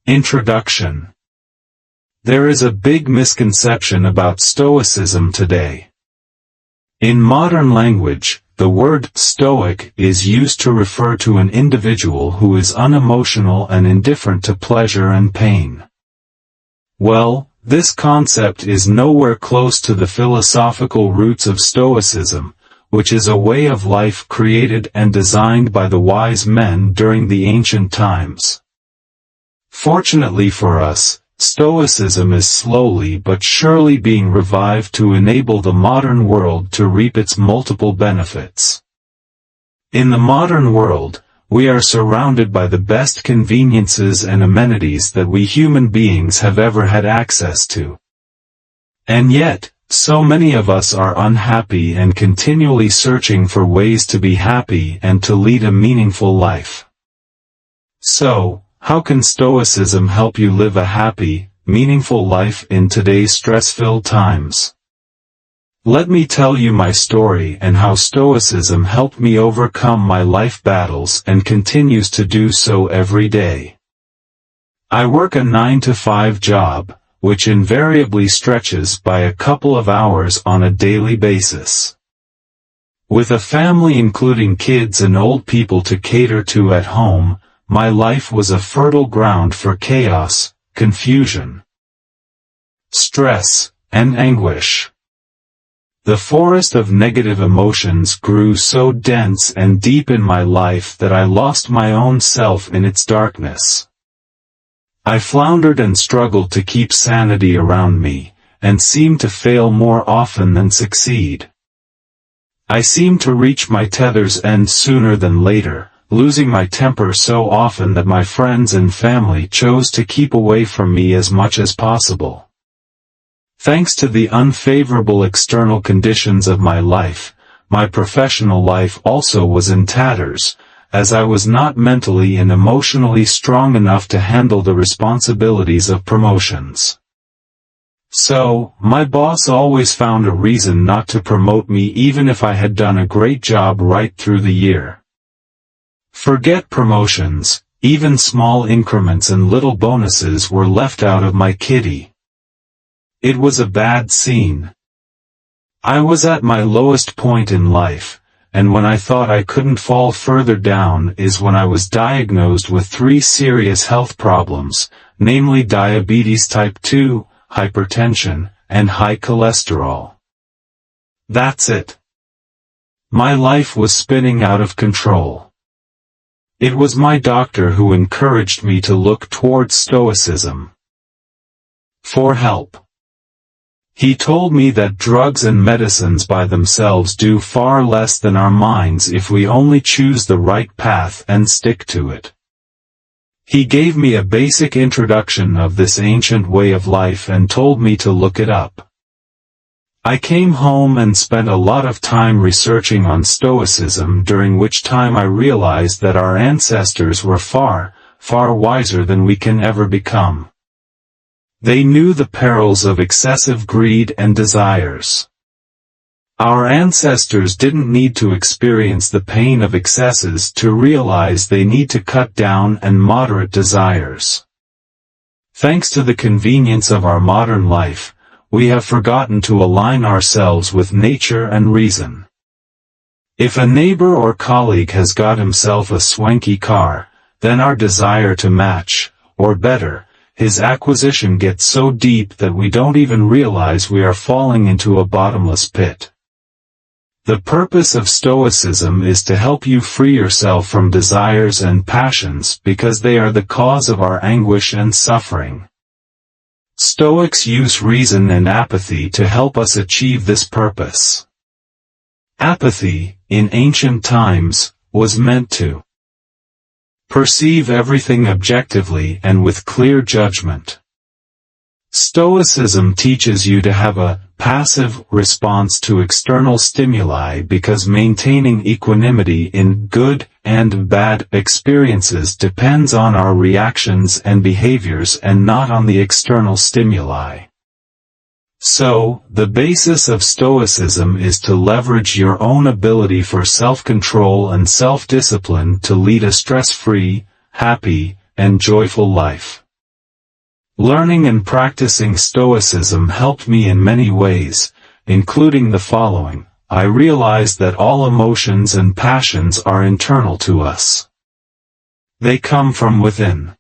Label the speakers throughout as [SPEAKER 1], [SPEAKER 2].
[SPEAKER 1] Introduction. There is a big misconception about Stoicism today. In modern language, the word Stoic is used to refer to an individual who is unemotional and indifferent to pleasure and pain. Well, this concept is nowhere close to the philosophical roots of Stoicism, which is a way of life created and designed by the wise men during the ancient times. Fortunately for us, Stoicism is slowly but surely being revived to enable the modern world to reap its multiple benefits. In the modern world, we are surrounded by the best conveniences and amenities that we human beings have ever had access to. And yet, so many of us are unhappy and continually searching for ways to be happy and to lead a meaningful life. So, how can Stoicism help you live a happy, meaningful life in today's stress-filled times? Let me tell you my story and how Stoicism helped me overcome my life battles and continues to do so every day. I work a 9-to-5 job, which invariably stretches by a couple of hours on a daily basis. With a family including kids and old people to cater to at home, my life was a fertile ground for chaos, confusion, stress, and anguish. The forest of negative emotions grew so dense and deep in my life that I lost my own self in its darkness. I floundered and struggled to keep sanity around me, and seemed to fail more often than succeed. I seemed to reach my tether's end sooner than later, losing my temper so often that my friends and family chose to keep away from me as much as possible. Thanks to the unfavorable external conditions of my life, my professional life also was in tatters, as I was not mentally and emotionally strong enough to handle the responsibilities of promotions. So, my boss always found a reason not to promote me even if I had done a great job right through the year. Forget promotions, even small increments and little bonuses were left out of my kitty. It was a bad scene. I was at my lowest point in life, and when I thought I couldn't fall further down is when I was diagnosed with 3 serious health problems, namely diabetes type 2, hypertension, and high cholesterol. That's it. My life was spinning out of control. It was my doctor who encouraged me to look towards Stoicism for help. He told me that drugs and medicines by themselves do far less than our minds if we only choose the right path and stick to it. He gave me a basic introduction of this ancient way of life and told me to look it up. I came home and spent a lot of time researching on Stoicism, during which time I realized that our ancestors were far, far wiser than we can ever become. They knew the perils of excessive greed and desires. Our ancestors didn't need to experience the pain of excesses to realize they need to cut down and moderate desires. Thanks to the convenience of our modern life, we have forgotten to align ourselves with nature and reason. If a neighbor or colleague has got himself a swanky car, then our desire to match, or better, his acquisition gets so deep that we don't even realize we are falling into a bottomless pit. The purpose of Stoicism is to help you free yourself from desires and passions because they are the cause of our anguish and suffering. Stoics use reason and apathy to help us achieve this purpose. Apathy, in ancient times, was meant to perceive everything objectively and with clear judgment. Stoicism teaches you to have a passive response to external stimuli because maintaining equanimity in good and bad experiences depends on our reactions and behaviors and not on the external stimuli. So, the basis of Stoicism is to leverage your own ability for self-control and self-discipline to lead a stress-free, happy, and joyful life. Learning and practicing Stoicism helped me in many ways, including the following. I realized that all emotions and passions are internal to us. They come from within.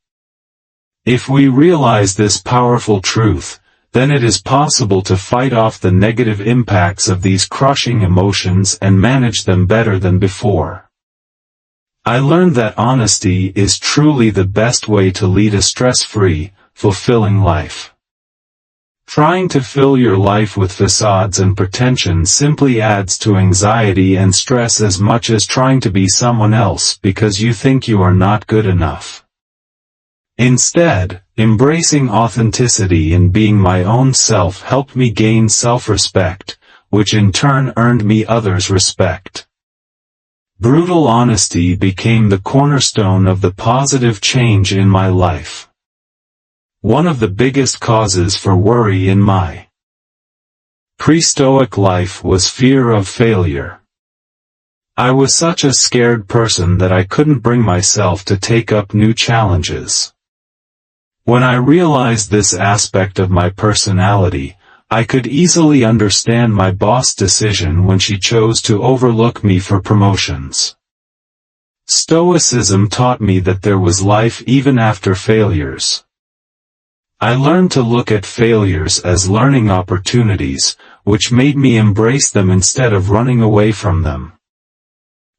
[SPEAKER 1] If we realize this powerful truth, then it is possible to fight off the negative impacts of these crushing emotions and manage them better than before. I learned that honesty is truly the best way to lead a stress-free, fulfilling life. Trying to fill your life with facades and pretension simply adds to anxiety and stress as much as trying to be someone else because you think you are not good enough. Instead, embracing authenticity and being my own self helped me gain self-respect, which in turn earned me others' respect. Brutal honesty became the cornerstone of the positive change in my life. One of the biggest causes for worry in my pre-Stoic life was fear of failure. I was such a scared person that I couldn't bring myself to take up new challenges. When I realized this aspect of my personality, I could easily understand my boss' decision when she chose to overlook me for promotions. Stoicism taught me that there was life even after failures. I learned to look at failures as learning opportunities, which made me embrace them instead of running away from them.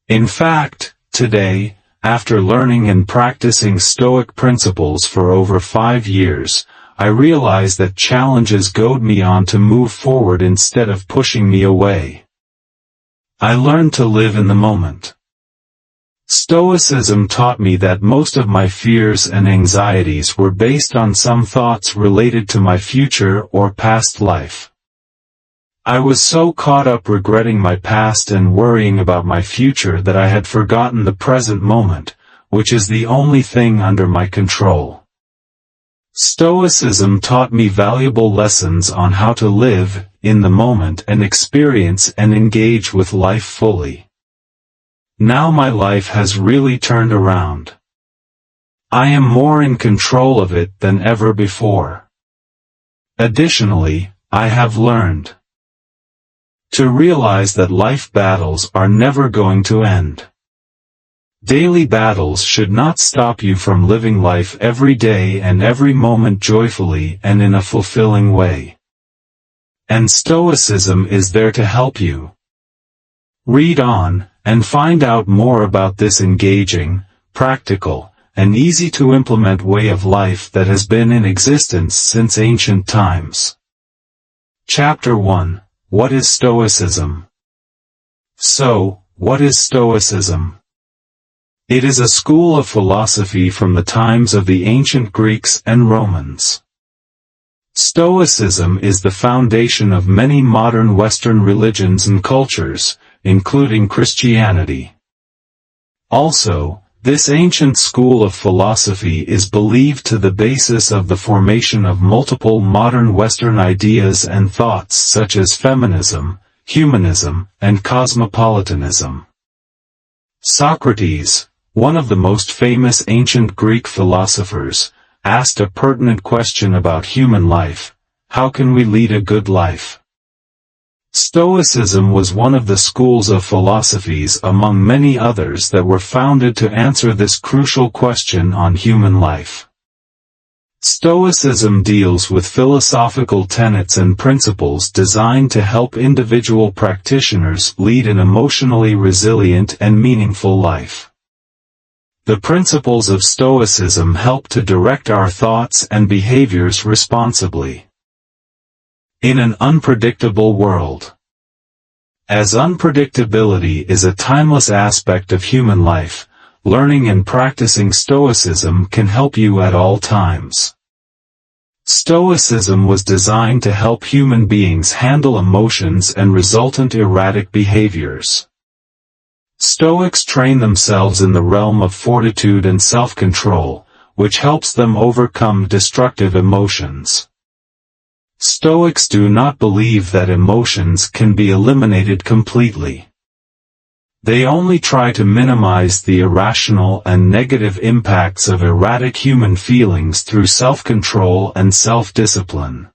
[SPEAKER 1] In fact, today, after learning and practicing Stoic principles for over 5 years, I realize that challenges goad me on to move forward instead of pushing me away. I learned to live in the moment. Stoicism taught me that most of my fears and anxieties were based on some thoughts related to my future or past life. I was so caught up regretting my past and worrying about my future that I had forgotten the present moment, which is the only thing under my control. Stoicism taught me valuable lessons on how to live in the moment and experience and engage with life fully. Now my life has really turned around. I am more in control of it than ever before. Additionally, I have learned to realize that life battles are never going to end. Daily battles should not stop you from living life every day and every moment joyfully and in a fulfilling way. And Stoicism is there to help you. Read on, and find out more about this engaging, practical, and easy-to-implement way of life that has been in existence since ancient times. Chapter 1. What is Stoicism? So, what is Stoicism? It is a school of philosophy from the times of the ancient Greeks and Romans. Stoicism is the foundation of many modern Western religions and cultures, including Christianity. Also, this ancient school of philosophy is believed to be the basis of the formation of multiple modern Western ideas and thoughts such as feminism, humanism, and cosmopolitanism. Socrates, one of the most famous ancient Greek philosophers, asked a pertinent question about human life: how can we lead a good life? Stoicism was one of the schools of philosophies among many others that were founded to answer this crucial question on human life. Stoicism deals with philosophical tenets and principles designed to help individual practitioners lead an emotionally resilient and meaningful life. The principles of Stoicism help to direct our thoughts and behaviors responsibly. In an unpredictable world. As unpredictability is a timeless aspect of human life, learning and practicing Stoicism can help you at all times. Stoicism was designed to help human beings handle emotions and resultant erratic behaviors. Stoics train themselves in the realm of fortitude and self-control, which helps them overcome destructive emotions. Stoics do not believe that emotions can be eliminated completely. They only try to minimize the irrational and negative impacts of erratic human feelings through self-control and self-discipline.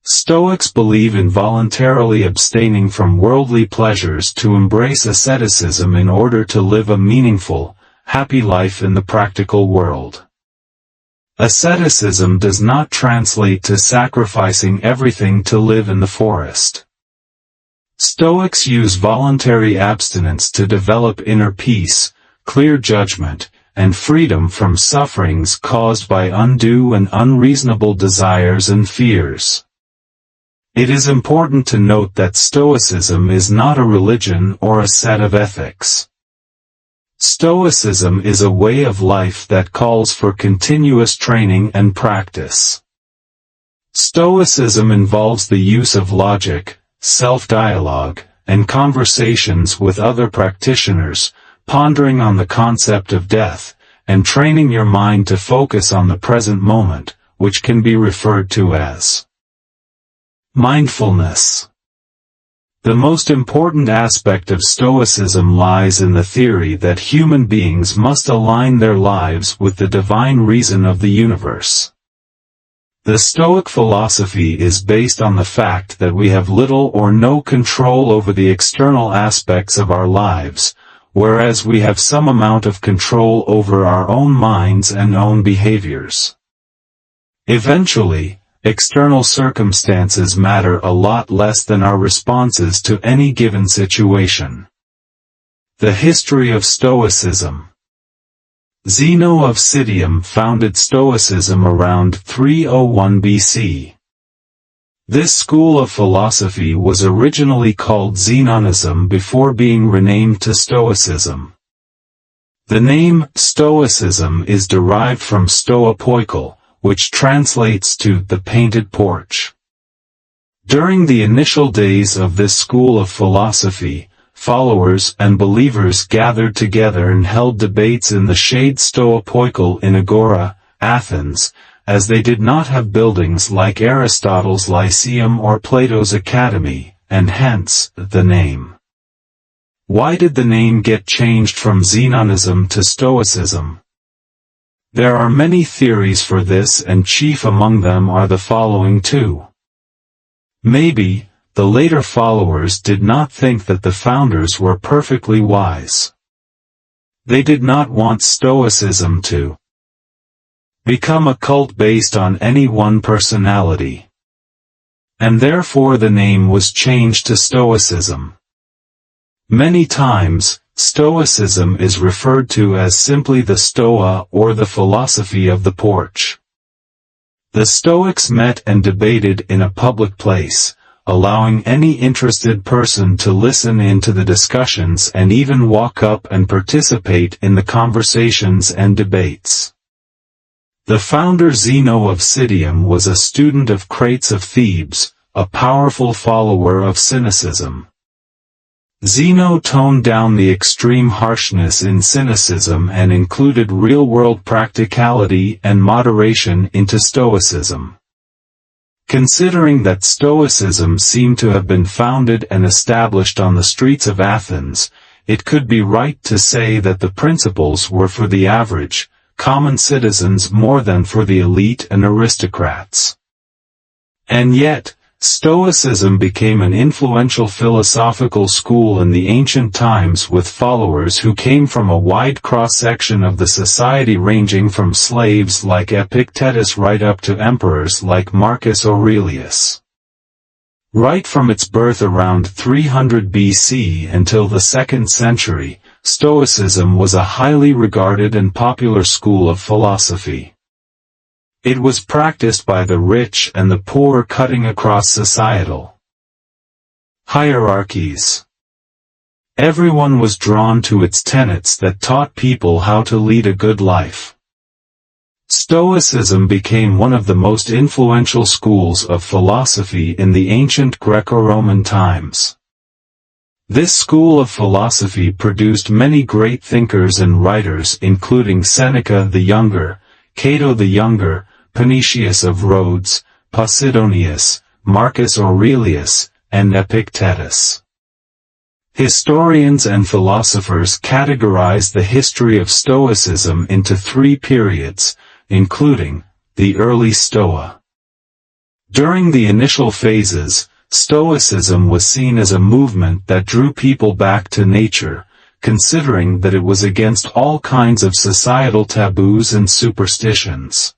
[SPEAKER 1] Stoics believe in voluntarily abstaining from worldly pleasures to embrace asceticism in order to live a meaningful, happy life in the practical world. Asceticism does not translate to sacrificing everything to live in the forest. Stoics use voluntary abstinence to develop inner peace, clear judgment, and freedom from sufferings caused by undue and unreasonable desires and fears. It is important to note that Stoicism is not a religion or a set of ethics. Stoicism is a way of life that calls for continuous training and practice. Stoicism involves the use of logic, self-dialogue, and conversations with other practitioners, pondering on the concept of death, and training your mind to focus on the present moment, which can be referred to as mindfulness. The most important aspect of Stoicism lies in the theory that human beings must align their lives with the divine reason of the universe. The Stoic philosophy is based on the fact that we have little or no control over the external aspects of our lives, whereas we have some amount of control over our own minds and own behaviors. Eventually, external circumstances matter a lot less than our responses to any given situation. The history of Stoicism. Zeno of Citium founded Stoicism around 301 BC. This school of philosophy was originally called Zenonism before being renamed to Stoicism. The name Stoicism is derived from stoa poikile, which translates to the painted porch. During the initial days of this school of philosophy, followers and believers gathered together and held debates in the shade stoa poikile in Agora, Athens, as they did not have buildings like Aristotle's Lyceum or Plato's Academy, and hence, the name. Why did the name get changed from Zenonism to Stoicism? There are many theories for this, and chief among them are the following two. Maybe, the later followers did not think that the founders were perfectly wise. They did not want Stoicism to become a cult based on any one personality. And therefore the name was changed to Stoicism. Many times, Stoicism is referred to as simply the Stoa or the philosophy of the porch. The Stoics met and debated in a public place, allowing any interested person to listen in to the discussions and even walk up and participate in the conversations and debates. The founder Zeno of Citium was a student of Crates of Thebes, a powerful follower of Cynicism. Zeno toned down the extreme harshness in cynicism and included real-world practicality and moderation into Stoicism. Considering that Stoicism seemed to have been founded and established on the streets of Athens, it could be right to say that the principles were for the average, common citizens more than for the elite and aristocrats. And yet, Stoicism became an influential philosophical school in the ancient times with followers who came from a wide cross-section of the society ranging from slaves like Epictetus right up to emperors like Marcus Aurelius. Right from its birth around 300 BC until the 2nd century, Stoicism was a highly regarded and popular school of philosophy. It was practiced by the rich and the poor cutting across societal hierarchies. Everyone was drawn to its tenets that taught people how to lead a good life. Stoicism became one of the most influential schools of philosophy in the ancient Greco-Roman times. This school of philosophy produced many great thinkers and writers including Seneca the Younger, Cato the Younger, Panetius of Rhodes, Posidonius, Marcus Aurelius, and Epictetus. Historians and philosophers categorize the history of Stoicism into three periods, including the early Stoa. During the initial phases, Stoicism was seen as a movement that drew people back to nature, considering that it was against all kinds of societal taboos and superstitions.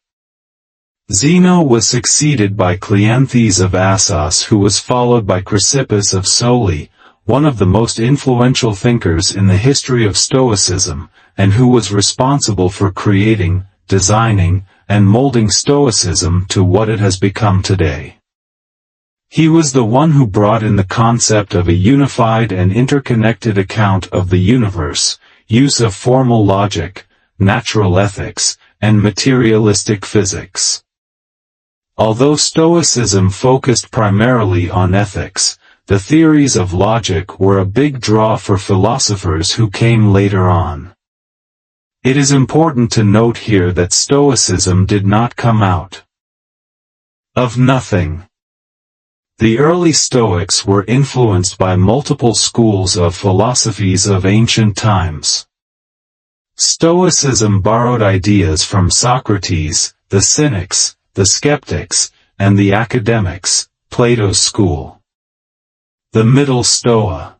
[SPEAKER 1] Zeno was succeeded by Cleanthes of Assos, who was followed by Chrysippus of Soli, one of the most influential thinkers in the history of Stoicism, and who was responsible for creating, designing, and molding Stoicism to what it has become today. He was the one who brought in the concept of a unified and interconnected account of the universe, use of formal logic, natural ethics, and materialistic physics. Although Stoicism focused primarily on ethics, the theories of logic were a big draw for philosophers who came later on. It is important to note here that Stoicism did not come out of nothing. The early Stoics were influenced by multiple schools of philosophies of ancient times. Stoicism borrowed ideas from Socrates, the Cynics, the Skeptics, and the Academics, Plato's school. The Middle Stoa.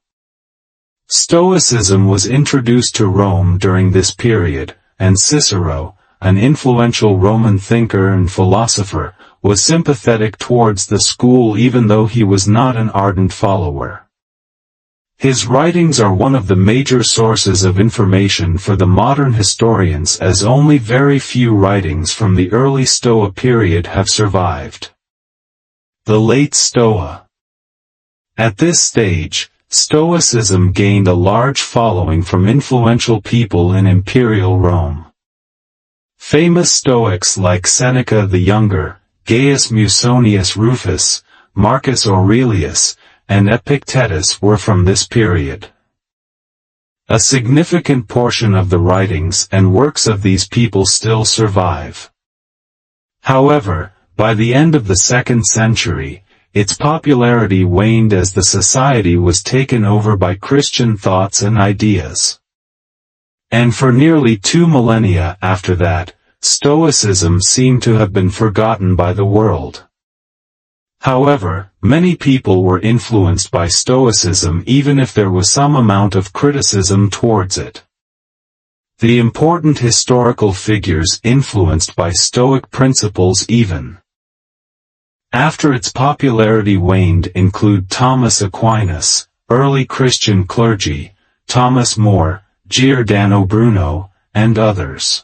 [SPEAKER 1] Stoicism was introduced to Rome during this period, and Cicero, an influential Roman thinker and philosopher, was sympathetic towards the school even though he was not an ardent follower. His writings are one of the major sources of information for the modern historians, as only very few writings from the early Stoa period have survived. The late Stoa. At this stage, Stoicism gained a large following from influential people in imperial Rome. Famous Stoics like Seneca the Younger, Gaius Musonius Rufus, Marcus Aurelius, and Epictetus were from this period. A significant portion of the writings and works of these people still survive. However, by the end of the 2nd century, its popularity waned as the society was taken over by Christian thoughts and ideas. And for nearly 2 millennia after that, Stoicism seemed to have been forgotten by the world. However, many people were influenced by Stoicism even if there was some amount of criticism towards it. The important historical figures influenced by Stoic principles even after its popularity waned include Thomas Aquinas, early Christian clergy, Thomas More, Giordano Bruno, and others.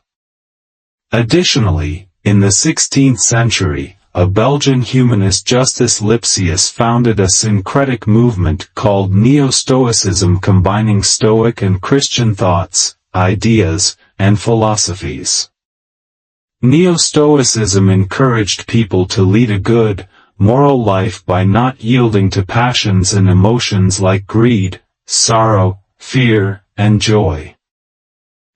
[SPEAKER 1] Additionally, in the 16th century, a Belgian humanist Justus Lipsius founded a syncretic movement called Neo-Stoicism, combining Stoic and Christian thoughts, ideas, and philosophies. Neo-Stoicism encouraged people to lead a good, moral life by not yielding to passions and emotions like greed, sorrow, fear, and joy.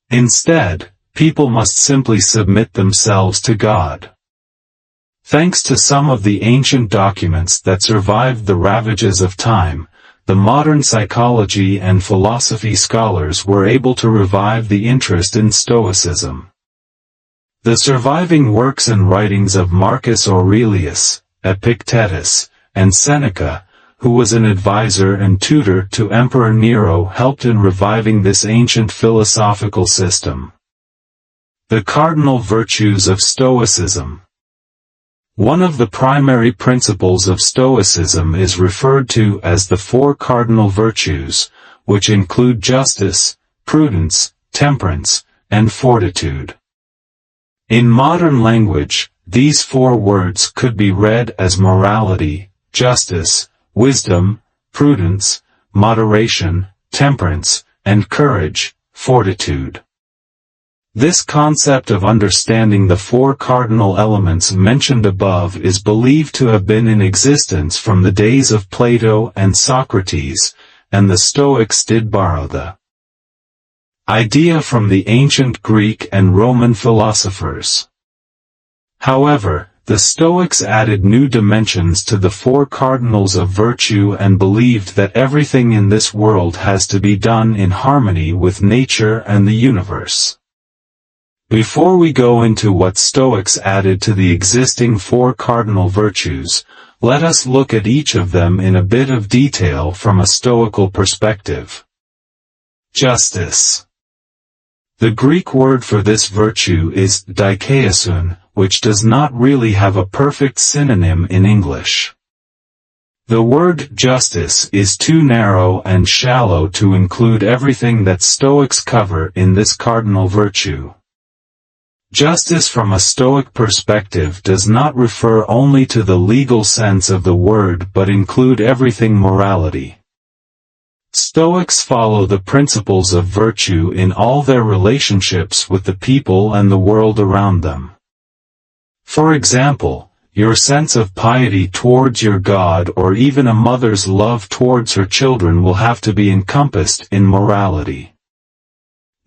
[SPEAKER 1] Instead, people must simply submit themselves to God. Thanks to some of the ancient documents that survived the ravages of time, the modern psychology and philosophy scholars were able to revive the interest in Stoicism. The surviving works and writings of Marcus Aurelius, Epictetus, and Seneca, who was an advisor and tutor to Emperor Nero, helped in reviving this ancient philosophical system. The cardinal virtues of Stoicism. One of the primary principles of Stoicism is referred to as the 4 cardinal virtues, which include justice, prudence, temperance, and fortitude. In modern language, these 4 words could be read as morality, justice, wisdom, prudence, moderation, temperance, and courage, fortitude. This concept of understanding the 4 cardinal elements mentioned above is believed to have been in existence from the days of Plato and Socrates, and the Stoics did borrow the idea from the ancient Greek and Roman philosophers. However, the The Stoics added new dimensions to the four cardinals of virtue and believed that everything in this world has to be done in harmony with nature and the universe. Before we go into what Stoics added to the existing four cardinal virtues, let us look at each of them in a bit of detail from a Stoical perspective. Justice. The Greek word for this virtue is dikaiosune, which does not really have a perfect synonym in English. The word justice is too narrow and shallow to include everything that Stoics cover in this cardinal virtue. Justice from a Stoic perspective does not refer only to the legal sense of the word but include everything morality. Stoics follow the principles of virtue in all their relationships with the people and the world around them. For example, your sense of piety towards your God or even a mother's love towards her children will have to be encompassed in morality.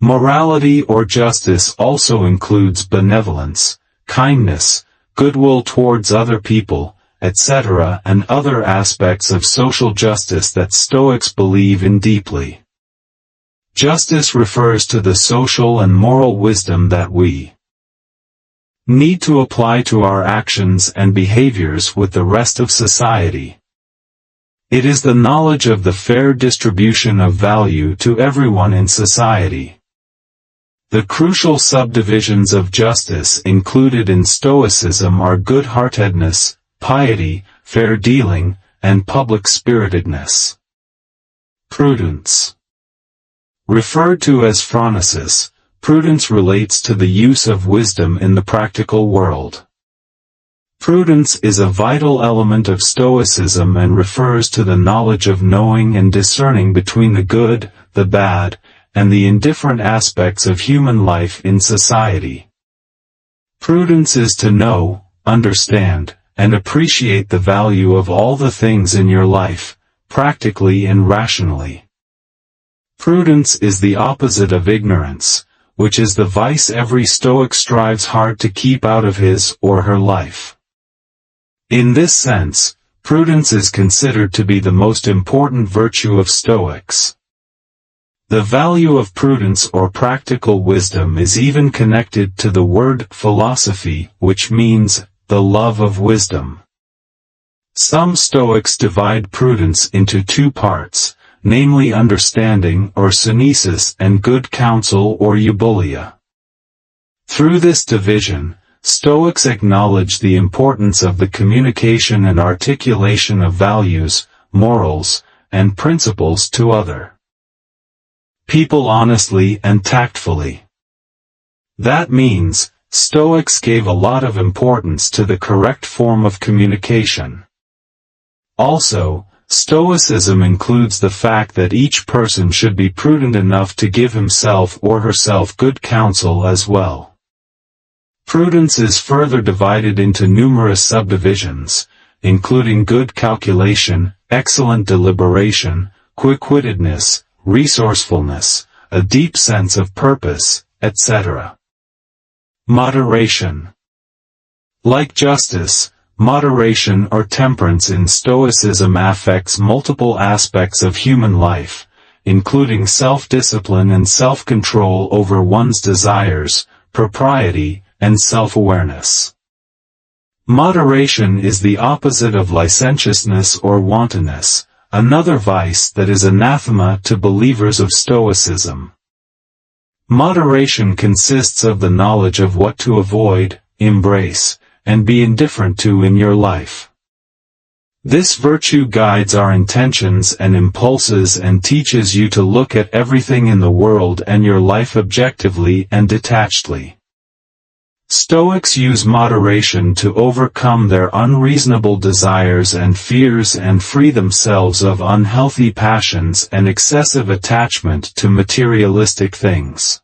[SPEAKER 1] Morality or justice also includes benevolence, kindness, goodwill towards other people, etc., and other aspects of social justice that Stoics believe in deeply. Justice refers to the social and moral wisdom that we need to apply to our actions and behaviors with the rest of society. It is the knowledge of the fair distribution of value to everyone in society. The crucial subdivisions of justice included in Stoicism are good-heartedness, piety, fair dealing, and public-spiritedness. Prudence. Referred to as phronesis, prudence relates to the use of wisdom in the practical world. Prudence is a vital element of Stoicism and refers to the knowledge of knowing and discerning between the good, the bad, and the indifferent aspects of human life in society. Prudence is to know, understand, and appreciate the value of all the things in your life, practically and rationally. Prudence is the opposite of ignorance, which is the vice every Stoic strives hard to keep out of his or her life. In this sense, prudence is considered to be the most important virtue of Stoics. The value of prudence or practical wisdom is even connected to the word philosophy, which means the love of wisdom. Some Stoics divide prudence into two parts, namely understanding or synesis and good counsel or eubulia. Through this division, Stoics acknowledge the importance of the communication and articulation of values, morals, and principles to other people honestly and tactfully. That means, Stoics gave a lot of importance to the correct form of communication. Also, Stoicism includes the fact that each person should be prudent enough to give himself or herself good counsel as well. Prudence is further divided into numerous subdivisions, including good calculation, excellent deliberation, quick-wittedness, resourcefulness, a deep sense of purpose, etc. Moderation. Like justice, moderation or temperance in Stoicism affects multiple aspects of human life, including self-discipline and self-control over one's desires, propriety, and self-awareness. Moderation is the opposite of licentiousness or wantonness, another vice that is anathema to believers of Stoicism. Moderation consists of the knowledge of what to avoid, embrace, and be indifferent to in your life. This virtue guides our intentions and impulses and teaches you to look at everything in the world and your life objectively and detachedly. Stoics use moderation to overcome their unreasonable desires and fears and free themselves of unhealthy passions and excessive attachment to materialistic things.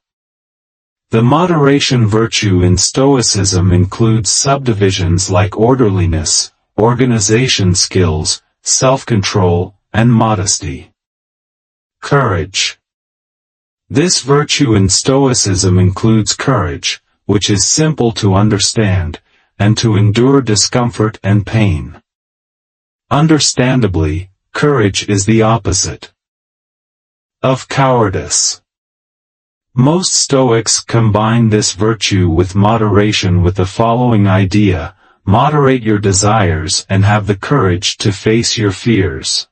[SPEAKER 1] The moderation virtue in Stoicism includes subdivisions like orderliness, organization skills, self-control, and modesty. Courage. This virtue in Stoicism includes courage, which is simple to understand, and to endure discomfort and pain. Understandably, courage is the opposite of cowardice. Most Stoics combine this virtue with moderation with the following idea: moderate your desires and have the courage to face your fears.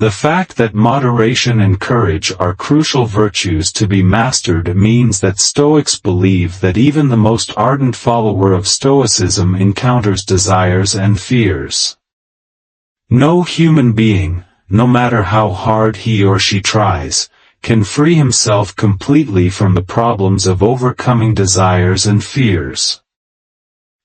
[SPEAKER 1] The fact that moderation and courage are crucial virtues to be mastered means that Stoics believe that even the most ardent follower of Stoicism encounters desires and fears. No human being, no matter how hard he or she tries, can free himself completely from the problems of overcoming desires and fears.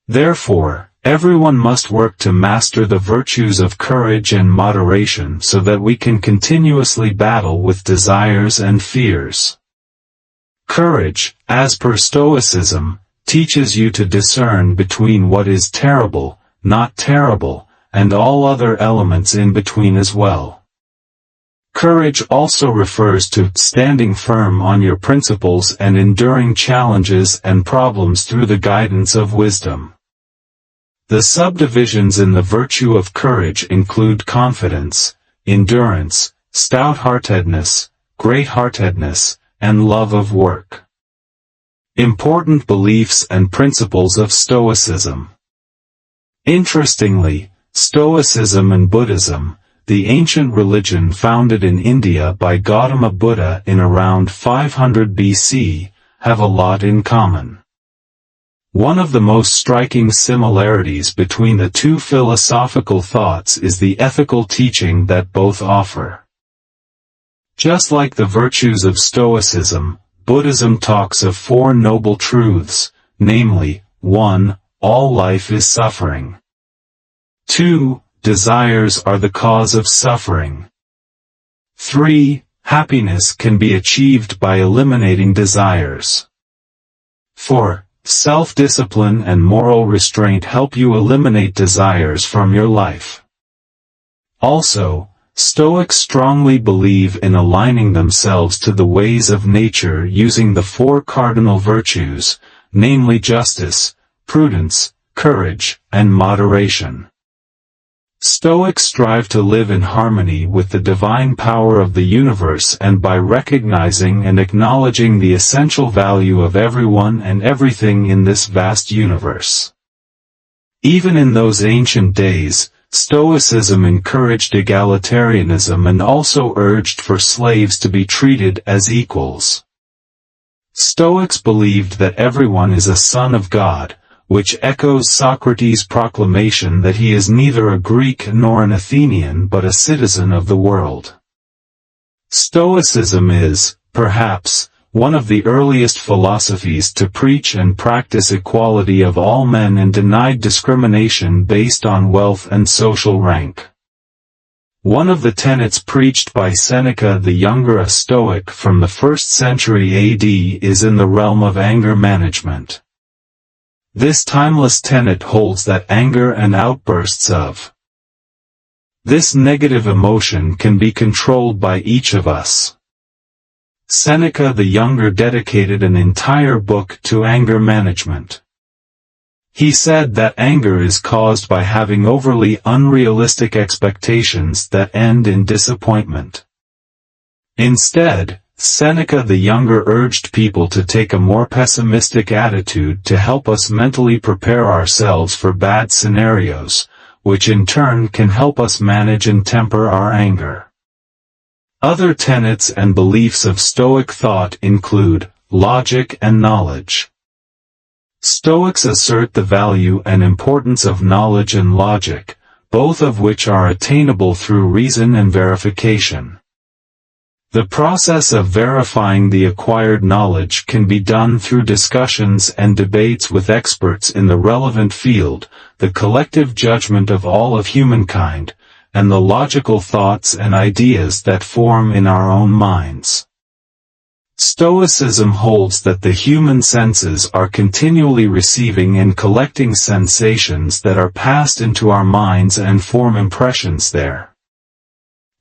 [SPEAKER 1] Therefore, everyone must work to master the virtues of courage and moderation so that we can continuously battle with desires and fears. Courage, as per Stoicism, teaches you to discern between what is terrible, not terrible, and all other elements in between as well. Courage also refers to standing firm on your principles and enduring challenges and problems through the guidance of wisdom. The subdivisions in the virtue of courage include confidence, endurance, stout-heartedness, great-heartedness, and love of work. Important beliefs and principles of Stoicism. Interestingly, Stoicism and Buddhism, the ancient religion founded in India by Gautama Buddha in around 500 BC, have a lot in common. One of the most striking similarities between the two philosophical thoughts is the ethical teaching that both offer. Just like the virtues of Stoicism, Buddhism talks of four noble truths, namely, 1. All life is suffering. 2. Desires are the cause of suffering. 3. Happiness can be achieved by eliminating desires. 4. Self-discipline and moral restraint help you eliminate desires from your life. Also, Stoics strongly believe in aligning themselves to the ways of nature using the four cardinal virtues, namely justice, prudence, courage, and moderation. Stoics strive to live in harmony with the divine power of the universe and by recognizing and acknowledging the essential value of everyone and everything in this vast universe. Even in those ancient days, Stoicism encouraged egalitarianism and also urged for slaves to be treated as equals. Stoics believed that everyone is a son of God, which echoes Socrates' proclamation that he is neither a Greek nor an Athenian but a citizen of the world. Stoicism is, perhaps, one of the earliest philosophies to preach and practice equality of all men and denied discrimination based on wealth and social rank. One of the tenets preached by Seneca the Younger, a Stoic from the 1st century AD, is in the realm of anger management. This timeless tenet holds that anger and outbursts of this negative emotion can be controlled by each of us. Seneca the Younger dedicated an entire book to anger management. He said that anger is caused by having overly unrealistic expectations that end in disappointment. Instead, Seneca the Younger urged people to take a more pessimistic attitude to help us mentally prepare ourselves for bad scenarios, which in turn can help us manage and temper our anger. Other tenets and beliefs of Stoic thought include logic and knowledge. Stoics assert the value and importance of knowledge and logic, both of which are attainable through reason and verification. The process of verifying the acquired knowledge can be done through discussions and debates with experts in the relevant field, the collective judgment of all of humankind, and the logical thoughts and ideas that form in our own minds. Stoicism holds that the human senses are continually receiving and collecting sensations that are passed into our minds and form impressions there.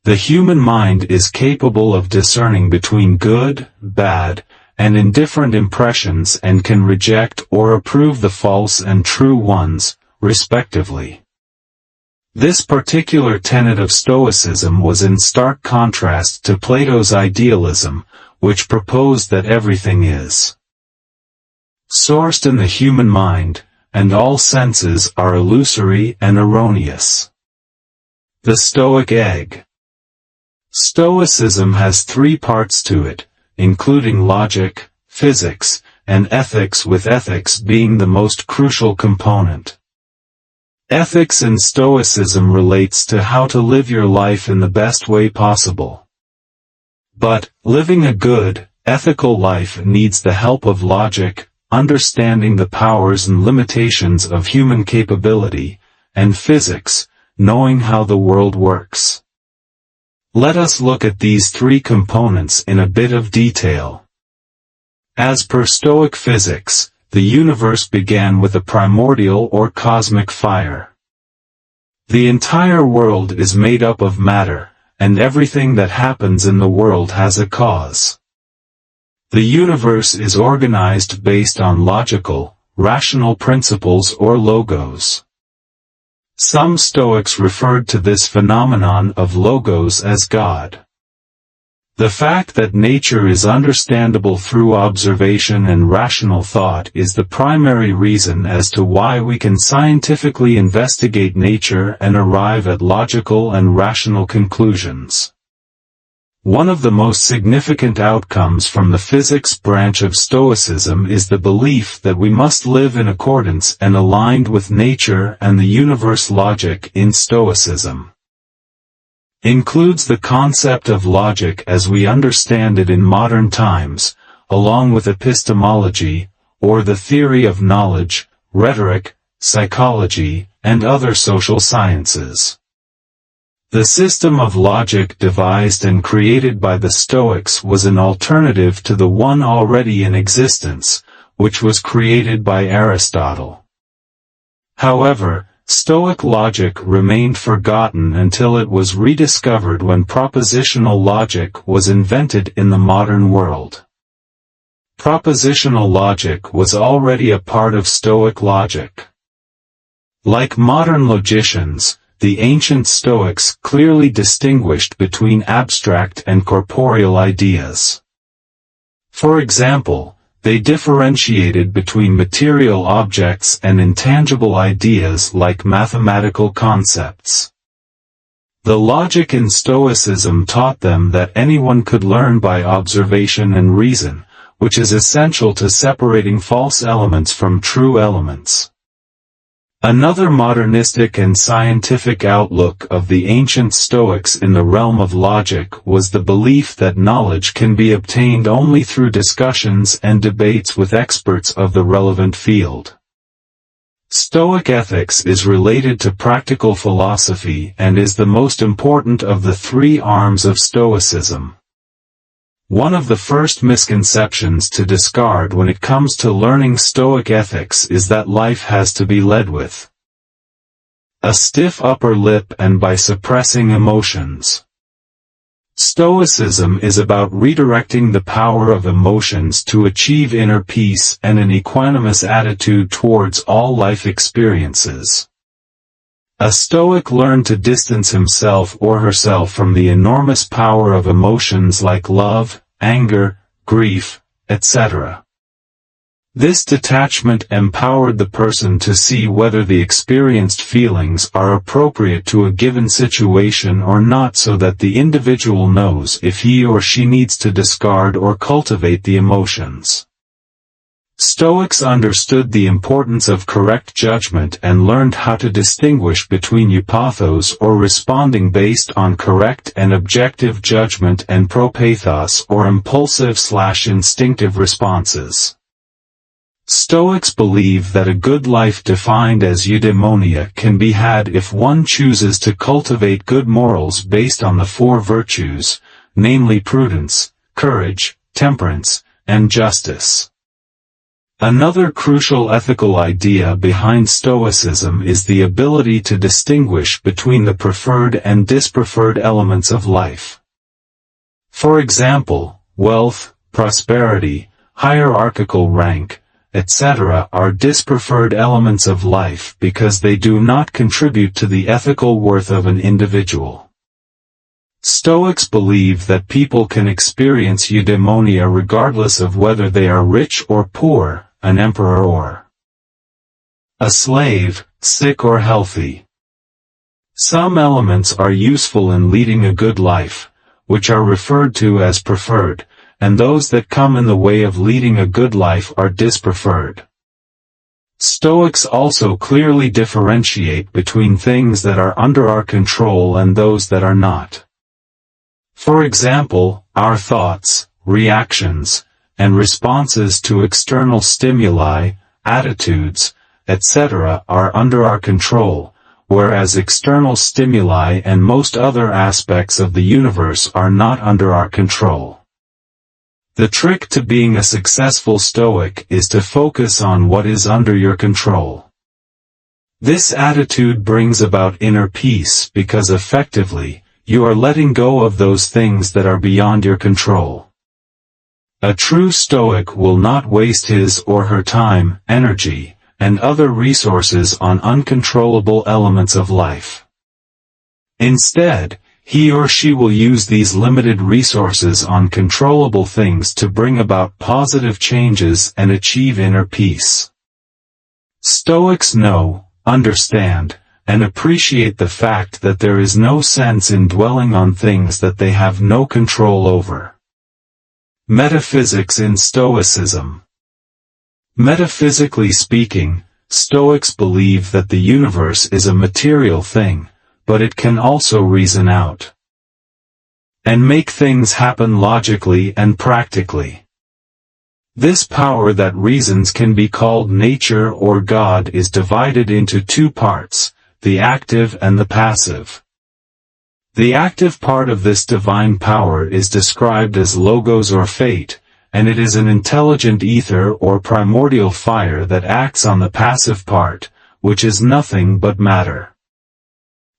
[SPEAKER 1] The human mind is capable of discerning between good, bad, and indifferent impressions and can reject or approve the false and true ones, respectively. This particular tenet of Stoicism was in stark contrast to Plato's idealism, which proposed that everything is sourced in the human mind, and all senses are illusory and erroneous. The Stoic egg. Stoicism has three parts to it, including logic, physics, and ethics, with ethics being the most crucial component. Ethics in Stoicism relates to how to live your life in the best way possible. But, living a good, ethical life needs the help of logic, understanding the powers and limitations of human capability, and physics, knowing how the world works. Let us look at these three components in a bit of detail. As per Stoic physics, the universe began with a primordial or cosmic fire. The entire world is made up of matter, and everything that happens in the world has a cause. The universe is organized based on logical, rational principles or logos. Some Stoics referred to this phenomenon of logos as God. The fact that nature is understandable through observation and rational thought is the primary reason as to why we can scientifically investigate nature and arrive at logical and rational conclusions. One of the most significant outcomes from the physics branch of Stoicism is the belief that we must live in accordance and aligned with nature, and the universe. Logic in Stoicism includes the concept of logic as we understand it in modern times, along with epistemology, or the theory of knowledge, rhetoric, psychology, and other social sciences. The system of logic devised and created by the Stoics was an alternative to the one already in existence, which was created by Aristotle. However, Stoic logic remained forgotten until it was rediscovered when propositional logic was invented in the modern world. Propositional logic was already a part of Stoic logic. Like modern logicians, the ancient Stoics clearly distinguished between abstract and corporeal ideas. For example, they differentiated between material objects and intangible ideas like mathematical concepts. The logic in Stoicism taught them that anyone could learn by observation and reason, which is essential to separating false elements from true elements. Another modernistic and scientific outlook of the ancient Stoics in the realm of logic was the belief that knowledge can be obtained only through discussions and debates with experts of the relevant field. Stoic ethics is related to practical philosophy and is the most important of the three arms of Stoicism. One of the first misconceptions to discard when it comes to learning Stoic ethics is that life has to be led with a stiff upper lip and by suppressing emotions. Stoicism is about redirecting the power of emotions to achieve inner peace and an equanimous attitude towards all life experiences. A Stoic learned to distance himself or herself from the enormous power of emotions like love, anger, grief, etc. This detachment empowered the person to see whether the experienced feelings are appropriate to a given situation or not, so that the individual knows if he or she needs to discard or cultivate the emotions. Stoics understood the importance of correct judgment and learned how to distinguish between eupathos or responding based on correct and objective judgment and propathos or impulsive/instinctive responses. Stoics believe that a good life defined as eudaimonia can be had if one chooses to cultivate good morals based on the four virtues, namely prudence, courage, temperance, and justice. Another crucial ethical idea behind Stoicism is the ability to distinguish between the preferred and dispreferred elements of life. For example, wealth, prosperity, hierarchical rank, etc. are dispreferred elements of life because they do not contribute to the ethical worth of an individual. Stoics believe that people can experience eudaimonia regardless of whether they are rich or poor, an emperor or a slave, sick or healthy. Some elements are useful in leading a good life, which are referred to as preferred, and those that come in the way of leading a good life are dispreferred. Stoics also clearly differentiate between things that are under our control and those that are not. For example, our thoughts, reactions, and responses to external stimuli, attitudes, etc. are under our control, whereas external stimuli and most other aspects of the universe are not under our control. The trick to being a successful Stoic is to focus on what is under your control. This attitude brings about inner peace because effectively, you are letting go of those things that are beyond your control. A true Stoic will not waste his or her time, energy, and other resources on uncontrollable elements of life. Instead, he or she will use these limited resources on controllable things to bring about positive changes and achieve inner peace. Stoics know, understand, and appreciate the fact that there is no sense in dwelling on things that they have no control over. Metaphysics in Stoicism. Metaphysically speaking, Stoics believe that the universe is a material thing, but it can also reason out and make things happen logically and practically. This power that reasons can be called nature or God is divided into two parts, the active and the passive. The active part of this divine power is described as logos or fate, and it is an intelligent ether or primordial fire that acts on the passive part, which is nothing but matter.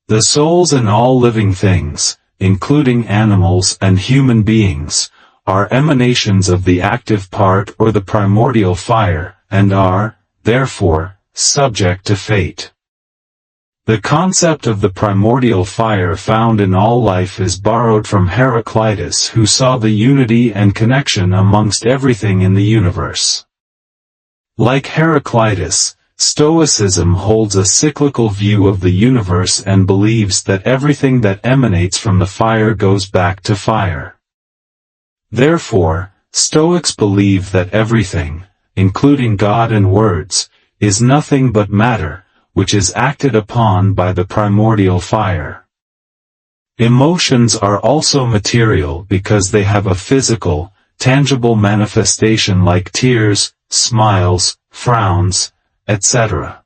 [SPEAKER 1] The souls in all living things, including animals and human beings, are emanations of the active part or the primordial fire, and are, therefore, subject to fate. The concept of the primordial fire found in all life is borrowed from Heraclitus, who saw the unity and connection amongst everything in the universe. Like Heraclitus, Stoicism holds a cyclical view of the universe and believes that everything that emanates from the fire goes back to fire. Therefore, Stoics believe that everything, including God and words, is nothing but matter, which is acted upon by the primordial fire. Emotions are also material because they have a physical, tangible manifestation like tears, smiles, frowns, etc.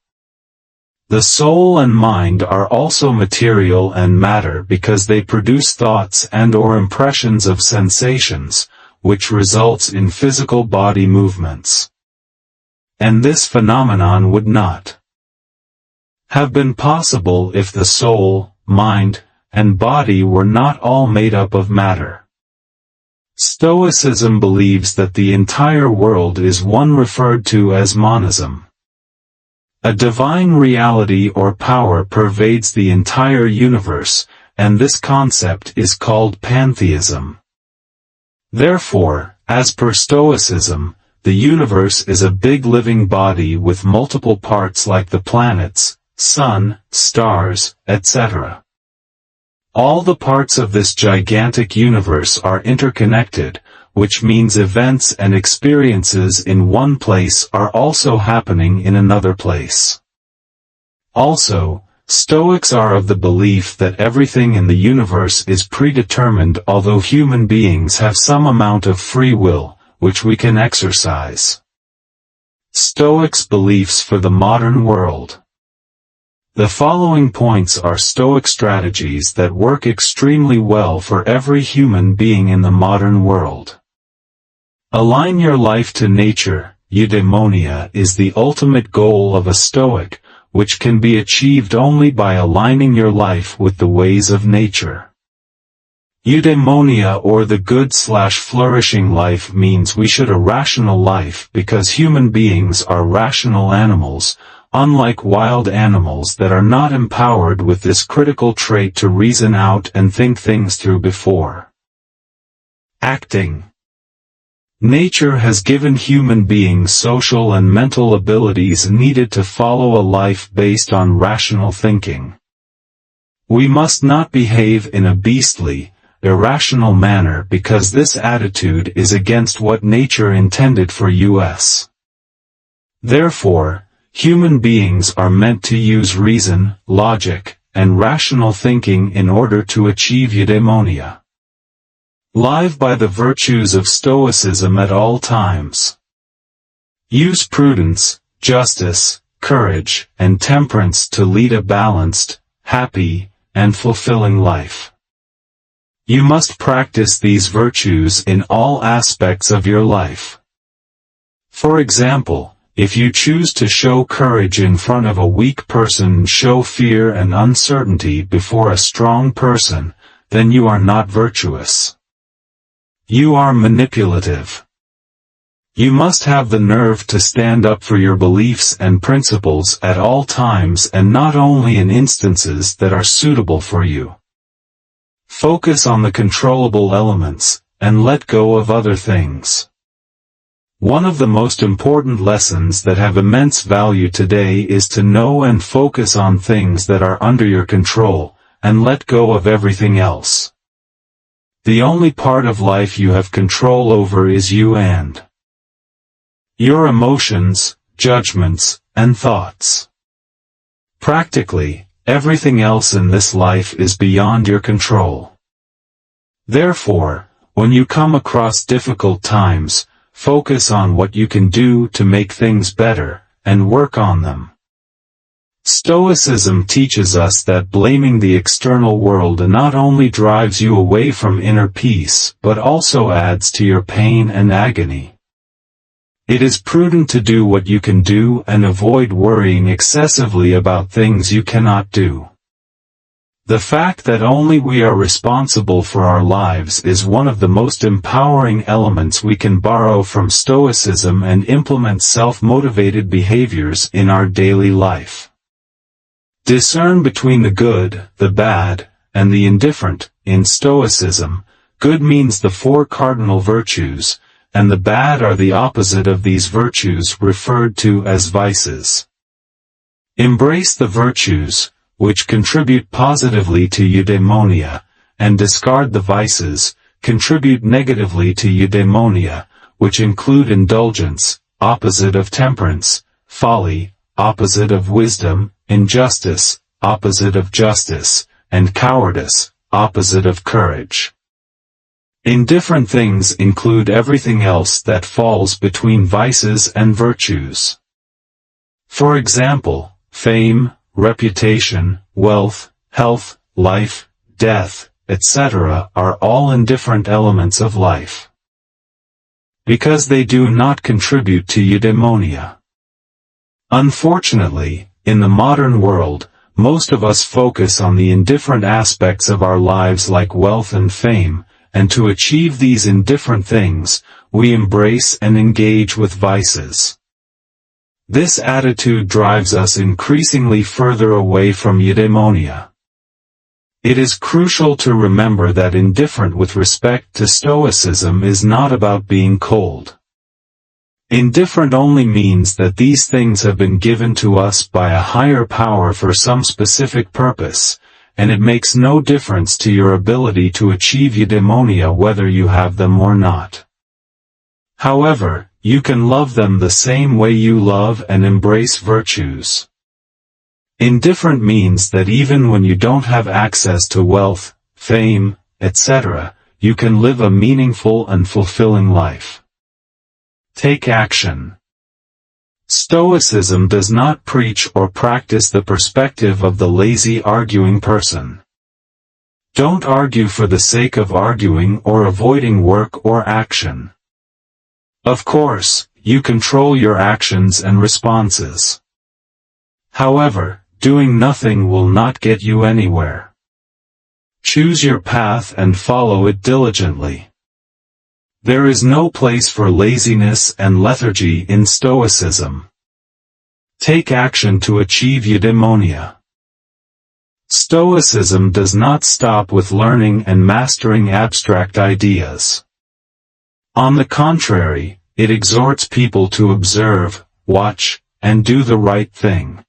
[SPEAKER 1] The soul and mind are also material and matter because they produce thoughts and/or impressions of sensations, which results in physical body movements. And this phenomenon would not have been possible if the soul, mind, and body were not all made up of matter. Stoicism believes that the entire world is one referred to as monism. A divine reality or power pervades the entire universe, and this concept is called pantheism. Therefore, as per Stoicism, the universe is a big living body with multiple parts like the planets, sun, stars, etc. All the parts of this gigantic universe are interconnected, which means events and experiences in one place are also happening in another place. Also, Stoics are of the belief that everything in the universe is predetermined, although human beings have some amount of free will, which we can exercise. Stoics' beliefs for the modern world. The following points are Stoic strategies that work extremely well for every human being in the modern world. Align your life to nature. Eudaimonia is the ultimate goal of a Stoic, which can be achieved only by aligning your life with the ways of nature. Eudaimonia, or the good/flourishing life, means we should a rational life because human beings are rational animals, unlike wild animals that are not empowered with this critical trait to reason out and think things through before acting. Nature has given human beings social and mental abilities needed to follow a life based on rational thinking. We must not behave in a beastly, irrational manner because this attitude is against what nature intended for us. Therefore, human beings are meant to use reason, logic, and rational thinking in order to achieve eudaimonia. Live by the virtues of Stoicism at all times. Use prudence, justice, courage, and temperance to lead a balanced, happy, and fulfilling life. You must practice these virtues in all aspects of your life. For example, if you choose to show courage in front of a weak person and show fear and uncertainty before a strong person, then you are not virtuous. You are manipulative. You must have the nerve to stand up for your beliefs and principles at all times and not only in instances that are suitable for you. Focus on the controllable elements, and let go of other things. One of the most important lessons that have immense value today is to know and focus on things that are under your control, and let go of everything else. The only part of life you have control over is you and your emotions, judgments, and thoughts. Practically, everything else in this life is beyond your control. Therefore, when you come across difficult times, focus on what you can do to make things better, and work on them. Stoicism teaches us that blaming the external world not only drives you away from inner peace but also adds to your pain and agony. It is prudent to do what you can do and avoid worrying excessively about things you cannot do. The fact that only we are responsible for our lives is one of the most empowering elements we can borrow from Stoicism and implement self-motivated behaviors in our daily life. Discern between the good, the bad, and the indifferent. In Stoicism, good means the four cardinal virtues, and the bad are the opposite of these virtues, referred to as vices. Embrace the virtues, which contribute positively to eudaimonia, and discard the vices, contribute negatively to eudaimonia, which include indulgence, opposite of temperance, folly, opposite of wisdom, injustice, opposite of justice, and cowardice, opposite of courage. Indifferent things include everything else that falls between vices and virtues. For example, fame, reputation, wealth, health, life, death, etc. are all indifferent elements of life, because they do not contribute to eudaimonia. Unfortunately, in the modern world, most of us focus on the indifferent aspects of our lives like wealth and fame, and to achieve these indifferent things, we embrace and engage with vices. This attitude drives us increasingly further away from eudaimonia. It is crucial to remember that indifferent with respect to Stoicism is not about being cold. Indifferent only means that these things have been given to us by a higher power for some specific purpose, and it makes no difference to your ability to achieve eudaimonia whether you have them or not. However, you can love them the same way you love and embrace virtues. Indifferent means that even when you don't have access to wealth, fame, etc., you can live a meaningful and fulfilling life. Take action. Stoicism does not preach or practice the perspective of the lazy arguing person. Don't argue for the sake of arguing or avoiding work or action. Of course, you control your actions and responses. However, doing nothing will not get you anywhere. Choose your path and follow it diligently. There is no place for laziness and lethargy in Stoicism. Take action to achieve eudaimonia. Stoicism does not stop with learning and mastering abstract ideas. On the contrary, it exhorts people to observe, watch, and do the right thing.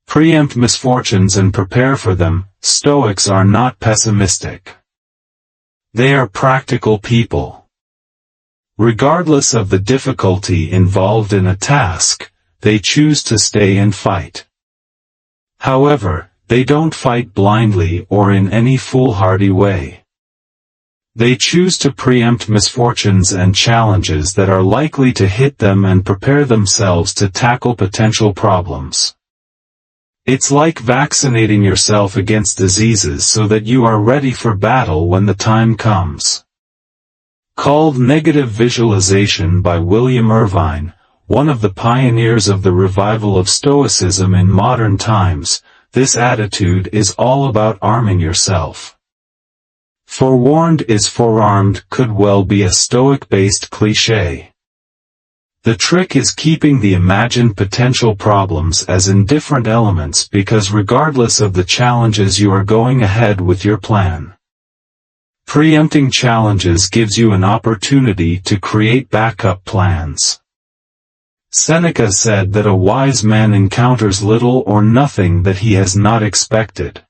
[SPEAKER 1] Preempt misfortunes and prepare for them. Stoics are not pessimistic. They are practical people. Regardless of the difficulty involved in a task, they choose to stay and fight. However, they don't fight blindly or in any foolhardy way. They choose to preempt misfortunes and challenges that are likely to hit them and prepare themselves to tackle potential problems. It's like vaccinating yourself against diseases so that you are ready for battle when the time comes. Called negative visualization by William Irvine, one of the pioneers of the revival of Stoicism in modern times, this attitude is all about arming yourself. Forewarned is forearmed could well be a Stoic-based cliché. The trick is keeping the imagined potential problems as indifferent elements because regardless of the challenges you are going ahead with your plan. Preempting challenges gives you an opportunity to create backup plans. Seneca said that a wise man encounters little or nothing that he has not expected.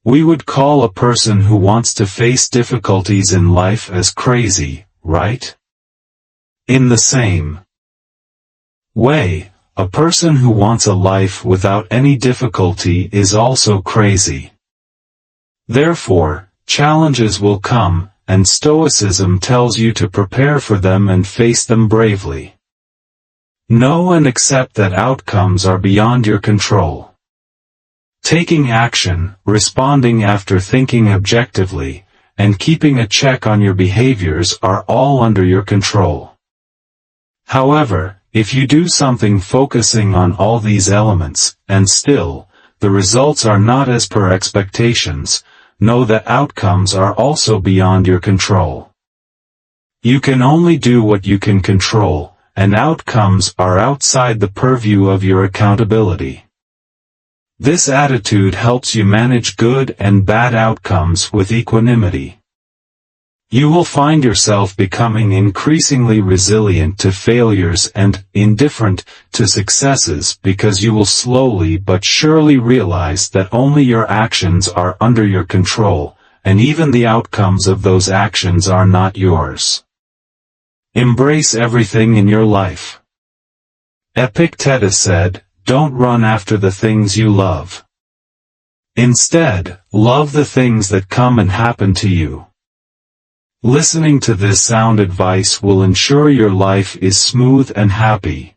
[SPEAKER 1] We would call a person who wants to face difficulties in life as crazy, right? In the same way, a person who wants a life without any difficulty is also crazy. Therefore, challenges will come, and Stoicism tells you to prepare for them and face them bravely. Know and accept that outcomes are beyond your control. Taking action, responding after thinking objectively, and keeping a check on your behaviors are all under your control. However, if you do something focusing on all these elements, and still, the results are not as per expectations, know that outcomes are also beyond your control. You can only do what you can control, and outcomes are outside the purview of your accountability. This attitude helps you manage good and bad outcomes with equanimity. You will find yourself becoming increasingly resilient to failures and indifferent to successes because you will slowly but surely realize that only your actions are under your control, and even the outcomes of those actions are not yours. Embrace everything in your life. Epictetus said, "Don't run after the things you love. Instead, love the things that come and happen to you." Listening to this sound advice will ensure your life is smooth and happy.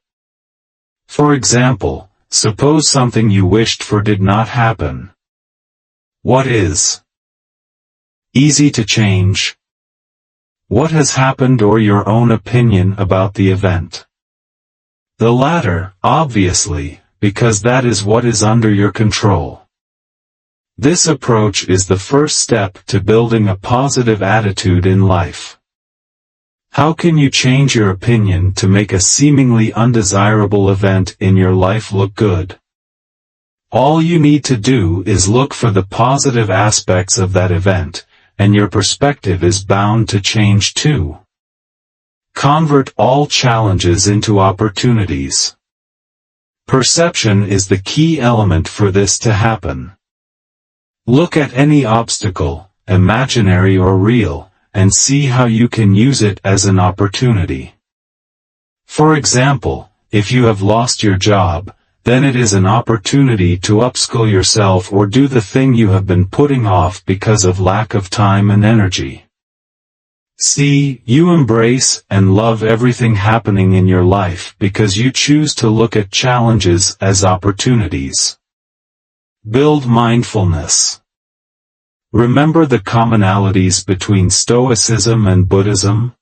[SPEAKER 1] For example, suppose something you wished for did not happen. What is easy to change? What has happened or your own opinion about the event? The latter, obviously, because that is what is under your control. This approach is the first step to building a positive attitude in life. How can you change your opinion to make a seemingly undesirable event in your life look good? All you need to do is look for the positive aspects of that event, and your perspective is bound to change too. Convert all challenges into opportunities. Perception is the key element for this to happen. Look at any obstacle, imaginary or real, and see how you can use it as an opportunity. For example, if you have lost your job, then it is an opportunity to upskill yourself or do the thing you have been putting off because of lack of time and energy. See, you embrace and love everything happening in your life because you choose to look at challenges as opportunities. Build mindfulness. Remember the commonalities between Stoicism and Buddhism?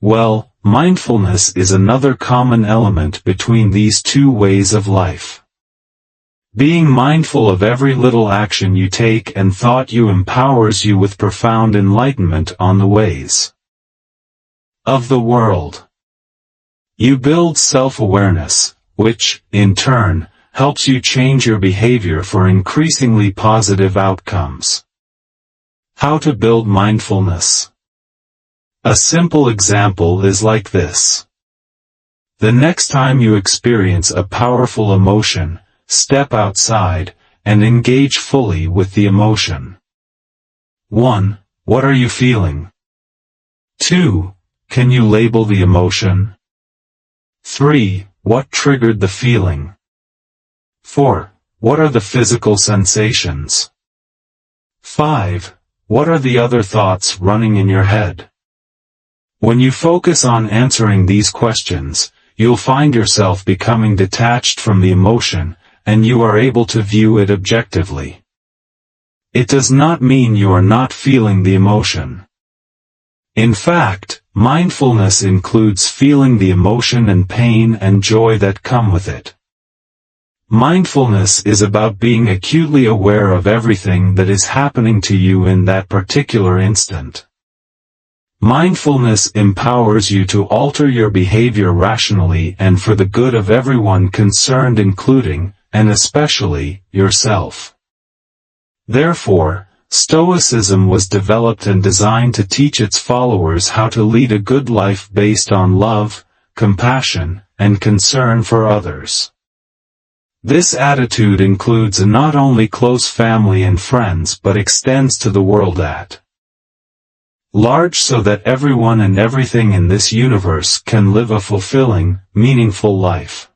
[SPEAKER 1] Well, mindfulness is another common element between these two ways of life. Being mindful of every little action you take and thought you empowers you with profound enlightenment on the ways of the world. You build self-awareness, which, in turn, helps you change your behavior for increasingly positive outcomes. How to build mindfulness. A simple example is like this. The next time you experience a powerful emotion, step outside, and engage fully with the emotion. 1. What are you feeling? 2. Can you label the emotion? 3. What triggered the feeling? 4. What are the physical sensations? 5. What are the other thoughts running in your head? When you focus on answering these questions, you'll find yourself becoming detached from the emotion, and you are able to view it objectively. It does not mean you are not feeling the emotion. In fact, mindfulness includes feeling the emotion and pain and joy that come with it. Mindfulness is about being acutely aware of everything that is happening to you in that particular instant. Mindfulness empowers you to alter your behavior rationally and for the good of everyone concerned, including, and especially, yourself. Therefore, Stoicism was developed and designed to teach its followers how to lead a good life based on love, compassion, and concern for others. This attitude includes not only close family and friends but extends to the world at large so that everyone and everything in this universe can live a fulfilling, meaningful life.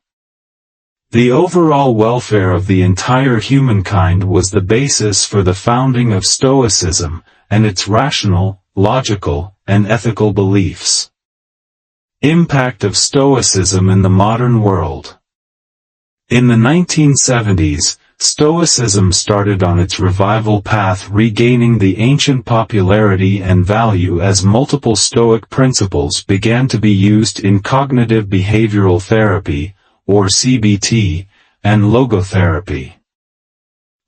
[SPEAKER 1] The overall welfare of the entire humankind was the basis for the founding of Stoicism, and its rational, logical, and ethical beliefs. Impact of Stoicism in the modern world. In the 1970s, Stoicism started on its revival path, regaining the ancient popularity and value as multiple Stoic principles began to be used in cognitive behavioral therapy, or CBT, and logotherapy.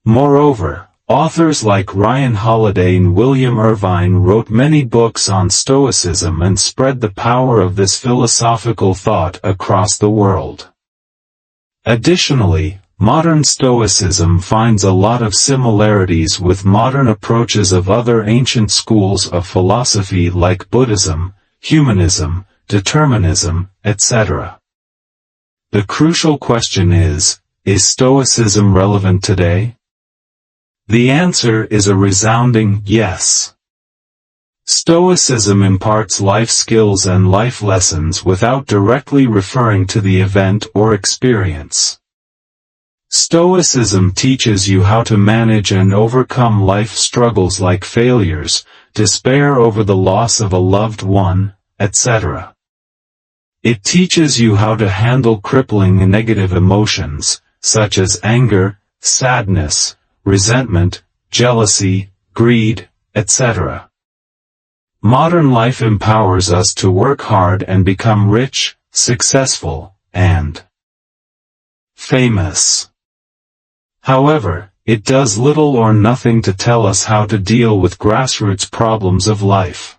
[SPEAKER 1] Moreover, authors like Ryan Holiday and William Irvine wrote many books on Stoicism and spread the power of this philosophical thought across the world. Additionally, modern Stoicism finds a lot of similarities with modern approaches of other ancient schools of philosophy like Buddhism, humanism, determinism, etc. The crucial question is Stoicism relevant today? The answer is a resounding yes. Stoicism imparts life skills and life lessons without directly referring to the event or experience. Stoicism teaches you how to manage and overcome life struggles like failures, despair over the loss of a loved one, etc. It teaches you how to handle crippling and negative emotions, such as anger, sadness, resentment, jealousy, greed, etc. Modern life empowers us to work hard and become rich, successful, and famous. However, it does little or nothing to tell us how to deal with grassroots problems of life.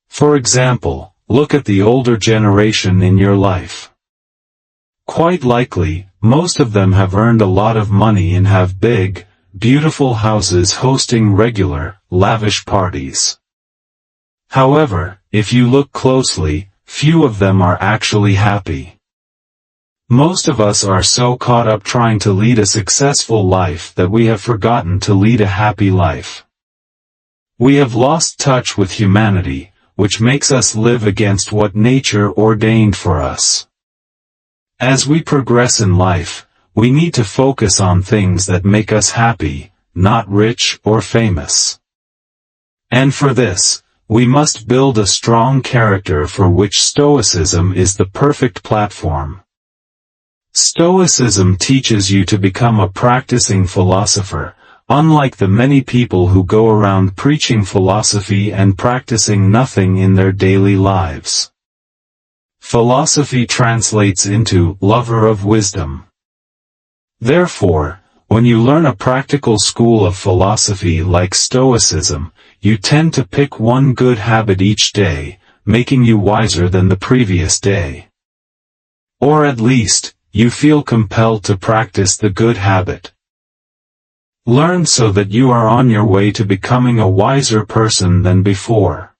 [SPEAKER 1] For example, look at the older generation in your life. Quite likely, most of them have earned a lot of money and have big, beautiful houses hosting regular, lavish parties. However, if you look closely, few of them are actually happy. Most of us are so caught up trying to lead a successful life that we have forgotten to lead a happy life. We have lost touch with humanity, which makes us live against what nature ordained for us. As we progress in life, we need to focus on things that make us happy, not rich or famous. And for this, we must build a strong character for which Stoicism is the perfect platform. Stoicism teaches you to become a practicing philosopher, unlike the many people who go around preaching philosophy and practicing nothing in their daily lives. Philosophy translates into lover of wisdom. Therefore, when you learn a practical school of philosophy like Stoicism, you tend to pick one good habit each day, making you wiser than the previous day. Or at least, you feel compelled to practice the good habit. Learn so that you are on your way to becoming a wiser person than before.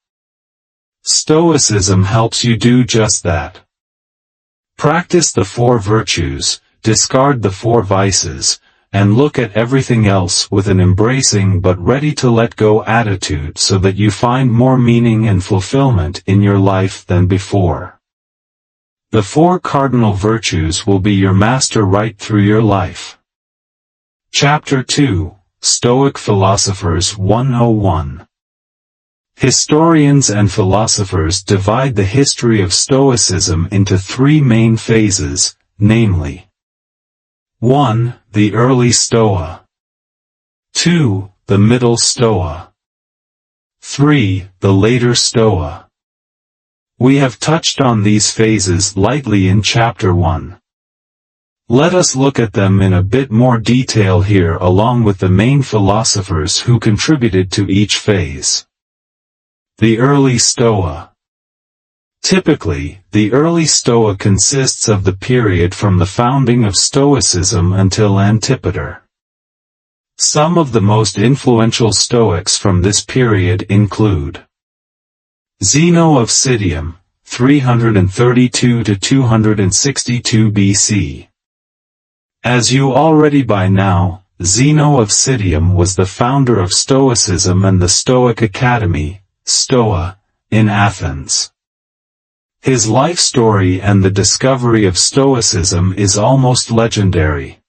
[SPEAKER 1] Stoicism helps you do just that. Practice the 4 virtues, discard the 4 vices, and look at everything else with an embracing but ready to let go attitude so that you find more meaning and fulfillment in your life than before. The 4 cardinal virtues will be your master right through your life. Chapter 2, Stoic Philosophers 101. Historians and philosophers divide the history of Stoicism into 3 main phases, namely 1. The early Stoa. 2. The middle Stoa. 3. The later Stoa. We have touched on these phases lightly in Chapter 1. Let us look at them in a bit more detail here along with the main philosophers who contributed to each phase. The early Stoa. Typically, the early Stoa consists of the period from the founding of Stoicism until Antipater. Some of the most influential Stoics from this period include Zeno of Citium, 332 to 262 BC. As you already by now, Zeno of Citium was the founder of Stoicism and the Stoic Academy, Stoa, in Athens. His life story and the discovery of Stoicism is almost legendary.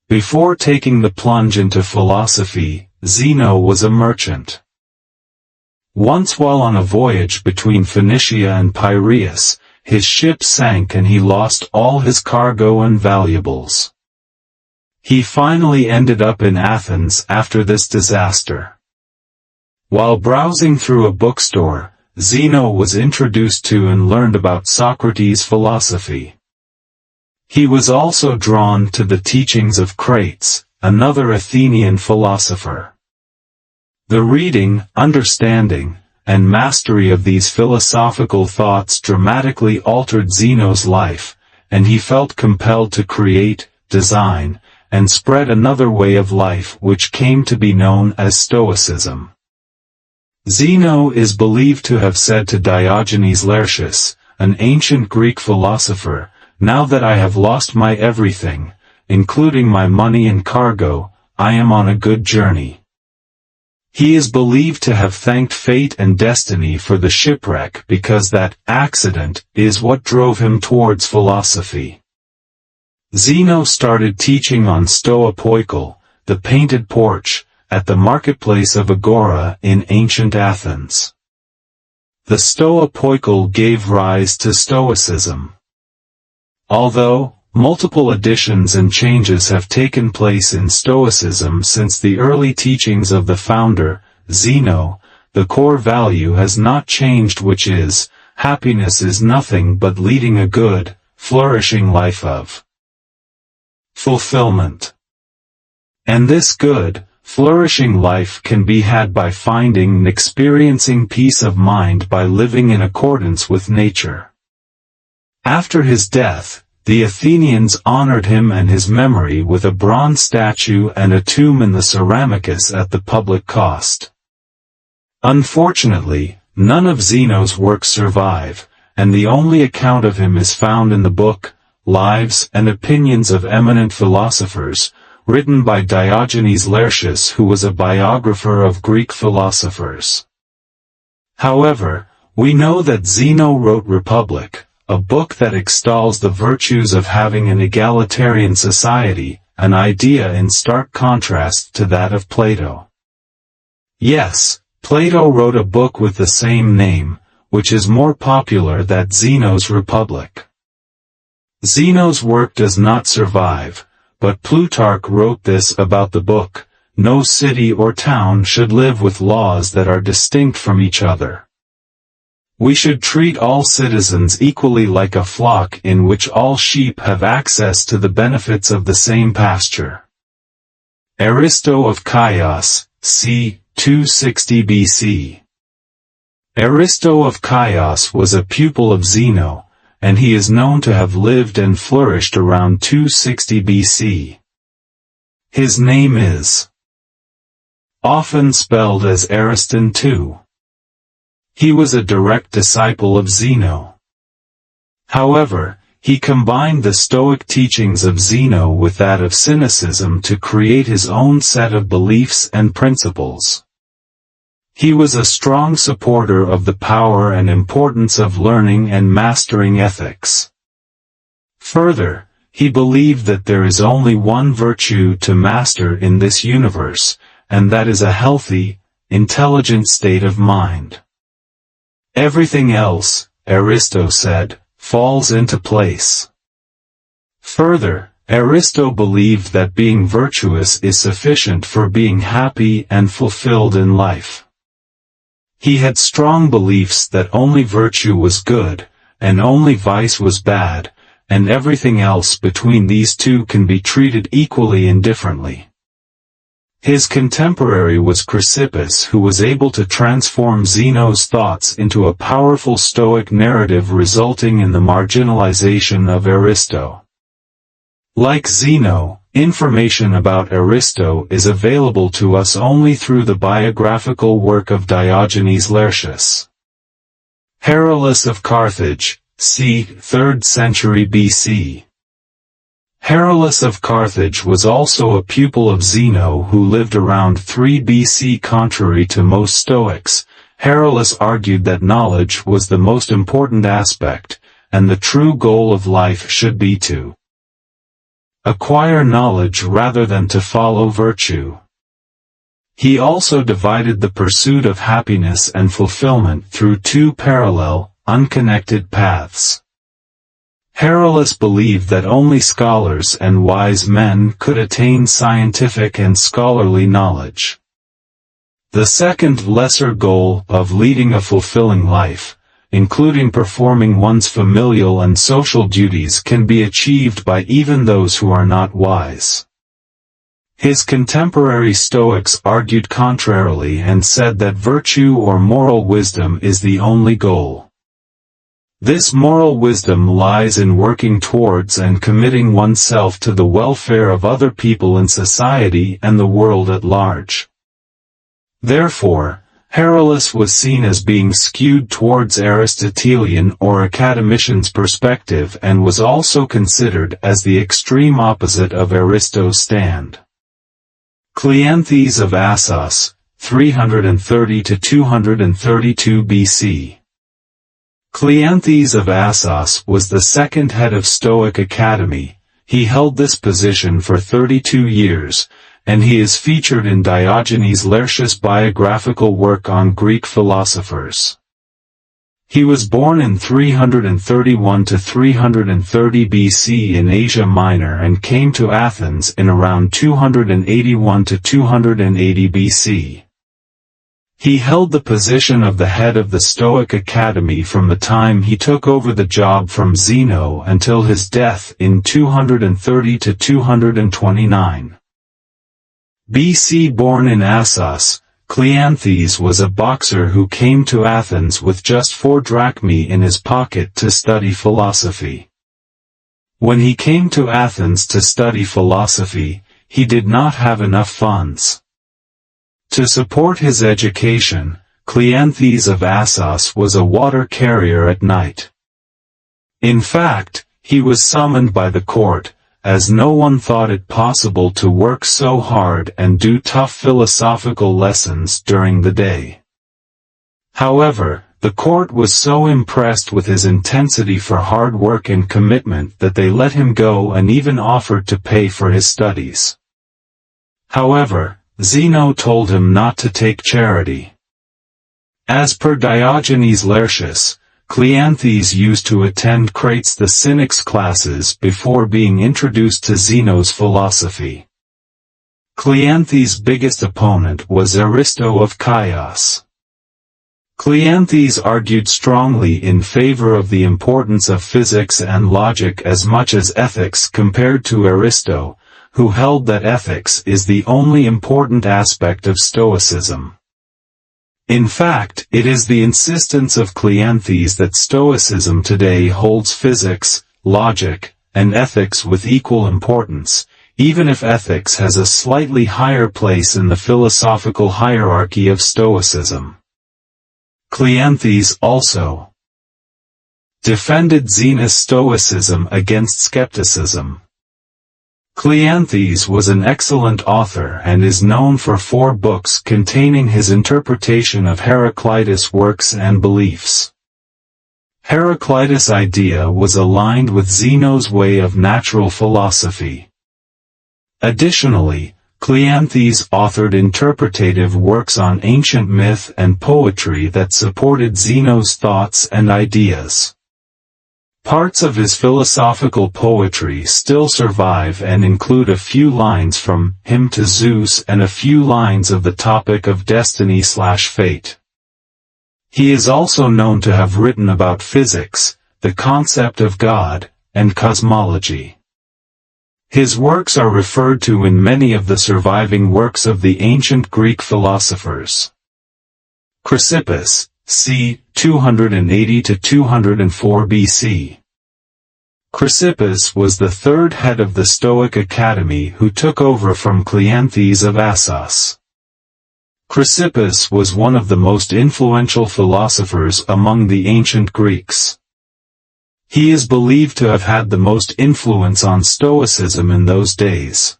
[SPEAKER 1] Before taking the plunge into philosophy, Zeno was a merchant. Once while on a voyage between Phoenicia and Piraeus, his ship sank and he lost all his cargo and valuables. He finally ended up in Athens after this disaster. While browsing through a bookstore, Zeno was introduced to and learned about Socrates' philosophy. He was also drawn to the teachings of Crates, another Athenian philosopher. The reading, understanding, and mastery of these philosophical thoughts dramatically altered Zeno's life, and he felt compelled to create, design, and spread another way of life which came to be known as Stoicism. Zeno is believed to have said to Diogenes Laertius, an ancient Greek philosopher, "Now that I have lost my everything, including my money and cargo, I am on a good journey." He is believed to have thanked fate and destiny for the shipwreck because that accident is what drove him towards philosophy. Zeno started teaching on Stoa Poikile, the painted porch, at the marketplace of Agora in ancient Athens. The Stoa Poikile gave rise to Stoicism. Although multiple additions and changes have taken place in Stoicism since the early teachings of the founder, Zeno, the core value has not changed, which is, happiness is nothing but leading a good, flourishing life of fulfillment. And this good, flourishing life can be had by finding and experiencing peace of mind by living in accordance with nature. After his death, the Athenians honored him and his memory with a bronze statue and a tomb in the Ceramicus at the public cost. Unfortunately, none of Zeno's works survive, and the only account of him is found in the book, Lives and Opinions of Eminent Philosophers, written by Diogenes Laertius, who was a biographer of Greek philosophers. However, we know that Zeno wrote Republic, a book that extols the virtues of having an egalitarian society, an idea in stark contrast to that of Plato. Yes, Plato wrote a book with the same name, which is more popular than Zeno's Republic. Zeno's work does not survive, but Plutarch wrote this about the book: no city or town should live with laws that are distinct from each other. We should treat all citizens equally like a flock in which all sheep have access to the benefits of the same pasture. Aristo of Chios, c. 260 BC. Aristo of Chios was a pupil of Zeno, and he is known to have lived and flourished around 260 BC. His name is often spelled as Ariston too. He was a direct disciple of Zeno. However, he combined the Stoic teachings of Zeno with that of Cynicism to create his own set of beliefs and principles. He was a strong supporter of the power and importance of learning and mastering ethics. Further, he believed that there is only one virtue to master in this universe, and that is a healthy, intelligent state of mind. Everything else, Aristo said, falls into place. Further, Aristo believed that being virtuous is sufficient for being happy and fulfilled in life. He had strong beliefs that only virtue was good, and only vice was bad, and everything else between these two can be treated equally indifferently. His contemporary was Chrysippus, who was able to transform Zeno's thoughts into a powerful Stoic narrative resulting in the marginalization of Aristo. Like Zeno, information about Aristo is available to us only through the biographical work of Diogenes Laertius. Heraclius of Carthage, c. 3rd century BC. Heraclius of Carthage was also a pupil of Zeno who lived around 3 BC. Contrary to most Stoics, Heraclius argued that knowledge was the most important aspect, and the true goal of life should be to acquire knowledge rather than to follow virtue. He also divided the pursuit of happiness and fulfillment through 2 parallel, unconnected paths. Heraclius believed that only scholars and wise men could attain scientific and scholarly knowledge. The second lesser goal of leading a fulfilling life, including performing one's familial and social duties, can be achieved by even those who are not wise. His contemporary Stoics argued contrarily and said that virtue or moral wisdom is the only goal. This moral wisdom lies in working towards and committing oneself to the welfare of other people in society and the world at large. Therefore, Heraclius was seen as being skewed towards Aristotelian or academician's perspective and was also considered as the extreme opposite of Aristo's stand. Cleanthes of Assos, 330–232 BC. Cleanthes of Assos was the second head of Stoic Academy. He held this position for 32 years, and he is featured in Diogenes Laertius' biographical work on Greek philosophers. He was born in 331–330 BC in Asia Minor and came to Athens in around 281–280 BC. He held the position of the head of the Stoic Academy from the time he took over the job from Zeno until his death in 230–229 BC. Born in Assos, Cleanthes was a boxer who came to Athens with just 4 drachmae in his pocket to study philosophy. When he came to Athens to study philosophy, he did not have enough funds. To support his education, Cleanthes of Assos was a water carrier at night. In fact, he was summoned by the court, as no one thought it possible to work so hard and do tough philosophical lessons during the day. However, the court was so impressed with his intensity for hard work and commitment that they let him go and even offered to pay for his studies. However, Zeno told him not to take charity. As per Diogenes Laertius, Cleanthes used to attend Crates the Cynics classes before being introduced to Zeno's philosophy. Cleanthes' biggest opponent was Aristo of Chios. Cleanthes argued strongly in favor of the importance of physics and logic as much as ethics compared to Aristo, who held that ethics is the only important aspect of Stoicism. In fact, it is the insistence of Cleanthes that Stoicism today holds physics, logic, and ethics with equal importance, even if ethics has a slightly higher place in the philosophical hierarchy of Stoicism. Cleanthes also defended Zenus Stoicism against skepticism. Cleanthes was an excellent author and is known for 4 books containing his interpretation of Heraclitus' works and beliefs. Heraclitus' idea was aligned with Zeno's way of natural philosophy. Additionally, Cleanthes authored interpretative works on ancient myth and poetry that supported Zeno's thoughts and ideas. Parts of his philosophical poetry still survive and include a few lines from Hymn to Zeus and a few lines of the topic of destiny/fate. He is also known to have written about physics, the concept of God, and cosmology. His works are referred to in many of the surviving works of the ancient Greek philosophers. Chrysippus, c. 280–204 BC. Chrysippus was the third head of the Stoic Academy who took over from Cleanthes of Assos. Chrysippus was one of the most influential philosophers among the ancient Greeks. He is believed to have had the most influence on Stoicism in those days.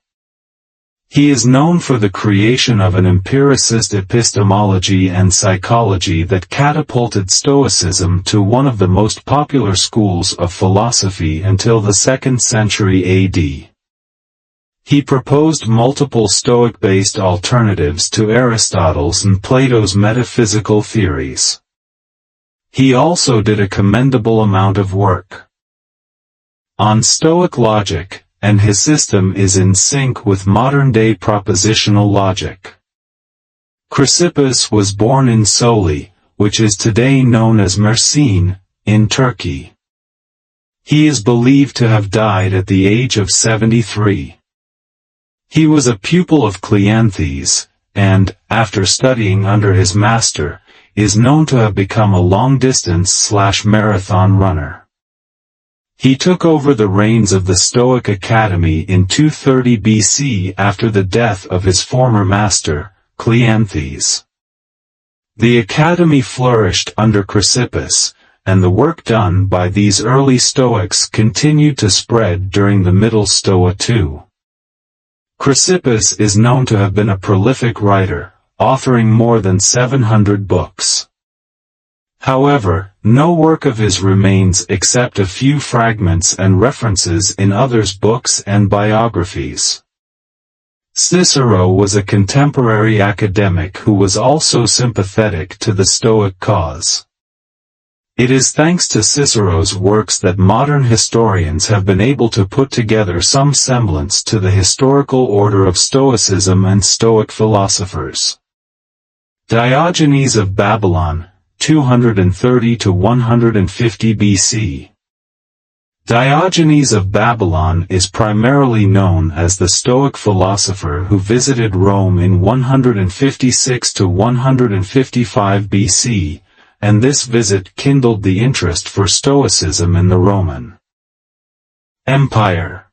[SPEAKER 1] He is known for the creation of an empiricist epistemology and psychology that catapulted Stoicism to one of the most popular schools of philosophy until the 2nd century AD. He proposed multiple Stoic-based alternatives to Aristotle's and Plato's metaphysical theories. He also did a commendable amount of work on Stoic logic, and his system is in sync with modern-day propositional logic. Chrysippus was born in Soli, which is today known as Mersin, in Turkey. He is believed to have died at the age of 73. He was a pupil of Cleanthes, and, after studying under his master, is known to have become a long-distance/marathon runner. He took over the reins of the Stoic Academy in 230 BC after the death of his former master, Cleanthes. The Academy flourished under Chrysippus, and the work done by these early Stoics continued to spread during the Middle Stoa too. Chrysippus is known to have been a prolific writer, authoring more than 700 books. However, no work of his remains except a few fragments and references in others' books and biographies. Cicero was a contemporary academic who was also sympathetic to the Stoic cause. It is thanks to Cicero's works that modern historians have been able to put together some semblance to the historical order of Stoicism and Stoic philosophers. Diogenes of Babylon, 230–150 BC. Diogenes of Babylon is primarily known as the Stoic philosopher who visited Rome in 156–155 BC, and this visit kindled the interest for Stoicism in the Roman Empire.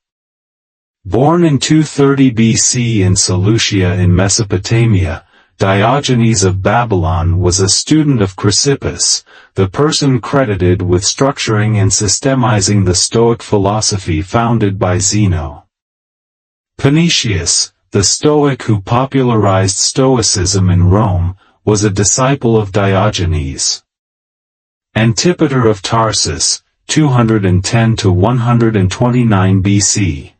[SPEAKER 1] Born in 230 BC in Seleucia in Mesopotamia, Diogenes of Babylon was a student of Chrysippus, the person credited with structuring and systemizing the Stoic philosophy founded by Zeno. Panetius, the Stoic who popularized Stoicism in Rome, was a disciple of Diogenes. Antipater of Tarsus, 210–129 BC.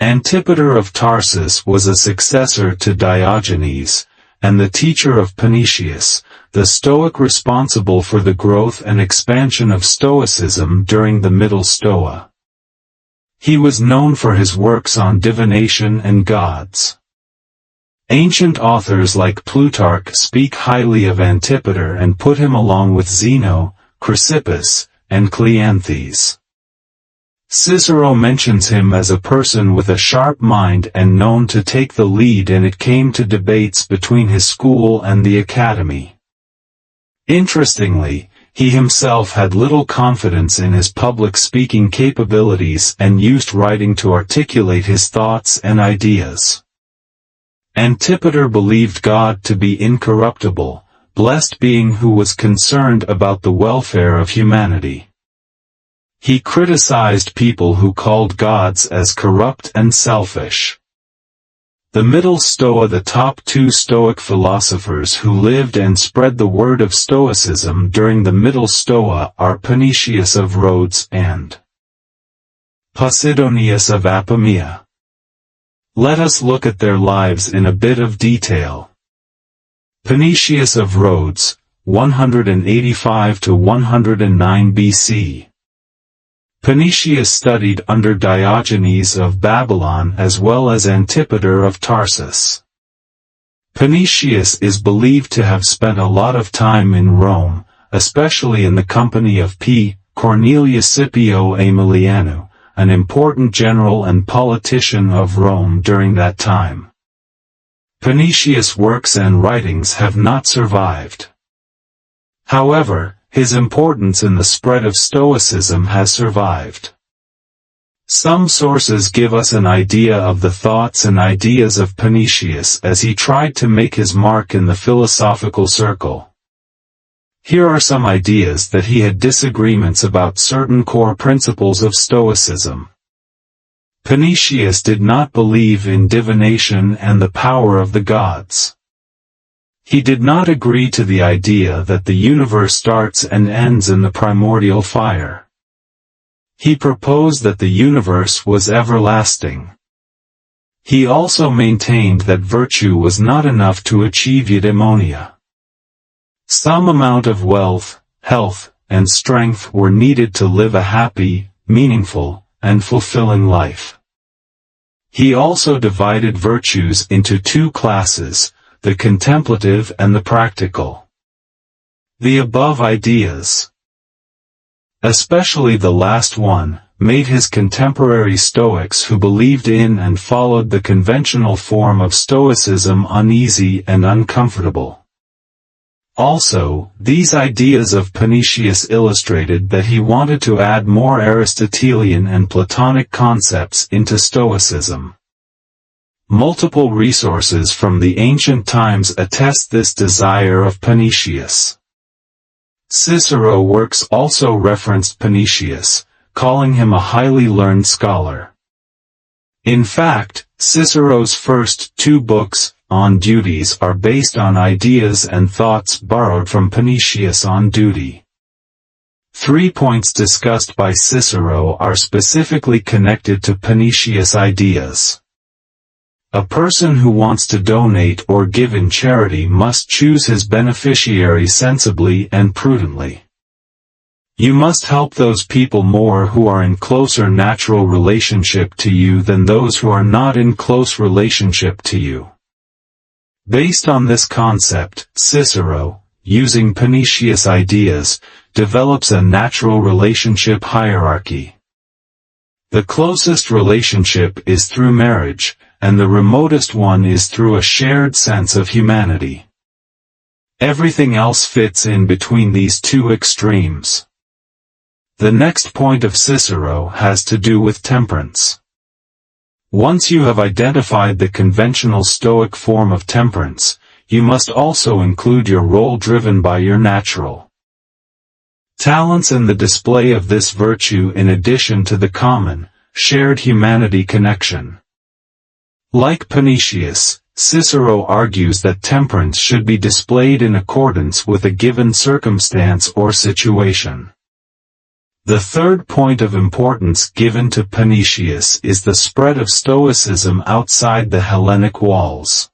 [SPEAKER 1] Antipater of Tarsus was a successor to Diogenes, and the teacher of Panetius, the Stoic responsible for the growth and expansion of Stoicism during the Middle Stoa. He was known for his works on divination and gods. Ancient authors like Plutarch speak highly of Antipater and put him along with Zeno, Chrysippus, and Cleanthes. Cicero mentions him as a person with a sharp mind and known to take the lead, and it came to debates between his school and the academy. Interestingly, he himself had little confidence in his public speaking capabilities and used writing to articulate his thoughts and ideas. Antipater believed God to be incorruptible, blessed being who was concerned about the welfare of humanity. He criticized people who called gods as corrupt and selfish. The Middle Stoa. The top two Stoic philosophers who lived and spread the word of Stoicism during the Middle Stoa are Panicius of Rhodes and Posidonius of Apamea. Let us look at their lives in a bit of detail. Panicius of Rhodes, 185 to 109 BC. Panicius studied under Diogenes of Babylon as well as Antipater of Tarsus. Panicius is believed to have spent a lot of time in Rome, especially in the company of P. Cornelius Scipio Aemilianus, an important general and politician of Rome during that time. Panicius' works and writings have not survived. However, his importance in the spread of Stoicism has survived. Some sources give us an idea of the thoughts and ideas of Panicius as he tried to make his mark in the philosophical circle. Here are some ideas that he had disagreements about certain core principles of Stoicism. Panicius did not believe in divination and the power of the gods. He did not agree to the idea that the universe starts and ends in the primordial fire. He proposed that the universe was everlasting. He also maintained that virtue was not enough to achieve eudaimonia. Some amount of wealth, health, and strength were needed to live a happy, meaningful, and fulfilling life. He also divided virtues into two classes, the contemplative and the practical. The above ideas, especially the last one, made his contemporary Stoics who believed in and followed the conventional form of Stoicism uneasy and uncomfortable. Also, these ideas of Panicius illustrated that he wanted to add more Aristotelian and Platonic concepts into Stoicism. Multiple resources from the ancient times attest this desire of Panicius. Cicero works also referenced Panicius, calling him a highly learned scholar. In fact, Cicero's first two books, on duties, are based on ideas and thoughts borrowed from Panicius on duty. 3 points discussed by Cicero are specifically connected to Panicius' ideas. A person who wants to donate or give in charity must choose his beneficiary sensibly and prudently. You must help those people more who are in closer natural relationship to you than those who are not in close relationship to you. Based on this concept, Cicero, using Panicius' ideas, develops a natural relationship hierarchy. The closest relationship is through marriage, and the remotest one is through a shared sense of humanity. Everything else fits in between these two extremes. The next point of Cicero has to do with temperance. Once you have identified the conventional Stoic form of temperance, you must also include your role driven by your natural talents and the display of this virtue in addition to the common, shared humanity connection. Like Panicius, Cicero argues that temperance should be displayed in accordance with a given circumstance or situation. The third point of importance given to Panicius is the spread of Stoicism outside the Hellenic walls.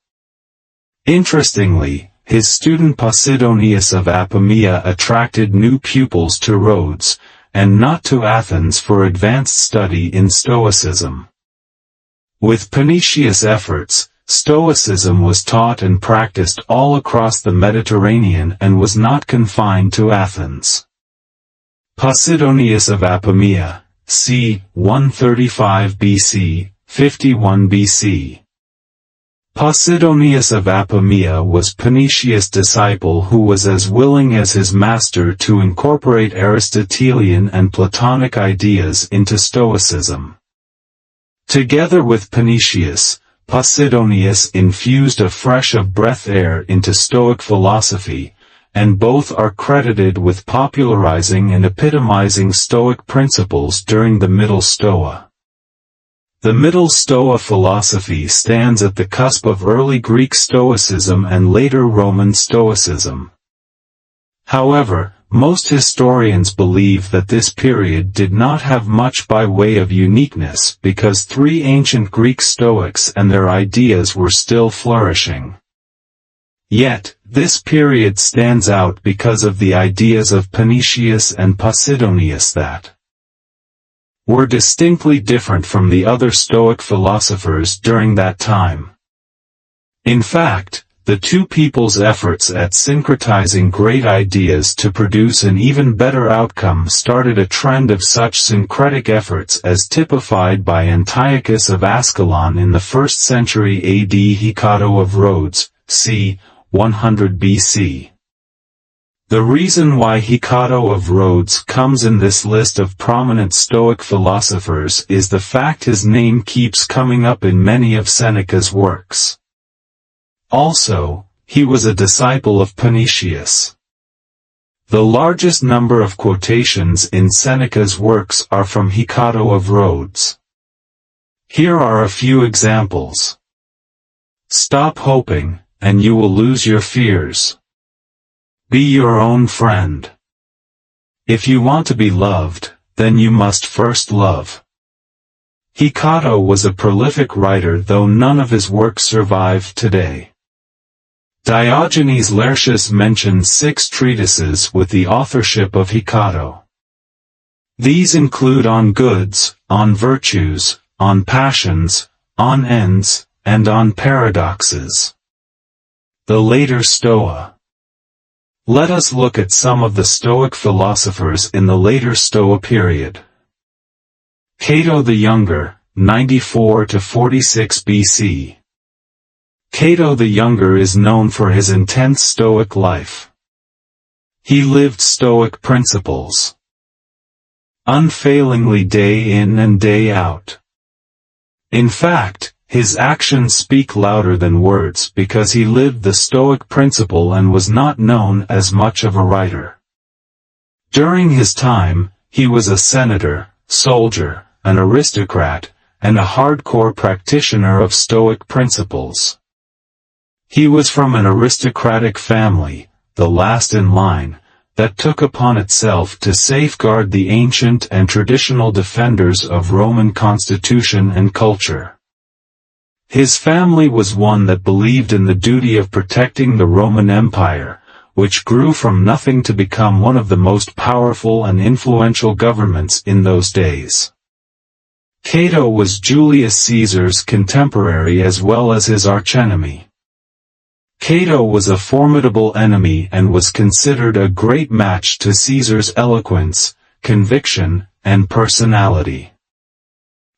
[SPEAKER 1] Interestingly, his student Posidonius of Apamea attracted new pupils to Rhodes, and not to Athens for advanced study in Stoicism. With Panicius' efforts, Stoicism was taught and practiced all across the Mediterranean and was not confined to Athens. Posidonius of Apamea, c. 135 BC, 51 BC. Posidonius of Apamea was Panetius' disciple who was as willing as his master to incorporate Aristotelian and Platonic ideas into Stoicism. Together with Panetius, Posidonius infused a fresh of breath air into Stoic philosophy, and both are credited with popularizing and epitomizing Stoic principles during the Middle Stoa. The Middle Stoa philosophy stands at the cusp of early Greek Stoicism and later Roman Stoicism. However, most historians believe that this period did not have much by way of uniqueness because three ancient Greek Stoics and their ideas were still flourishing. Yet, this period stands out because of the ideas of Panetius and Posidonius that were distinctly different from the other Stoic philosophers during that time. In fact, the two people's efforts at syncretizing great ideas to produce an even better outcome started a trend of such syncretic efforts as typified by Antiochus of Ascalon in the 1st century AD, Hecatto of Rhodes, c. 100 BC. The reason why Hecatto of Rhodes comes in this list of prominent Stoic philosophers is the fact his name keeps coming up in many of Seneca's works. Also, he was a disciple of Panetius. The largest number of quotations in Seneca's works are from Hecatto of Rhodes. Here are a few examples. Stop hoping, and you will lose your fears. Be your own friend. If you want to be loved, then you must first love. Hecatto was a prolific writer, though none of his works survive today. Diogenes Laertius mentions 6 treatises with the authorship of Hecatto. These include on goods, on virtues, on passions, on ends, and on paradoxes. The later Stoa. Let us look at some of the Stoic philosophers in the later Stoa period. Cato the Younger, 94 to 46 BC. Cato the Younger is known for his intense Stoic life. He lived Stoic principles unfailingly day in and day out. In fact, his actions speak louder than words because he lived the Stoic principle and was not known as much of a writer. During his time, he was a senator, soldier, an aristocrat, and a hardcore practitioner of Stoic principles. He was from an aristocratic family, the last in line, that took upon itself to safeguard the ancient and traditional defenders of Roman constitution and culture. His family was one that believed in the duty of protecting the Roman Empire, which grew from nothing to become one of the most powerful and influential governments in those days. Cato was Julius Caesar's contemporary as well as his archenemy. Cato was a formidable enemy and was considered a great match to Caesar's eloquence, conviction, and personality.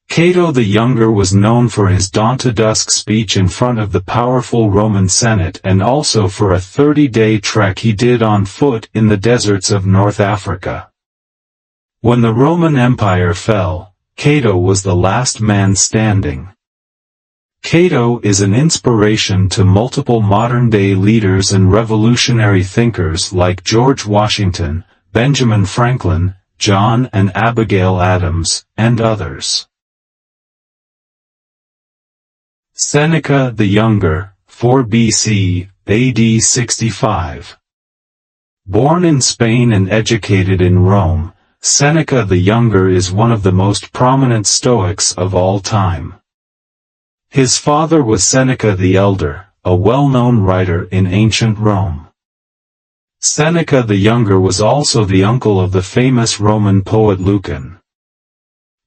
[SPEAKER 1] Cato the Younger was known for his dawn to dusk speech in front of the powerful Roman Senate and also for a 30-day trek he did on foot in the deserts of North Africa. When the Roman Empire fell, Cato was the last man standing. Cato is an inspiration to multiple modern-day leaders and revolutionary thinkers like George Washington, Benjamin Franklin, John and Abigail Adams, and others. Seneca the Younger, 4 BC, AD 65. Born in Spain and educated in Rome, Seneca the Younger is one of the most prominent Stoics of all time. His father was Seneca the Elder, a well-known writer in ancient Rome. Seneca the Younger was also the uncle of the famous Roman poet Lucan.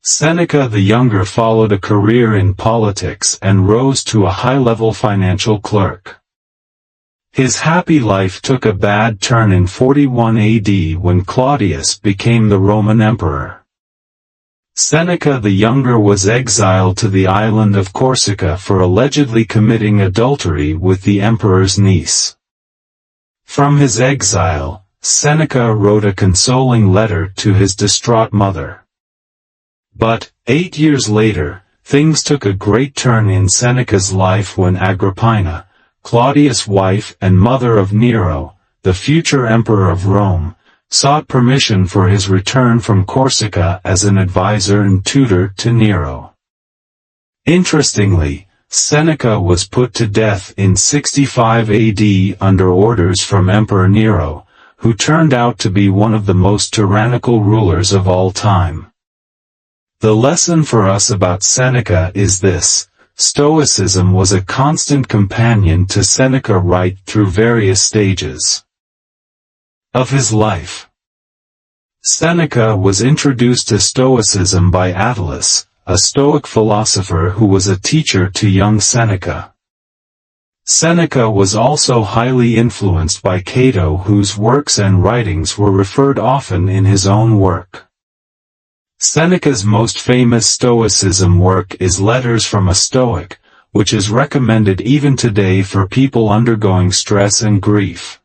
[SPEAKER 1] Seneca the Younger followed a career in politics and rose to a high-level financial clerk. His happy life took a bad turn in 41 AD when Claudius became the Roman emperor. Seneca the Younger was exiled to the island of Corsica for allegedly committing adultery with the emperor's niece. From his exile, Seneca wrote a consoling letter to his distraught mother. But, 8 years later, things took a great turn in Seneca's life when Agrippina, Claudius' wife and mother of Nero, the future emperor of Rome, sought permission for his return from Corsica as an advisor and tutor to Nero. Interestingly, Seneca was put to death in 65 AD under orders from Emperor Nero, who turned out to be one of the most tyrannical rulers of all time. The lesson for us about Seneca is this: Stoicism was a constant companion to Seneca right through various stages of his life. Seneca was introduced to Stoicism by Attalus, a Stoic philosopher who was a teacher to young Seneca. Seneca was also highly influenced by Cato, whose works and writings were referred often in his own work. Seneca's most famous Stoicism work is Letters from a Stoic, which is recommended even today for people undergoing stress and grief.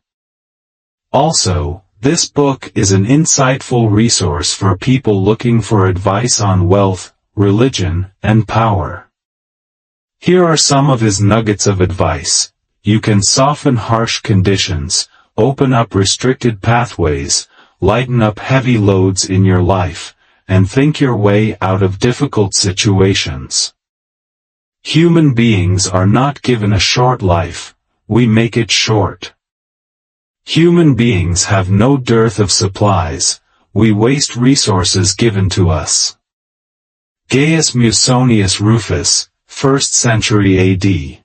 [SPEAKER 1] Also, this book is an insightful resource for people looking for advice on wealth, religion, and power. Here are some of his nuggets of advice. You can soften harsh conditions, open up restricted pathways, lighten up heavy loads in your life, and think your way out of difficult situations. Human beings are not given a short life, we make it short. Human beings have no dearth of supplies, we waste resources given to us. Gaius Musonius Rufus, 1st century AD.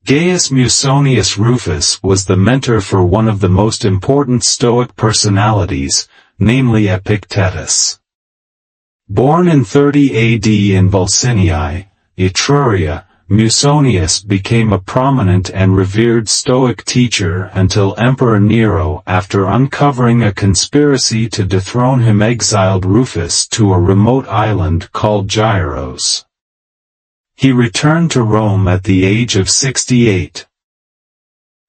[SPEAKER 1] Gaius Musonius Rufus was the mentor for one of the most important Stoic personalities, namely Epictetus. Born in 30 AD in Vulsinii, Etruria, Musonius became a prominent and revered Stoic teacher until Emperor Nero, after uncovering a conspiracy to dethrone him, exiled Rufus to a remote island called Gyros. He returned to Rome at the age of 68,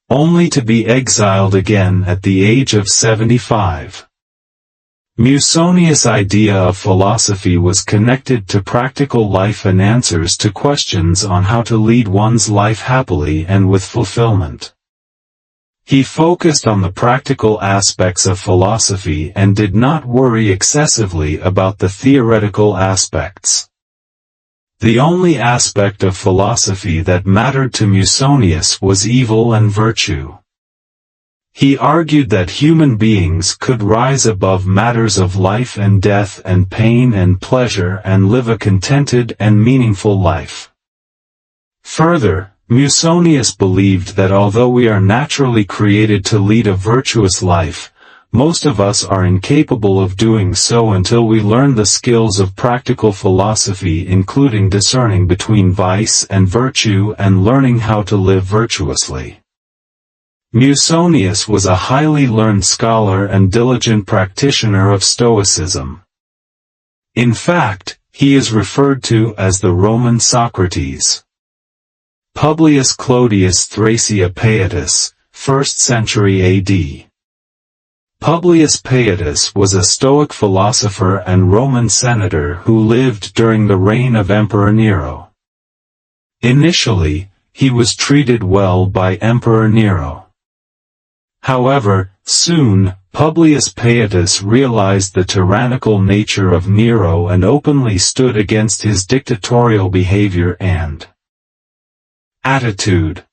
[SPEAKER 1] only to be exiled again at the age of 75. Musonius' idea of philosophy was connected to practical life and answers to questions on how to lead one's life happily and with fulfillment. He focused on the practical aspects of philosophy and did not worry excessively about the theoretical aspects. The only aspect of philosophy that mattered to Musonius was evil and virtue. He argued that human beings could rise above matters of life and death and pain and pleasure and live a contented and meaningful life. Further, Musonius believed that although we are naturally created to lead a virtuous life, most of us are incapable of doing so until we learn the skills of practical philosophy, including discerning between vice and virtue and learning how to live virtuously. Musonius was a highly learned scholar and diligent practitioner of Stoicism. In fact, he is referred to as the Roman Socrates. Publius Clodius Thrasea Paetus, 1st century AD. Publius Paetus was a Stoic philosopher and Roman senator who lived during the reign of Emperor Nero. Initially, he was treated well by Emperor Nero. However, soon, Publius Paetus realized the tyrannical nature of Nero and openly stood against his dictatorial behavior and attitude.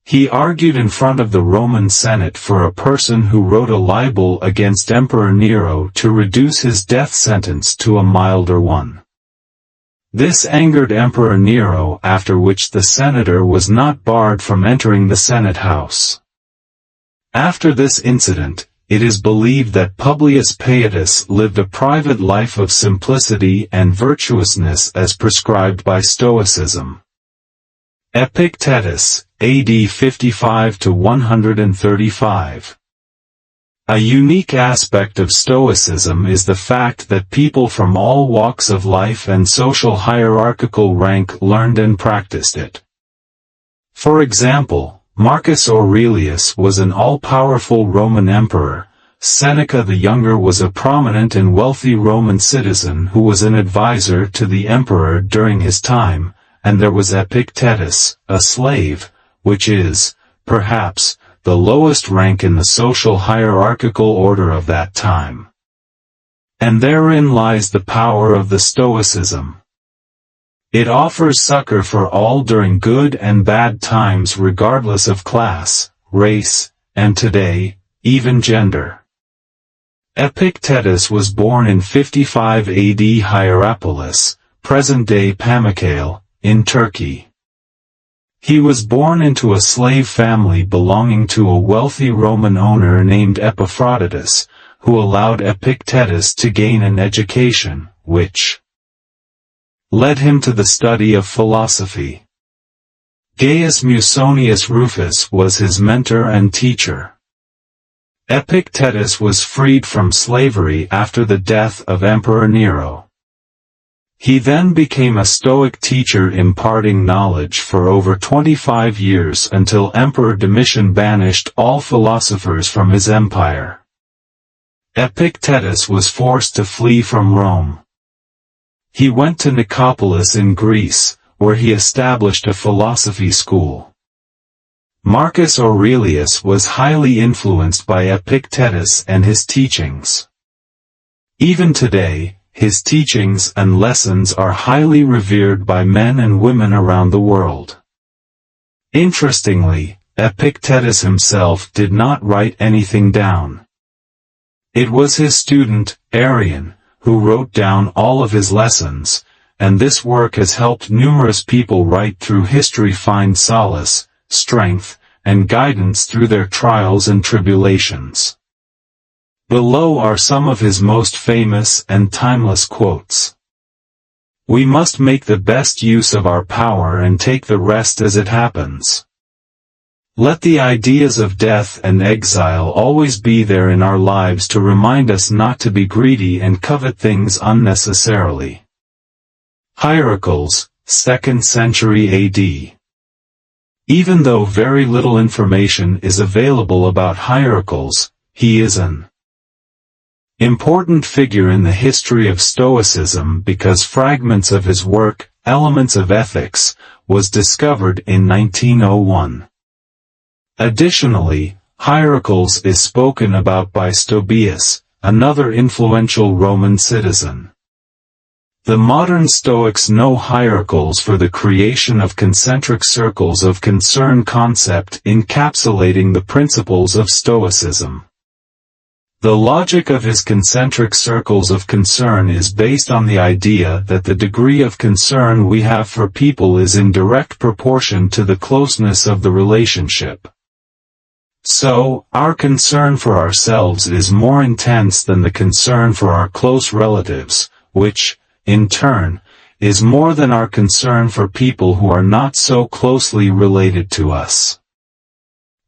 [SPEAKER 1] He argued in front of the Roman Senate for a person who wrote a libel against Emperor Nero to reduce his death sentence to a milder one. This angered Emperor Nero, after which the senator was not barred from entering the Senate house. After this incident, it is believed that Publius Pietus lived a private life of simplicity and virtuousness as prescribed by Stoicism. Epictetus, AD 55 to 135. A unique aspect of Stoicism is the fact that people from all walks of life and social hierarchical rank learned and practiced it. For example, Marcus Aurelius was an all-powerful Roman emperor. Seneca the Younger was a prominent and wealthy Roman citizen who was an advisor to the emperor during his time, and there was Epictetus, a slave, which is, perhaps, the lowest rank in the social hierarchical order of that time. And therein lies the power of the Stoicism. It offers succor for all during good and bad times regardless of class, race, and today, even gender. Epictetus was born in 55 AD Hierapolis, present-day Pamukkale, in Turkey. He was born into a slave family belonging to a wealthy Roman owner named Epaphroditus, who allowed Epictetus to gain an education, which led him to the study of philosophy. Gaius Musonius Rufus was his mentor and teacher. Epictetus was freed from slavery after the death of Emperor Nero. He then became a Stoic teacher imparting knowledge for over 25 years until Emperor Domitian banished all philosophers from his empire. Epictetus was forced to flee from Rome. He went to Nicopolis in Greece, where he established a philosophy school. Marcus Aurelius was highly influenced by Epictetus and his teachings. Even today, his teachings and lessons are highly revered by men and women around the world. Interestingly, Epictetus himself did not write anything down. It was his student, Arrian, who wrote down all of his lessons, and this work has helped numerous people right through history find solace, strength, and guidance through their trials and tribulations. Below are some of his most famous and timeless quotes. We must make the best use of our power and take the rest as it happens. Let the ideas of death and exile always be there in our lives to remind us not to be greedy and covet things unnecessarily. Hierocles, 2nd century AD. Even though very little information is available about Hierocles, he is an important figure in the history of Stoicism because fragments of his work, Elements of Ethics, was discovered in 1901. Additionally, Hierocles is spoken about by Stobaeus, another influential Roman citizen. The modern Stoics know Hierocles for the creation of concentric circles of concern concept encapsulating the principles of Stoicism. The logic of his concentric circles of concern is based on the idea that the degree of concern we have for people is in direct proportion to the closeness of the relationship. So, our concern for ourselves is more intense than the concern for our close relatives, which, in turn, is more than our concern for people who are not so closely related to us.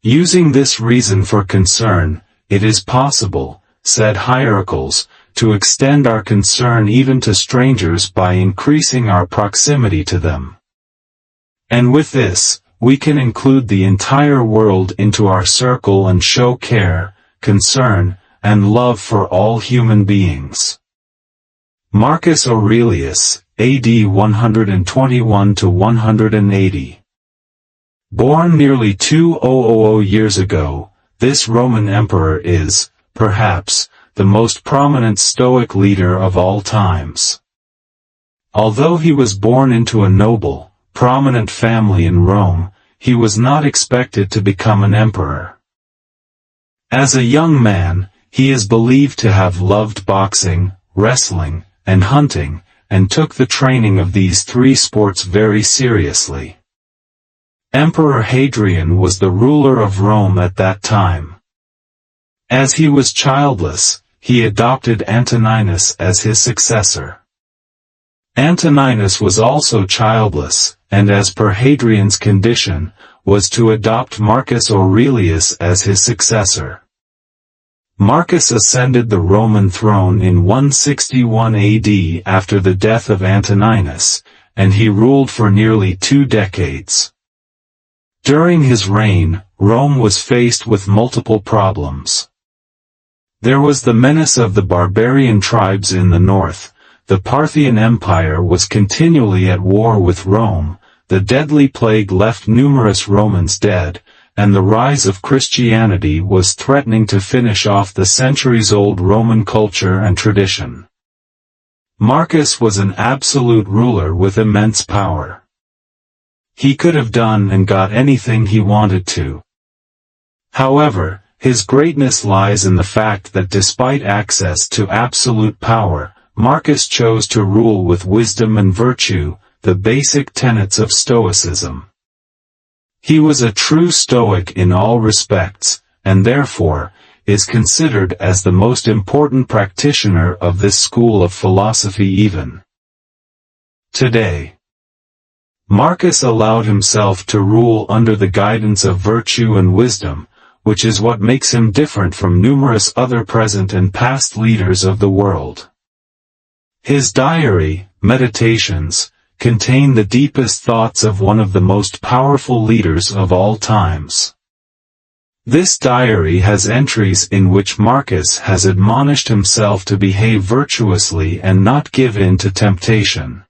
[SPEAKER 1] Using this reason for concern, it is possible, said Hierocles, to extend our concern even to strangers by increasing our proximity to them. And with this, we can include the entire world into our circle and show care, concern, and love for all human beings. Marcus Aurelius, AD 121 to 180. Born nearly 2000 years ago, this Roman emperor is, perhaps, the most prominent Stoic leader of all times. Although he was born into a noble, prominent family in Rome, he was not expected to become an emperor. As a young man, he is believed to have loved boxing, wrestling, and hunting, and took the training of these three sports very seriously. Emperor Hadrian was the ruler of Rome at that time. As he was childless, he adopted Antoninus as his successor. Antoninus was also childless, and as per Hadrian's condition, was to adopt Marcus Aurelius as his successor. Marcus ascended the Roman throne in 161 AD after the death of Antoninus, and he ruled for nearly 2 decades. During his reign, Rome was faced with multiple problems. There was the menace of the barbarian tribes in the north, the Parthian Empire was continually at war with Rome, the deadly plague left numerous Romans dead, and the rise of Christianity was threatening to finish off the centuries-old Roman culture and tradition. Marcus was an absolute ruler with immense power. He could have done and got anything he wanted to. However, his greatness lies in the fact that despite access to absolute power, Marcus chose to rule with wisdom and virtue, the basic tenets of Stoicism. He was a true Stoic in all respects, and therefore, is considered as the most important practitioner of this school of philosophy even today. Marcus allowed himself to rule under the guidance of virtue and wisdom, which is what makes him different from numerous other present and past leaders of the world. His diary, Meditations, contain the deepest thoughts of one of the most powerful leaders of all times. This diary has entries in which Marcus has admonished himself to behave virtuously and not give in to temptation.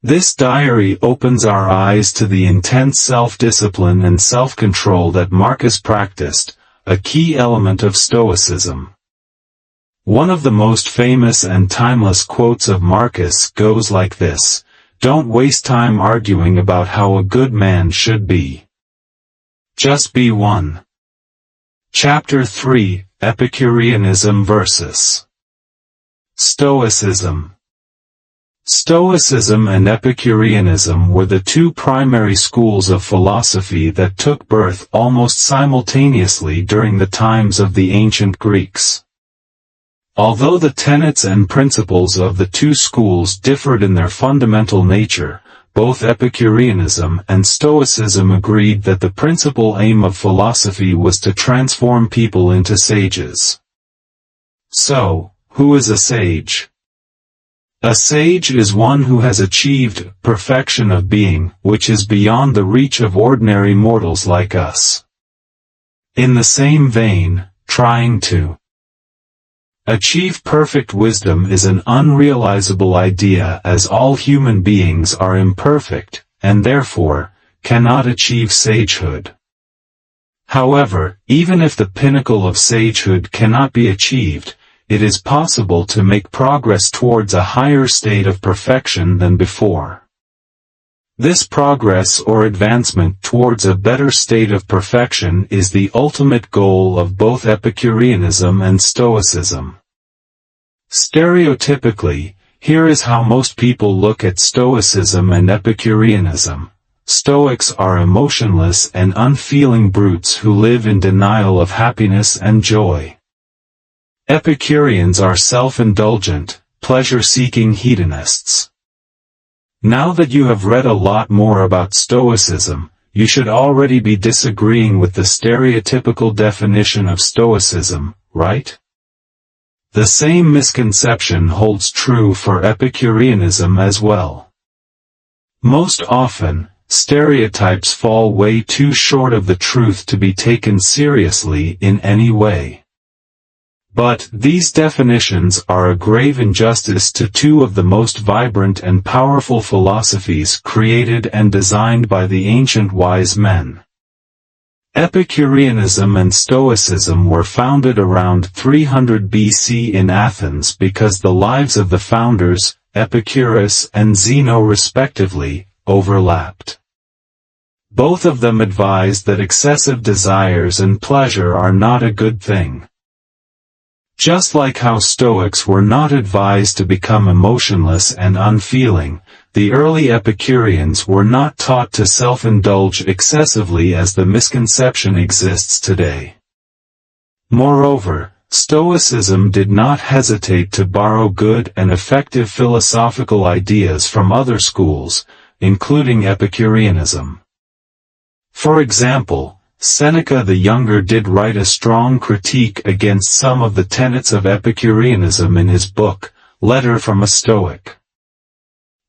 [SPEAKER 1] This diary opens our eyes to the intense self-discipline and self-control that Marcus practiced, a key element of Stoicism. One of the most famous and timeless quotes of Marcus goes like this: "Don't waste time arguing about how a good man should be. Just be one." Chapter 3, Epicureanism versus Stoicism. Stoicism and Epicureanism were the two primary schools of philosophy that took birth almost simultaneously during the times of the ancient Greeks. Although the tenets and principles of the two schools differed in their fundamental nature, both Epicureanism and Stoicism agreed that the principal aim of philosophy was to transform people into sages. So, who is a sage? A sage is one who has achieved perfection of being, which is beyond the reach of ordinary mortals like us. In the same vein, trying to achieve perfect wisdom is an unrealizable idea, as all human beings are imperfect, and therefore, cannot achieve sagehood. However, even if the pinnacle of sagehood cannot be achieved, it is possible to make progress towards a higher state of perfection than before. This progress or advancement towards a better state of perfection is the ultimate goal of both Epicureanism and Stoicism. Stereotypically, here is how most people look at Stoicism and Epicureanism. Stoics are emotionless and unfeeling brutes who live in denial of happiness and joy. Epicureans are self-indulgent, pleasure-seeking hedonists. Now that you have read a lot more about Stoicism, you should already be disagreeing with the stereotypical definition of Stoicism, right? The same misconception holds true for Epicureanism as well. Most often, stereotypes fall way too short of the truth to be taken seriously in any way. But these definitions are a grave injustice to two of the most vibrant and powerful philosophies created and designed by the ancient wise men. Epicureanism and Stoicism were founded around 300 BC in Athens because the lives of the founders, Epicurus and Zeno respectively, overlapped. Both of them advised that excessive desires and pleasure are not a good thing. Just like how Stoics were not advised to become emotionless and unfeeling, the early Epicureans were not taught to self-indulge excessively as the misconception exists today. Moreover, Stoicism did not hesitate to borrow good and effective philosophical ideas from other schools, including Epicureanism. For example, Seneca the Younger did write a strong critique against some of the tenets of Epicureanism in his book, Letter from a Stoic.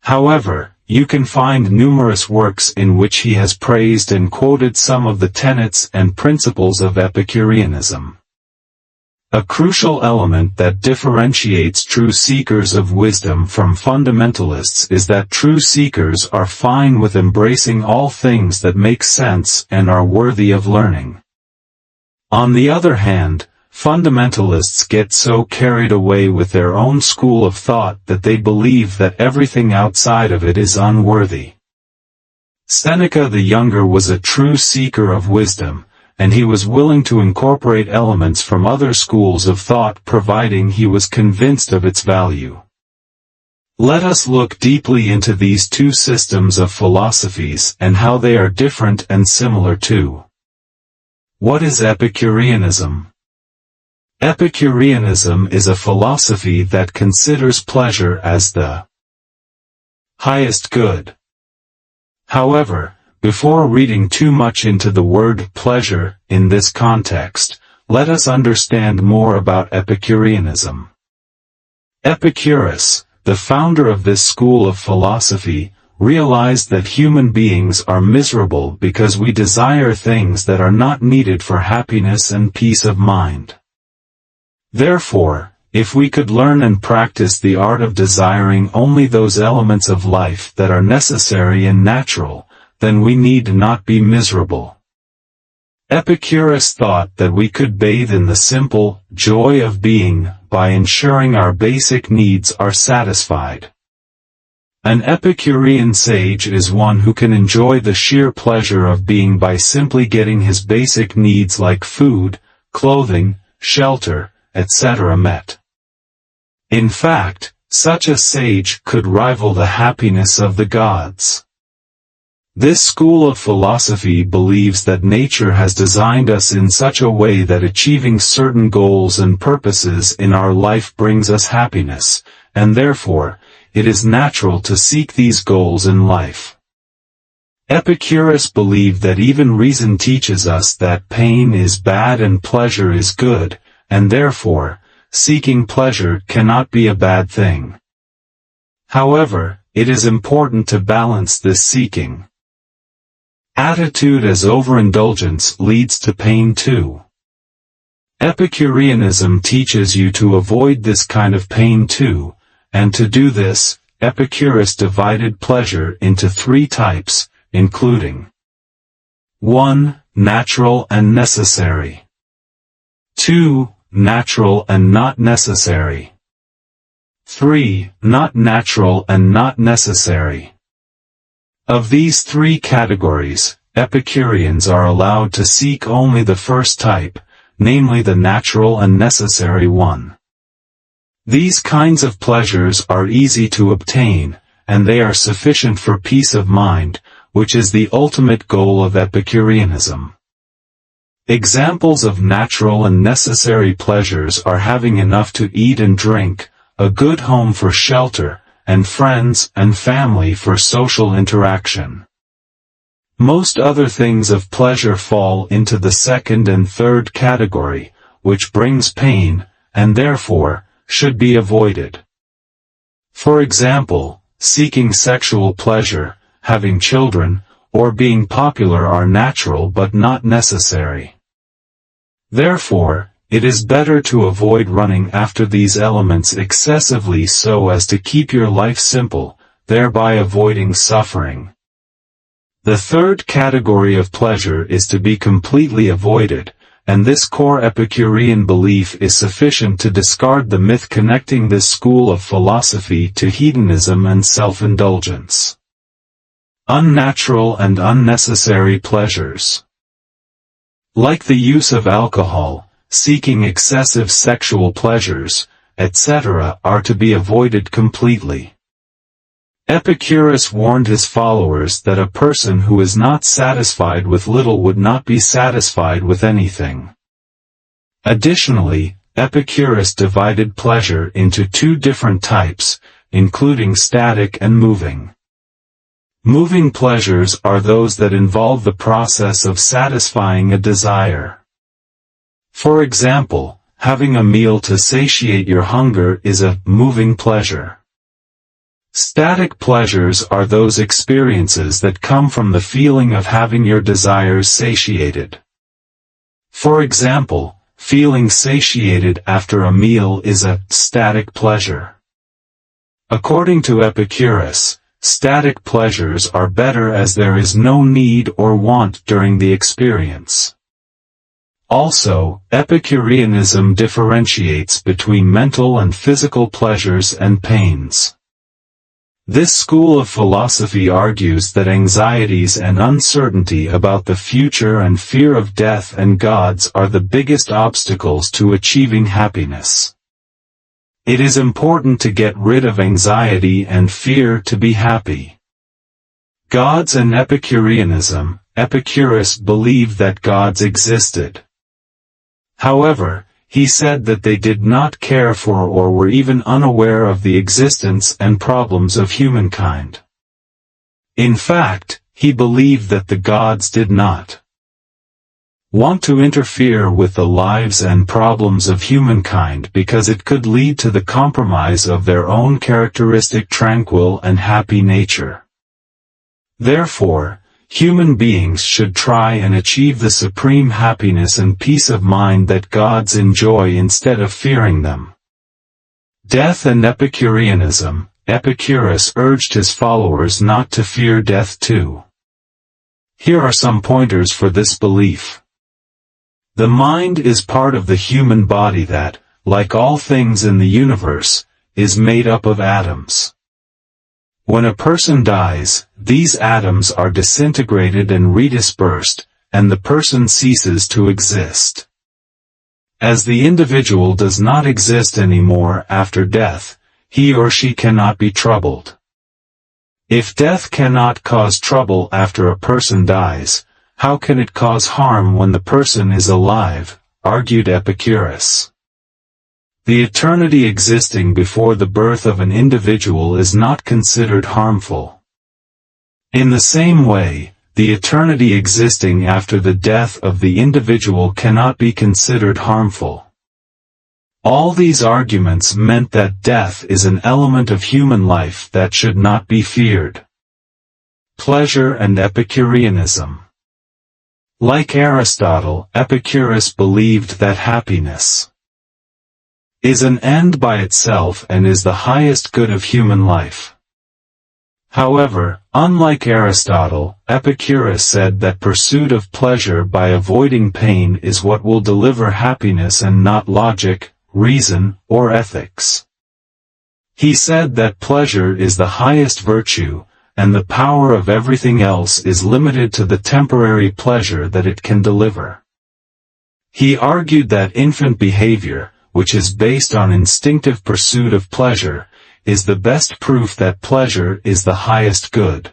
[SPEAKER 1] However, you can find numerous works in which he has praised and quoted some of the tenets and principles of Epicureanism. A crucial element that differentiates true seekers of wisdom from fundamentalists is that true seekers are fine with embracing all things that make sense and are worthy of learning. On the other hand, fundamentalists get so carried away with their own school of thought that they believe that everything outside of it is unworthy. Seneca the Younger was a true seeker of wisdom, and he was willing to incorporate elements from other schools of thought providing he was convinced of its value. Let us look deeply into these two systems of philosophies and how they are different and similar too. What is Epicureanism? Epicureanism is a philosophy that considers pleasure as the highest good. However, before reading too much into the word pleasure in this context, let us understand more about Epicureanism. Epicurus, the founder of this school of philosophy, realized that human beings are miserable because we desire things that are not needed for happiness and peace of mind. Therefore, if we could learn and practice the art of desiring only those elements of life that are necessary and natural, then we need not be miserable. Epicurus thought that we could bathe in the simple joy of being by ensuring our basic needs are satisfied. An Epicurean sage is one who can enjoy the sheer pleasure of being by simply getting his basic needs like food, clothing, shelter, etc. met. In fact, such a sage could rival the happiness of the gods. This school of philosophy believes that nature has designed us in such a way that achieving certain goals and purposes in our life brings us happiness, and therefore, it is natural to seek these goals in life. Epicurus believed that even reason teaches us that pain is bad and pleasure is good, and therefore, seeking pleasure cannot be a bad thing. However, it is important to balance this seeking. Attitude as overindulgence leads to pain too. Epicureanism teaches you to avoid this kind of pain too, and to do this, Epicurus divided pleasure into three types, including 1. Natural and necessary. 2. Natural and not necessary. 3. Not natural and not necessary. Of these three categories, Epicureans are allowed to seek only the first type, namely the natural and necessary one. These kinds of pleasures are easy to obtain, and they are sufficient for peace of mind, which is the ultimate goal of Epicureanism. Examples of natural and necessary pleasures are having enough to eat and drink, a good home for shelter, and friends and family for social interaction. Most other things of pleasure fall into the second and third category, which brings pain, and therefore, should be avoided. For example, seeking sexual pleasure, having children, or being popular are natural but not necessary. Therefore, it is better to avoid running after these elements excessively so as to keep your life simple, thereby avoiding suffering. The third category of pleasure is to be completely avoided, and this core Epicurean belief is sufficient to discard the myth connecting this school of philosophy to hedonism and self-indulgence. Unnatural and unnecessary pleasures. Like the use of alcohol, seeking excessive sexual pleasures, etc., are to be avoided completely. Epicurus warned his followers that a person who is not satisfied with little would not be satisfied with anything. Additionally, Epicurus divided pleasure into two different types, including static and moving. Moving pleasures are those that involve the process of satisfying a desire. For example, having a meal to satiate your hunger is a moving pleasure. Static pleasures are those experiences that come from the feeling of having your desires satiated. For example, feeling satiated after a meal is a static pleasure. According to Epicurus, static pleasures are better as there is no need or want during the experience. Also, Epicureanism differentiates between mental and physical pleasures and pains. This school of philosophy argues that anxieties and uncertainty about the future and fear of death and gods are the biggest obstacles to achieving happiness. It is important to get rid of anxiety and fear to be happy. Gods and Epicureanism. Epicurus believed that gods existed. However, he said that they did not care for or were even unaware of the existence and problems of humankind. In fact, he believed that the gods did not want to interfere with the lives and problems of humankind because it could lead to the compromise of their own characteristic tranquil and happy nature. Therefore, human beings should try and achieve the supreme happiness and peace of mind that gods enjoy instead of fearing them. Death and Epicureanism. Epicurus urged his followers not to fear death too. Here are some pointers for this belief. The mind is part of the human body that, like all things in the universe, is made up of atoms. When a person dies, these atoms are disintegrated and redispersed, and the person ceases to exist. As the individual does not exist anymore after death, he or she cannot be troubled. If death cannot cause trouble after a person dies, how can it cause harm when the person is alive, argued Epicurus. The eternity existing before the birth of an individual is not considered harmful. In the same way, the eternity existing after the death of the individual cannot be considered harmful. All these arguments meant that death is an element of human life that should not be feared. Pleasure and Epicureanism. Like Aristotle, Epicurus believed that happiness is an end by itself and is the highest good of human life. However, unlike Aristotle, Epicurus said that pursuit of pleasure by avoiding pain is what will deliver happiness and not logic, reason, or ethics. He said that pleasure is the highest virtue, and the power of everything else is limited to the temporary pleasure that it can deliver. He argued that infant behavior, which is based on instinctive pursuit of pleasure, is the best proof that pleasure is the highest good.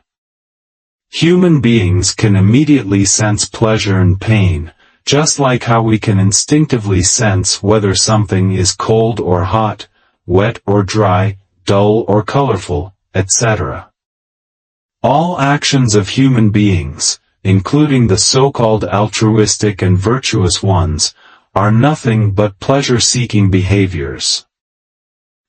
[SPEAKER 1] Human beings can immediately sense pleasure and pain, just like how we can instinctively sense whether something is cold or hot, wet or dry, dull or colorful, etc. All actions of human beings, including the so-called altruistic and virtuous ones, are nothing but pleasure-seeking behaviors.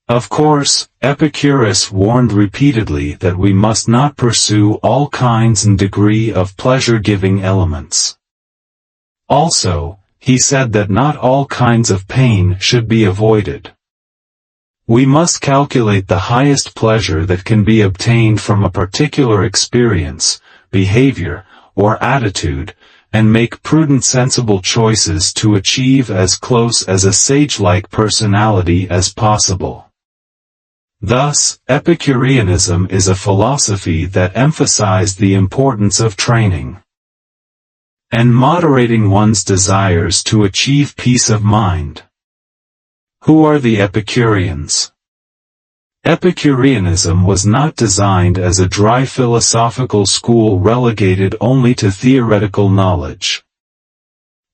[SPEAKER 1] Of course, Epicurus warned repeatedly that we must not pursue all kinds and degree of pleasure-giving elements. Also, he said that not all kinds of pain should be avoided. We must calculate the highest pleasure that can be obtained from a particular experience, behavior, or attitude, and make prudent sensible choices to achieve as close as a sage-like personality as possible. Thus, Epicureanism is a philosophy that emphasized the importance of training and moderating one's desires to achieve peace of mind. Who are the Epicureans? Epicureanism was not designed as a dry philosophical school relegated only to theoretical knowledge.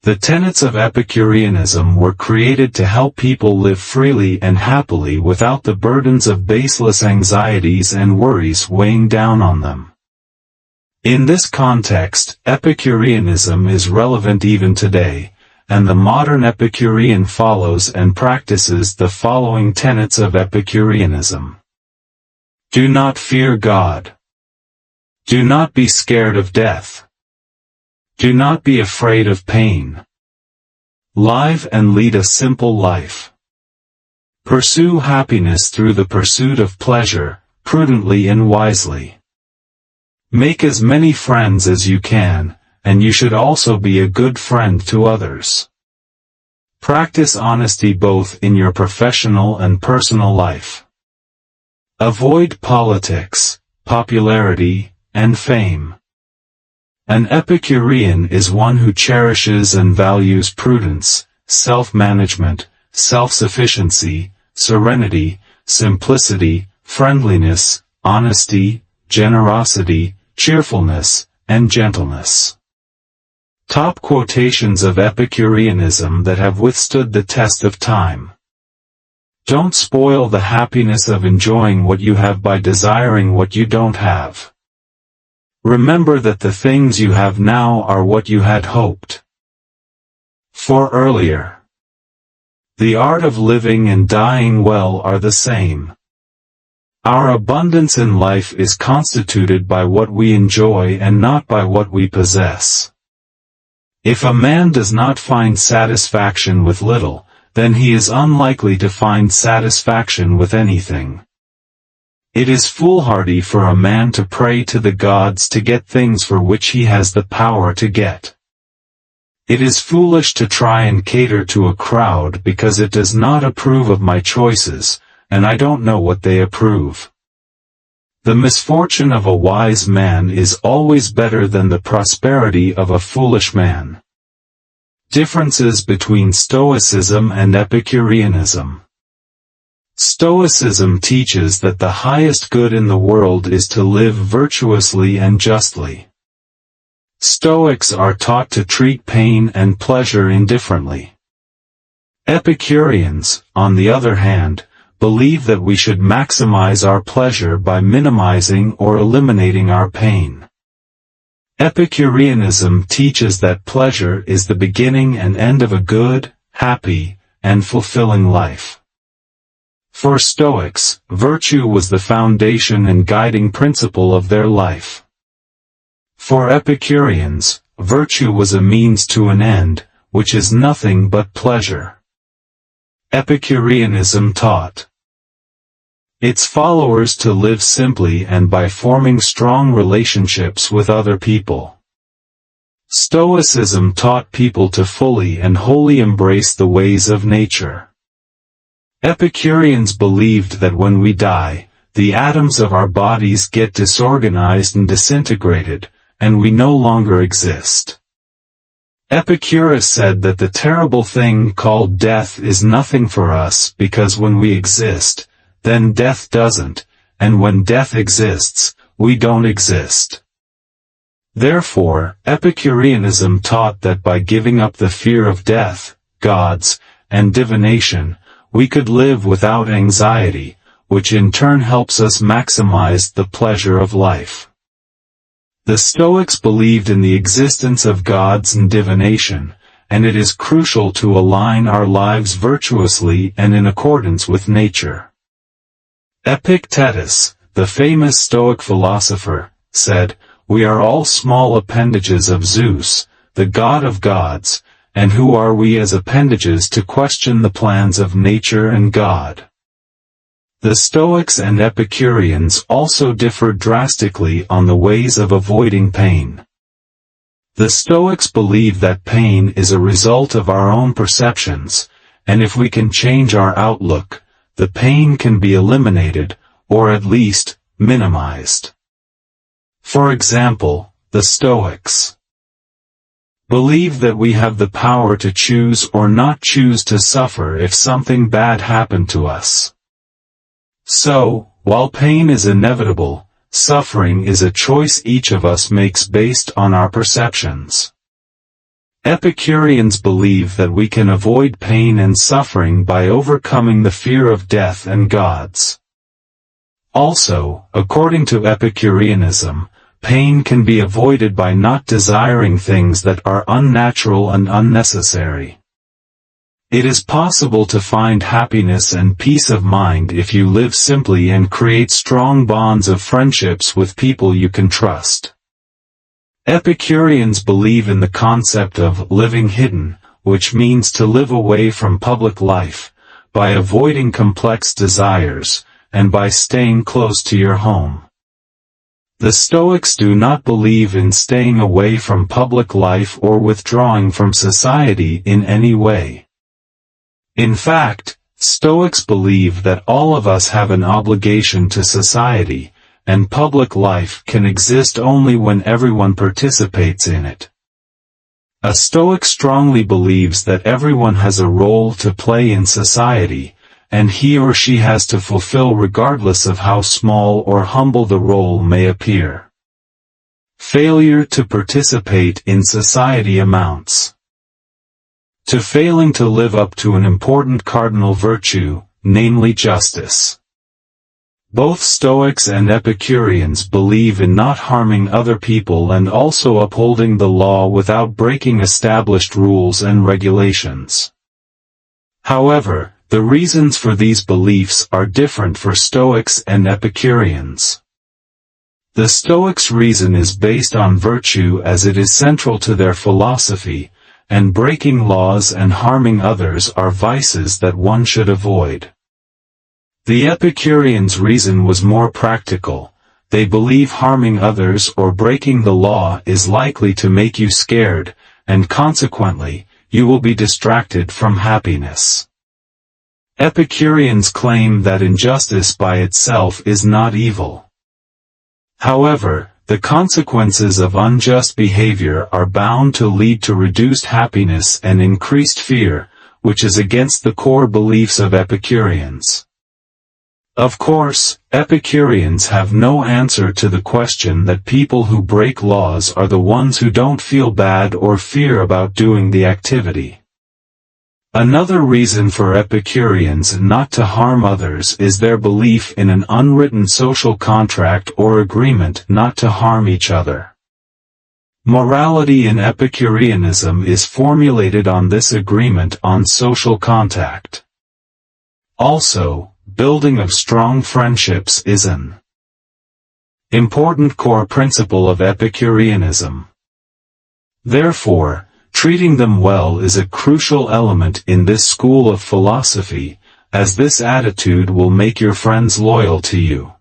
[SPEAKER 1] The tenets of Epicureanism were created to help people live freely and happily without the burdens of baseless anxieties and worries weighing down on them. In this context, Epicureanism is relevant even today, and the modern Epicurean follows and practices the following tenets of Epicureanism. Do not fear God. Do not be scared of death. Do not be afraid of pain. Live and lead a simple life. Pursue happiness through the pursuit of pleasure, prudently and wisely. Make as many friends as you can, and you should also be a good friend to others. Practice honesty both in your professional and personal life. Avoid politics, popularity, and fame. An Epicurean is one who cherishes and values prudence, self-management, self-sufficiency, serenity, simplicity, friendliness, honesty, generosity, cheerfulness, and gentleness. Top quotations of Epicureanism that have withstood the test of time. Don't spoil the happiness of enjoying what you have by desiring what you don't have. Remember that the things you have now are what you had hoped for earlier. The art of living and dying well are the same. Our abundance in life is constituted by what we enjoy and not by what we possess. If a man does not find satisfaction with little, then he is unlikely to find satisfaction with anything. It is foolhardy for a man to pray to the gods to get things for which he has the power to get. It is foolish to try and cater to a crowd because it does not approve of my choices, and I don't know what they approve. The misfortune of a wise man is always better than the prosperity of a foolish man. Differences between Stoicism and Epicureanism. Stoicism teaches that the highest good in the world is to live virtuously and justly. Stoics are taught to treat pain and pleasure indifferently. Epicureans, on the other hand, believe that we should maximize our pleasure by minimizing or eliminating our pain. Epicureanism teaches that pleasure is the beginning and end of a good, happy, and fulfilling life. For Stoics, virtue was the foundation and guiding principle of their life. For Epicureans, virtue was a means to an end, which is nothing but pleasure. Epicureanism taught its followers to live simply and by forming strong relationships with other people. Stoicism taught people to fully and wholly embrace the ways of nature. Epicureans believed that when we die, the atoms of our bodies get disorganized and disintegrated, and we no longer exist. Epicurus said that the terrible thing called death is nothing for us because when we exist, then death doesn't, and when death exists, we don't exist. Therefore, Epicureanism taught that by giving up the fear of death, gods, and divination, we could live without anxiety, which in turn helps us maximize the pleasure of life. The Stoics believed in the existence of gods and divination, and it is crucial to align our lives virtuously and in accordance with nature. Epictetus, the famous Stoic philosopher, said, "We are all small appendages of Zeus, the god of gods, and who are we as appendages to question the plans of nature and God?" The Stoics and Epicureans also differed drastically on the ways of avoiding pain. The Stoics believe that pain is a result of our own perceptions, and if we can change our outlook, the pain can be eliminated, or at least, minimized. For example, the Stoics believe that we have the power to choose or not choose to suffer if something bad happened to us. So, while pain is inevitable, suffering is a choice each of us makes based on our perceptions. Epicureans believe that we can avoid pain and suffering by overcoming the fear of death and gods. Also, according to Epicureanism, pain can be avoided by not desiring things that are unnatural and unnecessary. It is possible to find happiness and peace of mind if you live simply and create strong bonds of friendships with people you can trust. Epicureans believe in the concept of living hidden, which means to live away from public life, by avoiding complex desires, and by staying close to your home. The Stoics do not believe in staying away from public life or withdrawing from society in any way. In fact, Stoics believe that all of us have an obligation to society, and public life can exist only when everyone participates in it. A Stoic strongly believes that everyone has a role to play in society, and he or she has to fulfill regardless of how small or humble the role may appear. Failure to participate in society amounts to failing to live up to an important cardinal virtue, namely justice. Both Stoics and Epicureans believe in not harming other people and also upholding the law without breaking established rules and regulations. However, the reasons for these beliefs are different for Stoics and Epicureans. The Stoics' reason is based on virtue as it is central to their philosophy, and breaking laws and harming others are vices that one should avoid. The Epicureans' reason was more practical. They believe harming others or breaking the law is likely to make you scared, and consequently, you will be distracted from happiness. Epicureans claim that injustice by itself is not evil. However, the consequences of unjust behavior are bound to lead to reduced happiness and increased fear, which is against the core beliefs of Epicureans. Of course, Epicureans have no answer to the question that people who break laws are the ones who don't feel bad or fear about doing the activity. Another reason for Epicureans not to harm others is their belief in an unwritten social contract or agreement not to harm each other. Morality in Epicureanism is formulated on this agreement on social contact. Also, building of strong friendships is an important core principle of Epicureanism. Therefore, treating them well is a crucial element in this school of philosophy, as this attitude will make your friends loyal to you.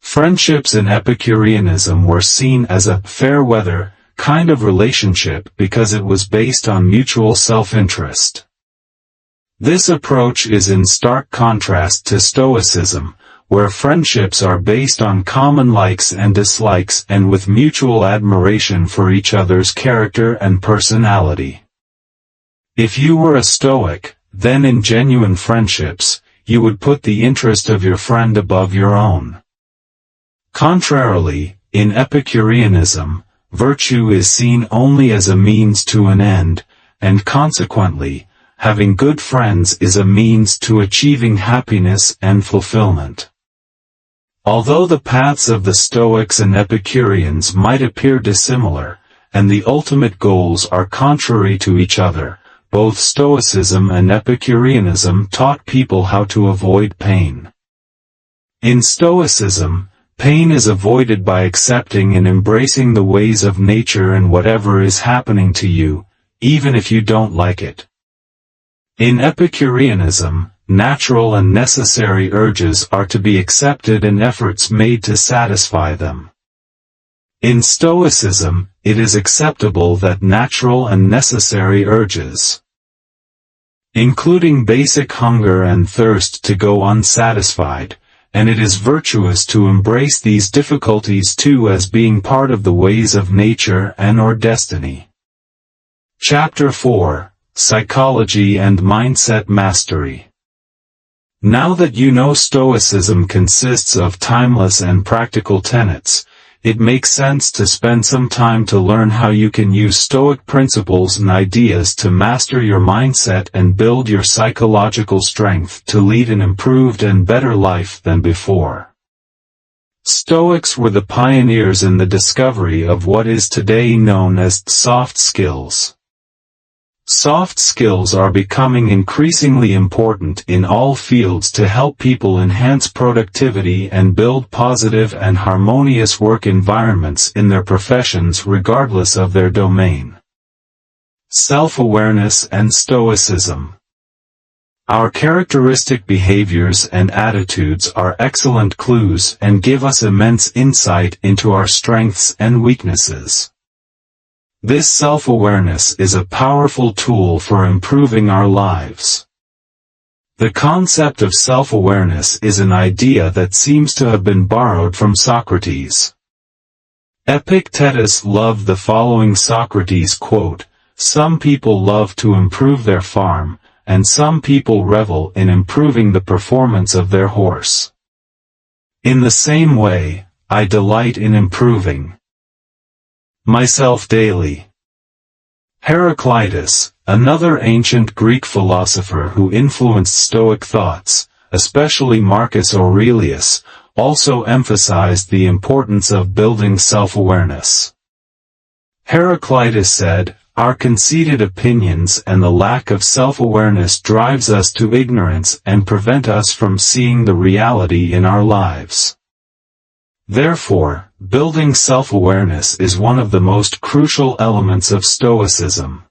[SPEAKER 1] Friendships in Epicureanism were seen as a fair-weather kind of relationship because it was based on mutual self-interest. This approach is in stark contrast to Stoicism, where friendships are based on common likes and dislikes and with mutual admiration for each other's character and personality. If you were a Stoic, then in genuine friendships, you would put the interest of your friend above your own. Contrarily, in Epicureanism, virtue is seen only as a means to an end, and consequently, having good friends is a means to achieving happiness and fulfillment. Although the paths of the Stoics and Epicureans might appear dissimilar, and the ultimate goals are contrary to each other, both Stoicism and Epicureanism taught people how to avoid pain. In Stoicism, pain is avoided by accepting and embracing the ways of nature and whatever is happening to you, even if you don't like it. In Epicureanism, natural and necessary urges are to be accepted and efforts made to satisfy them. In Stoicism, it is acceptable that natural and necessary urges, including basic hunger and thirst, to go unsatisfied, and it is virtuous to embrace these difficulties too as being part of the ways of nature and/or destiny. Chapter 4: Psychology and Mindset Mastery. Now that you know Stoicism consists of timeless and practical tenets, it makes sense to spend some time to learn how you can use Stoic principles and ideas to master your mindset and build your psychological strength to lead an improved and better life than before. Stoics were the pioneers in the discovery of what is today known as soft skills. Soft skills are becoming increasingly important in all fields to help people enhance productivity and build positive and harmonious work environments in their professions regardless of their domain. Self-awareness and Stoicism. Our characteristic behaviors and attitudes are excellent clues and give us immense insight into our strengths and weaknesses. This self-awareness is a powerful tool for improving our lives. The concept of self-awareness is an idea that seems to have been borrowed from Socrates. Epictetus loved the following Socrates quote, "Some people love to improve their farm, and some people revel in improving the performance of their horse. In the same way, I delight in improving myself daily." Heraclitus, another ancient Greek philosopher who influenced Stoic thoughts, especially Marcus Aurelius, also emphasized the importance of building self-awareness. Heraclitus said, "Our conceited opinions and the lack of self-awareness drives us to ignorance and prevent us from seeing the reality in our lives." Therefore, building self-awareness is one of the most crucial elements of Stoicism.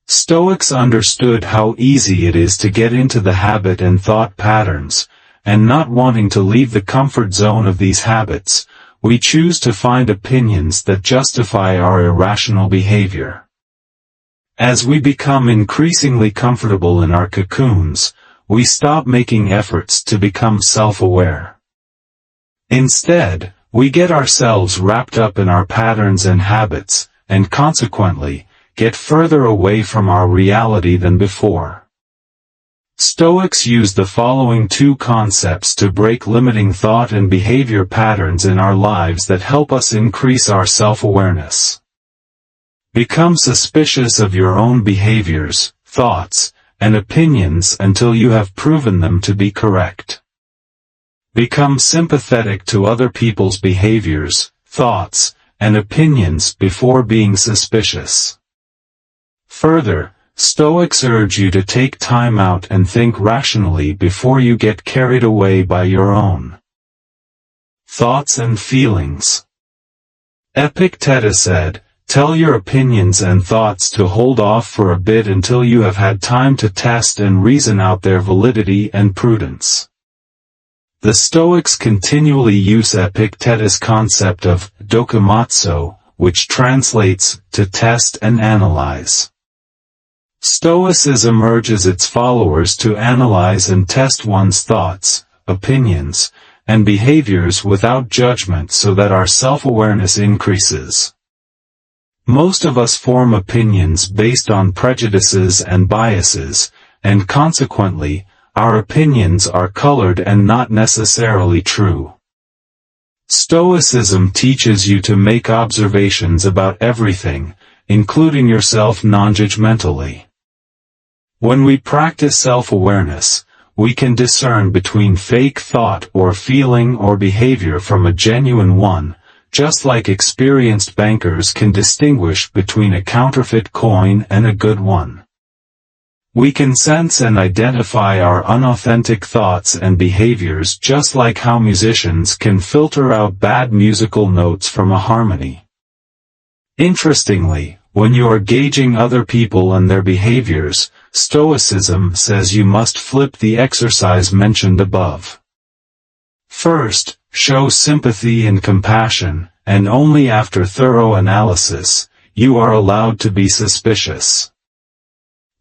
[SPEAKER 1] Stoics understood how easy it is to get into the habit and thought patterns, and not wanting to leave the comfort zone of these habits, we choose to find opinions that justify our irrational behavior. As we become increasingly comfortable in our cocoons, we stop making efforts to become self-aware. Instead, we get ourselves wrapped up in our patterns and habits, and consequently, get further away from our reality than before. Stoics use the following two concepts to break limiting thought and behavior patterns in our lives that help us increase our self-awareness. Become suspicious of your own behaviors, thoughts, and opinions until you have proven them to be correct. Become sympathetic to other people's behaviors, thoughts, and opinions before being suspicious. Further, Stoics urge you to take time out and think rationally before you get carried away by your own thoughts and feelings. Epictetus said, "Tell your opinions and thoughts to hold off for a bit until you have had time to test and reason out their validity and prudence." The Stoics continually use Epictetus' concept of dokimazo, which translates to test and analyze. Stoicism urges its followers to analyze and test one's thoughts, opinions, and behaviors without judgment so that our self-awareness increases. Most of us form opinions based on prejudices and biases, and consequently, our opinions are colored and not necessarily true. Stoicism teaches you to make observations about everything, including yourself non-judgmentally. When we practice self-awareness, we can discern between fake thought or feeling or behavior from a genuine one, just like experienced bankers can distinguish between a counterfeit coin and a good one. We can sense and identify our unauthentic thoughts and behaviors just like how musicians can filter out bad musical notes from a harmony. Interestingly, when you are gauging other people and their behaviors, Stoicism says you must flip the exercise mentioned above. First, show sympathy and compassion, and only after thorough analysis, you are allowed to be suspicious.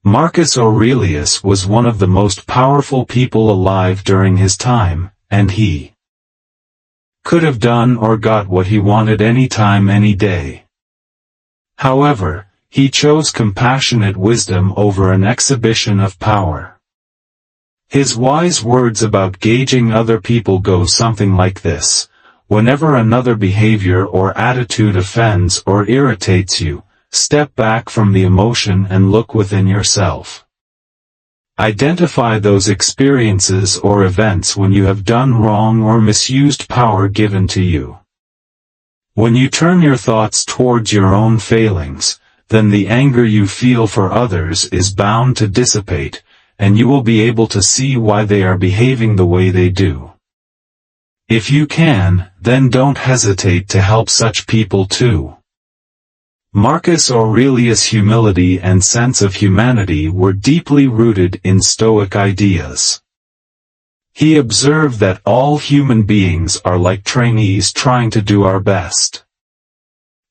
[SPEAKER 1] Marcus Aurelius was one of the most powerful people alive during his time, and he could have done or got what he wanted anytime, any day. However, he chose compassionate wisdom over an exhibition of power. His wise words about gauging other people go something like this: Whenever another behavior or attitude offends or irritates you, step back from the emotion and look within yourself. Identify those experiences or events when you have done wrong or misused power given to you. When you turn your thoughts towards your own failings, then the anger you feel for others is bound to dissipate, and you will be able to see why they are behaving the way they do. If you can, then don't hesitate to help such people too. Marcus Aurelius' humility and sense of humanity were deeply rooted in Stoic ideas. He observed that all human beings are like trainees trying to do our best.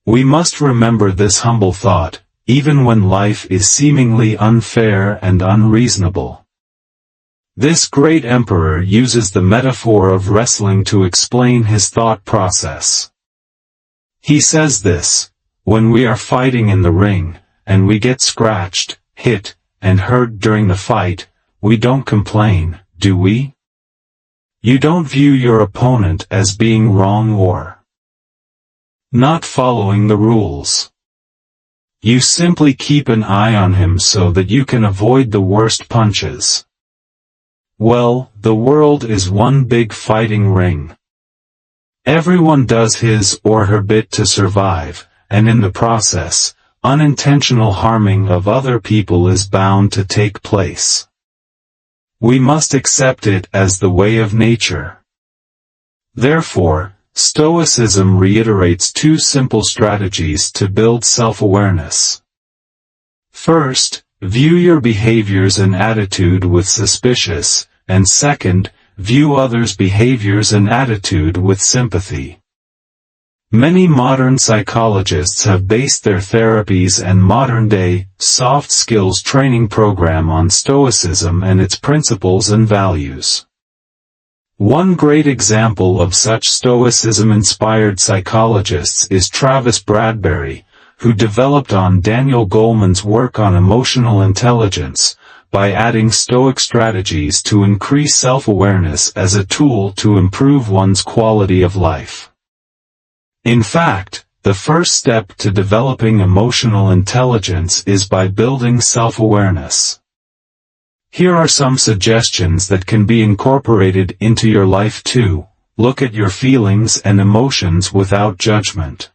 [SPEAKER 1] We must remember this humble thought, even when life is seemingly unfair and unreasonable. This great emperor uses the metaphor of wrestling to explain his thought process. He says this: when we are fighting in the ring, and we get scratched, hit, and hurt during the fight, we don't complain, do we? You don't view your opponent as being wrong or not following the rules. You simply keep an eye on him so that you can avoid the worst punches. Well, the world is one big fighting ring. Everyone does his or her bit to survive, and in the process, unintentional harming of other people is bound to take place. We must accept it as the way of nature. Therefore, Stoicism reiterates two simple strategies to build self-awareness. First, view your behaviors and attitude with suspicion, and second, view others' behaviors and attitude with sympathy. Many modern psychologists have based their therapies and modern-day, soft skills training program on Stoicism and its principles and values. One great example of such Stoicism-inspired psychologists is Travis Bradberry, who developed on Daniel Goleman's work on emotional intelligence, by adding Stoic strategies to increase self-awareness as a tool to improve one's quality of life. In fact, the first step to developing emotional intelligence is by building self-awareness. Here are some suggestions that can be incorporated into your life too. Look at your feelings and emotions without judgment.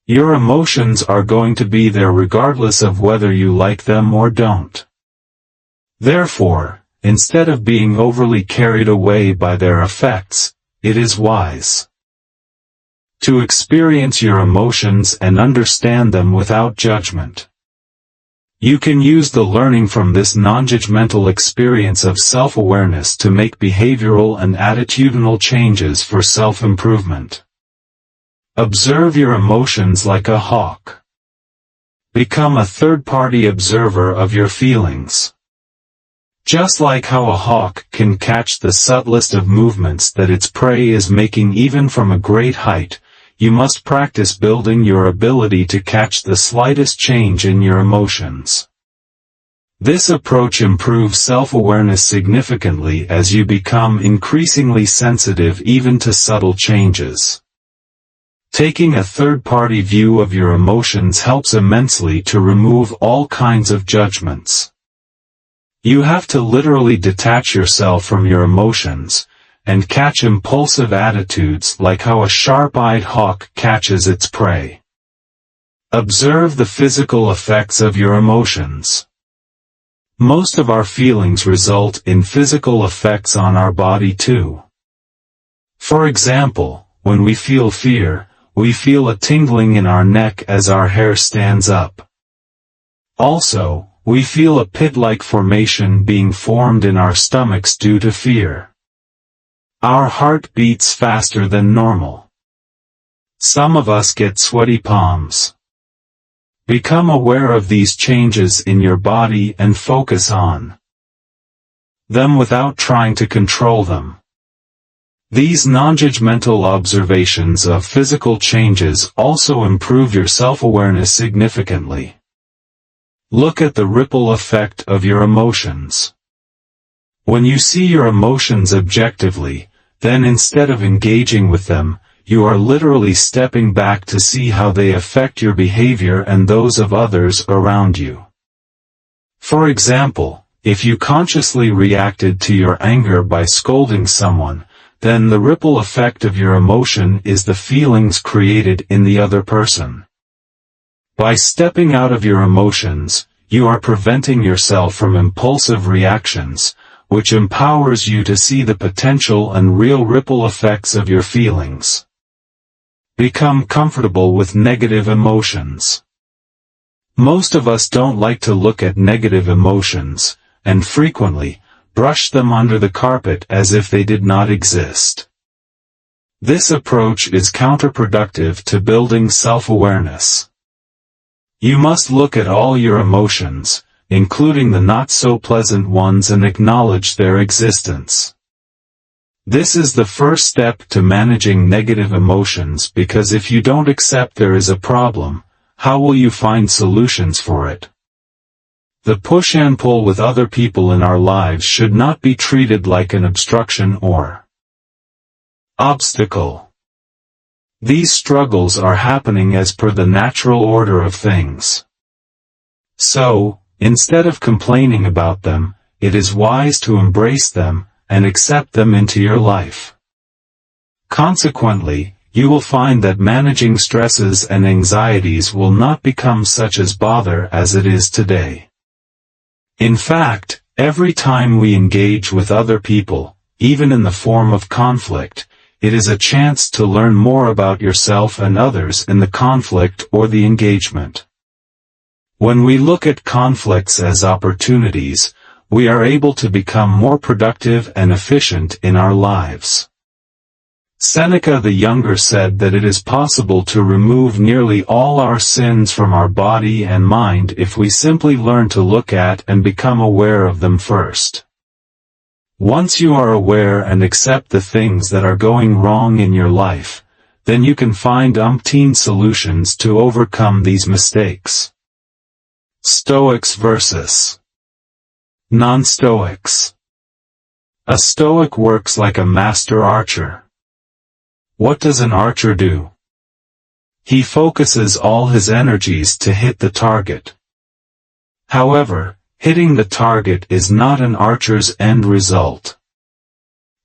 [SPEAKER 1] Your emotions are going to be there regardless of whether you like them or don't. Therefore, instead of being overly carried away by their effects, it is wise to experience your emotions and understand them without judgment. You can use the learning from this non-judgmental experience of self-awareness to make behavioral and attitudinal changes for self-improvement. Observe your emotions like a hawk. Become a third-party observer of your feelings. Just like how a hawk can catch the subtlest of movements that its prey is making even from a great height, you must practice building your ability to catch the slightest change in your emotions. This approach improves self-awareness significantly as you become increasingly sensitive even to subtle changes. Taking a third-party view of your emotions helps immensely to remove all kinds of judgments. You have to literally detach yourself from your emotions, and catch impulsive attitudes like how a sharp-eyed hawk catches its prey. Observe the physical effects of your emotions. Most of our feelings result in physical effects on our body too. For example, when we feel fear, we feel a tingling in our neck as our hair stands up. Also, we feel a pit-like formation being formed in our stomachs due to fear. Our heart beats faster than normal. Some of us get sweaty palms. Become aware of these changes in your body and focus on them without trying to control them. These non-judgmental observations of physical changes also improve your self-awareness significantly. Look at the ripple effect of your emotions. When you see your emotions objectively, then instead of engaging with them, you are literally stepping back to see how they affect your behavior and those of others around you. For example, if you consciously reacted to your anger by scolding someone, then the ripple effect of your emotion is the feelings created in the other person. By stepping out of your emotions, you are preventing yourself from impulsive reactions, which empowers you to see the potential and real ripple effects of your feelings. Become comfortable with negative emotions. Most of us don't like to look at negative emotions, and frequently, brush them under the carpet as if they did not exist. This approach is counterproductive to building self-awareness. You must look at all your emotions, including the not-so-pleasant ones, and acknowledge their existence. This is the first step to managing negative emotions, because if you don't accept there is a problem, how will you find solutions for it? The push and pull with other people in our lives should not be treated like an obstruction or obstacle. These struggles are happening as per the natural order of things. So, instead of complaining about them, it is wise to embrace them and accept them into your life. Consequently, you will find that managing stresses and anxieties will not become such a bother as it is today. In fact, every time we engage with other people, even in the form of conflict, it is a chance to learn more about yourself and others in the conflict or the engagement. When we look at conflicts as opportunities, we are able to become more productive and efficient in our lives. Seneca the Younger said that it is possible to remove nearly all our sins from our body and mind if we simply learn to look at and become aware of them first. Once you are aware and accept the things that are going wrong in your life, then you can find umpteen solutions to overcome these mistakes. Stoics versus non-Stoics. A Stoic works like a master archer. What does an archer do? He focuses all his energies to hit the target. However, hitting the target is not an archer's end result.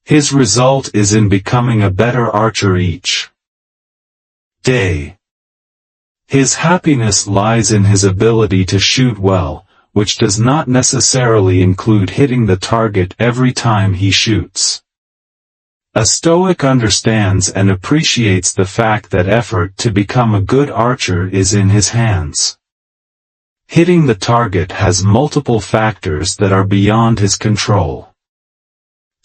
[SPEAKER 1] His result is in becoming a better archer each day. His happiness lies in his ability to shoot well, which does not necessarily include hitting the target every time he shoots. A Stoic understands and appreciates the fact that effort to become a good archer is in his hands. Hitting the target has multiple factors that are beyond his control.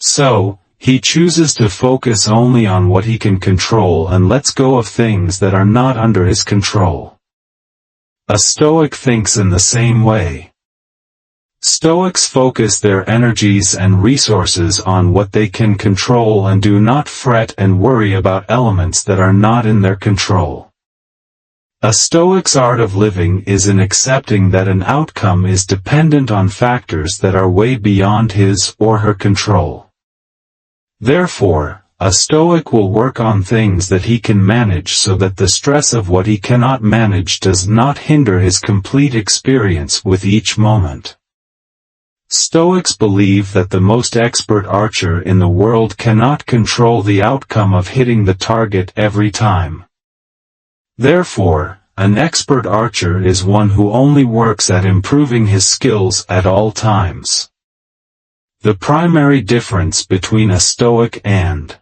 [SPEAKER 1] So, he chooses to focus only on what he can control and lets go of things that are not under his control. A Stoic thinks in the same way. Stoics focus their energies and resources on what they can control and do not fret and worry about elements that are not in their control. A Stoic's art of living is in accepting that an outcome is dependent on factors that are way beyond his or her control. Therefore, a Stoic will work on things that he can manage so that the stress of what he cannot manage does not hinder his complete experience with each moment. Stoics believe that the most expert archer in the world cannot control the outcome of hitting the target every time. Therefore, an expert archer is one who only works at improving his skills at all times. The primary difference between a Stoic and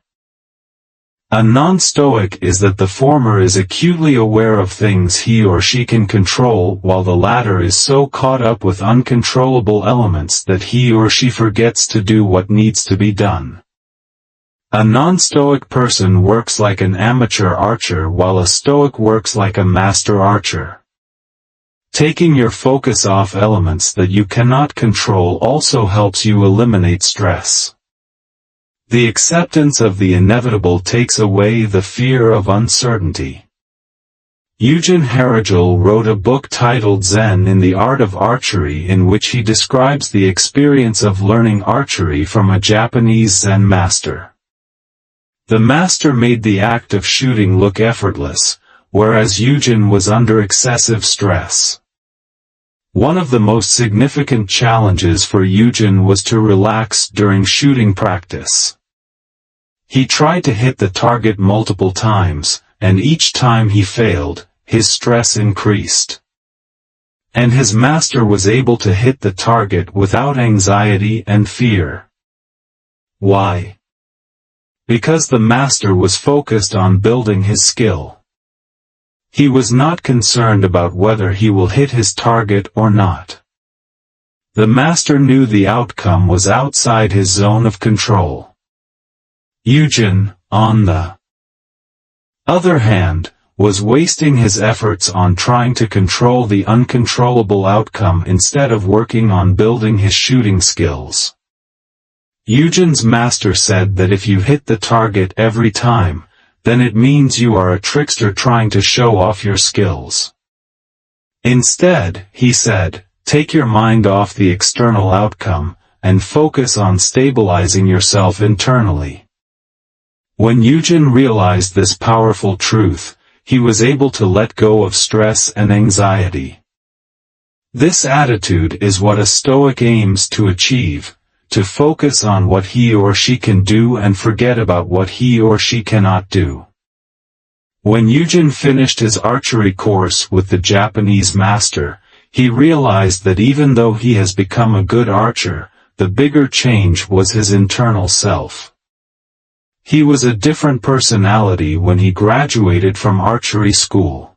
[SPEAKER 1] a non-Stoic is that the former is acutely aware of things he or she can control, while the latter is so caught up with uncontrollable elements that he or she forgets to do what needs to be done. A non-Stoic person works like an amateur archer while a Stoic works like a master archer. Taking your focus off elements that you cannot control also helps you eliminate stress. The acceptance of the inevitable takes away the fear of uncertainty. Eugen Herrigel wrote a book titled Zen in the Art of Archery, in which he describes the experience of learning archery from a Japanese Zen master. The master made the act of shooting look effortless, whereas Eugen was under excessive stress. One of the most significant challenges for Eugen was to relax during shooting practice. He tried to hit the target multiple times, and each time he failed, his stress increased. And his master was able to hit the target without anxiety and fear. Why? Because the master was focused on building his skill. He was not concerned about whether he will hit his target or not. The master knew the outcome was outside his zone of control. Eugen, on the other hand, was wasting his efforts on trying to control the uncontrollable outcome instead of working on building his shooting skills. Eugen's master said that if you hit the target every time, then it means you are a trickster trying to show off your skills. Instead, he said, take your mind off the external outcome, and focus on stabilizing yourself internally. When Eugen realized this powerful truth, he was able to let go of stress and anxiety. This attitude is what a Stoic aims to achieve, to focus on what he or she can do and forget about what he or she cannot do. When Eugen finished his archery course with the Japanese master, he realized that even though he has become a good archer, the bigger change was his internal self. He was a different personality when he graduated from archery school.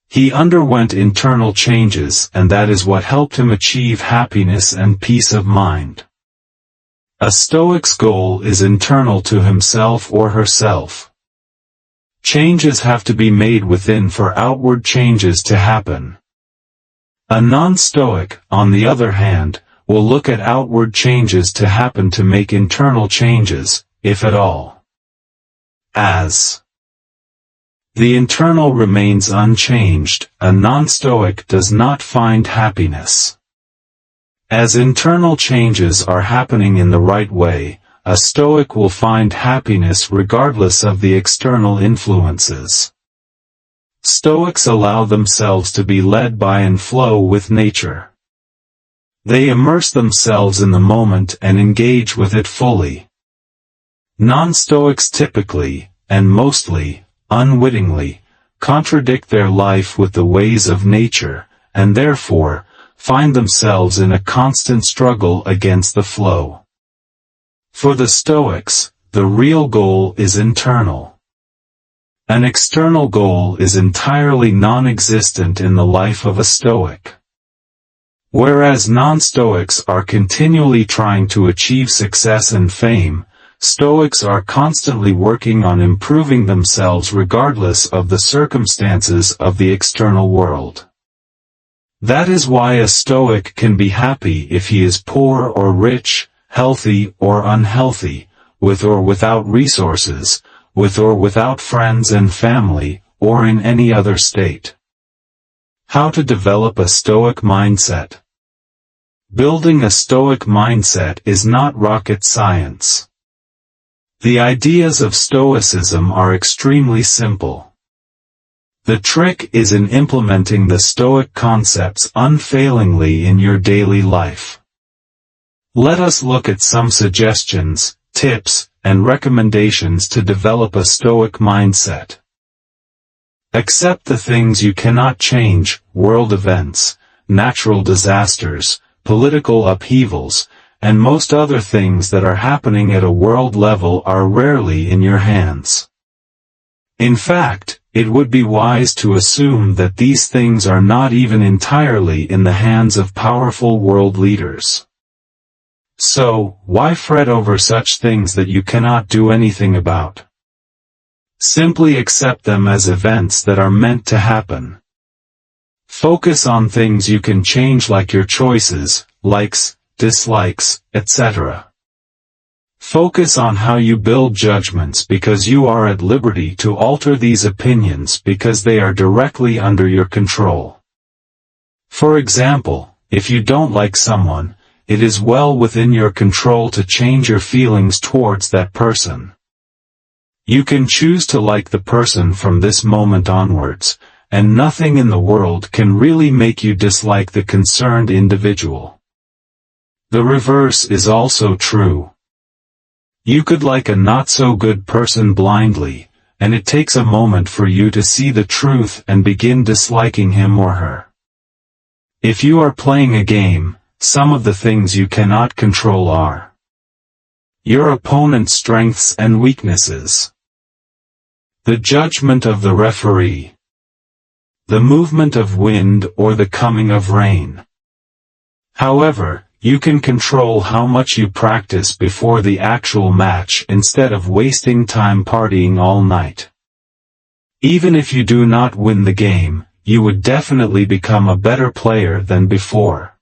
[SPEAKER 1] He underwent internal changes, and that is what helped him achieve happiness and peace of mind. A Stoic's goal is internal to himself or herself. Changes have to be made within for outward changes to happen. A non-Stoic, on the other hand, will look at outward changes to happen to make internal changes, if at all. As the internal remains unchanged, a non-Stoic does not find happiness. As internal changes are happening in the right way, a Stoic will find happiness regardless of the external influences. Stoics allow themselves to be led by and flow with nature. They immerse themselves in the moment and engage with it fully. Non-Stoics typically, and mostly, unwittingly, contradict their life with the ways of nature, and therefore, find themselves in a constant struggle against the flow. For the Stoics, the real goal is internal. An external goal is entirely non-existent in the life of a Stoic. Whereas non-Stoics are continually trying to achieve success and fame, Stoics are constantly working on improving themselves regardless of the circumstances of the external world. That is why a Stoic can be happy if he is poor or rich, healthy or unhealthy, with or without resources, with or without friends and family, or in any other state. How to develop a Stoic mindset. Building a Stoic mindset is not rocket science. The ideas of Stoicism are extremely simple. The trick is in implementing the Stoic concepts unfailingly in your daily life. Let us look at some suggestions, tips, and recommendations to develop a Stoic mindset. Accept the things you cannot change: world events, natural disasters, political upheavals, and most other things that are happening at a world level are rarely in your hands. In fact, it would be wise to assume that these things are not even entirely in the hands of powerful world leaders. So, why fret over such things that you cannot do anything about? Simply accept them as events that are meant to happen. Focus on things you can change, like your choices, likes, dislikes, etc. Focus on how you build judgments, because you are at liberty to alter these opinions because they are directly under your control. For example, if you don't like someone, it is well within your control to change your feelings towards that person. You can choose to like the person from this moment onwards, and nothing in the world can really make you dislike the concerned individual. The reverse is also true. You could like a not-so-good person blindly, and it takes a moment for you to see the truth and begin disliking him or her. If you are playing a game, some of the things you cannot control are your opponent's strengths and weaknesses, the judgment of the referee, the movement of wind or the coming of rain. However, you can control how much you practice before the actual match instead of wasting time partying all night. Even if you do not win the game, you would definitely become a better player than before.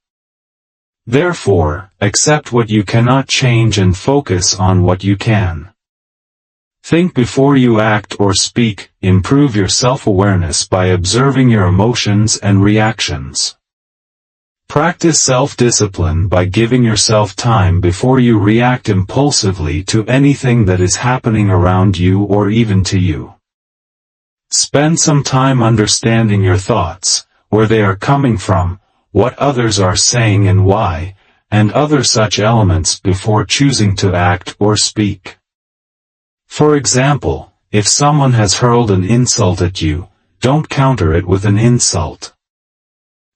[SPEAKER 1] Therefore, accept what you cannot change and focus on what you can. Think before you act or speak. Improve your self-awareness by observing your emotions and reactions. Practice self-discipline by giving yourself time before you react impulsively to anything that is happening around you or even to you. Spend some time understanding your thoughts, where they are coming from, what others are saying and why, and other such elements before choosing to act or speak. For example, if someone has hurled an insult at you, don't counter it with an insult.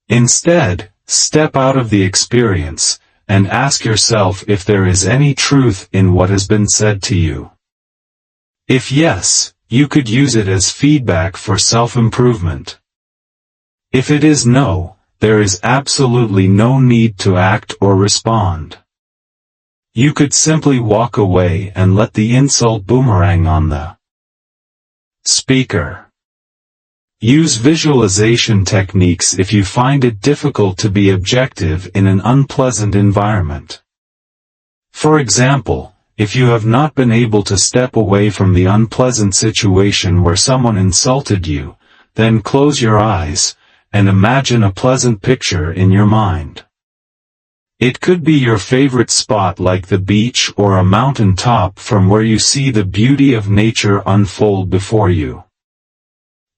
[SPEAKER 1] Instead, step out of the experience, and ask yourself if there is any truth in what has been said to you. If yes, you could use it as feedback for self-improvement. If it is no, there is absolutely no need to act or respond. You could simply walk away and let the insult boomerang on the speaker. Use visualization techniques if you find it difficult to be objective in an unpleasant environment. For example, if you have not been able to step away from the unpleasant situation where someone insulted you, then close your eyes, and imagine a pleasant picture in your mind. It could be your favorite spot like the beach or a mountain top from where you see the beauty of nature unfold before you.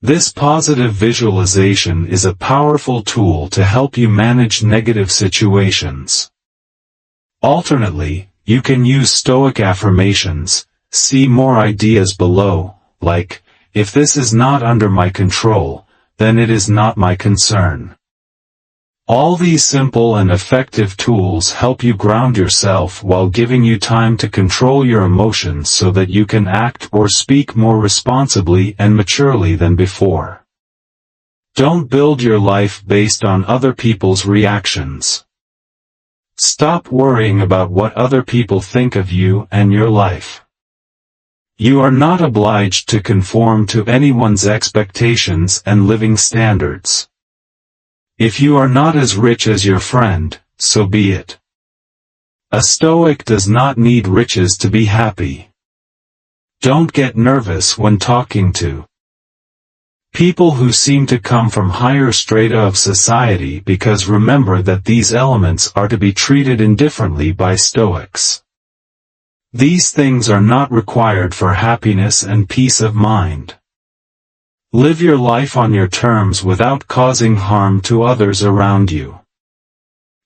[SPEAKER 1] This positive visualization is a powerful tool to help you manage negative situations. Alternately, you can use Stoic affirmations. See more ideas below, like, if this is not under my control, then it is not my concern. All these simple and effective tools help you ground yourself while giving you time to control your emotions so that you can act or speak more responsibly and maturely than before. Don't build your life based on other people's reactions. Stop worrying about what other people think of you and your life. You are not obliged to conform to anyone's expectations and living standards. If you are not as rich as your friend, so be it. A Stoic does not need riches to be happy. Don't get nervous when talking to people who seem to come from higher strata of society, because remember that these elements are to be treated indifferently by Stoics. These things are not required for happiness and peace of mind. Live your life on your terms without causing harm to others around you.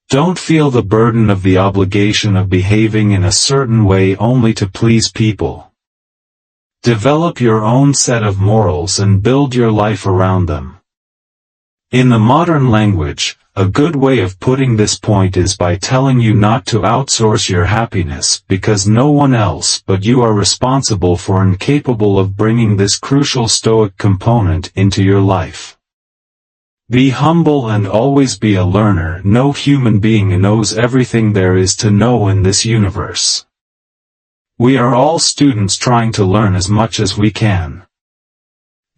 [SPEAKER 1] Don't feel the burden of the obligation of behaving in a certain way only to please people. Develop your own set of morals and build your life around them. In the modern language, a good way of putting this point is by telling you not to outsource your happiness because no one else but you are responsible for and capable of bringing this crucial Stoic component into your life. Be humble and always be a learner. No human being knows everything there is to know in this universe. We are all students trying to learn as much as we can.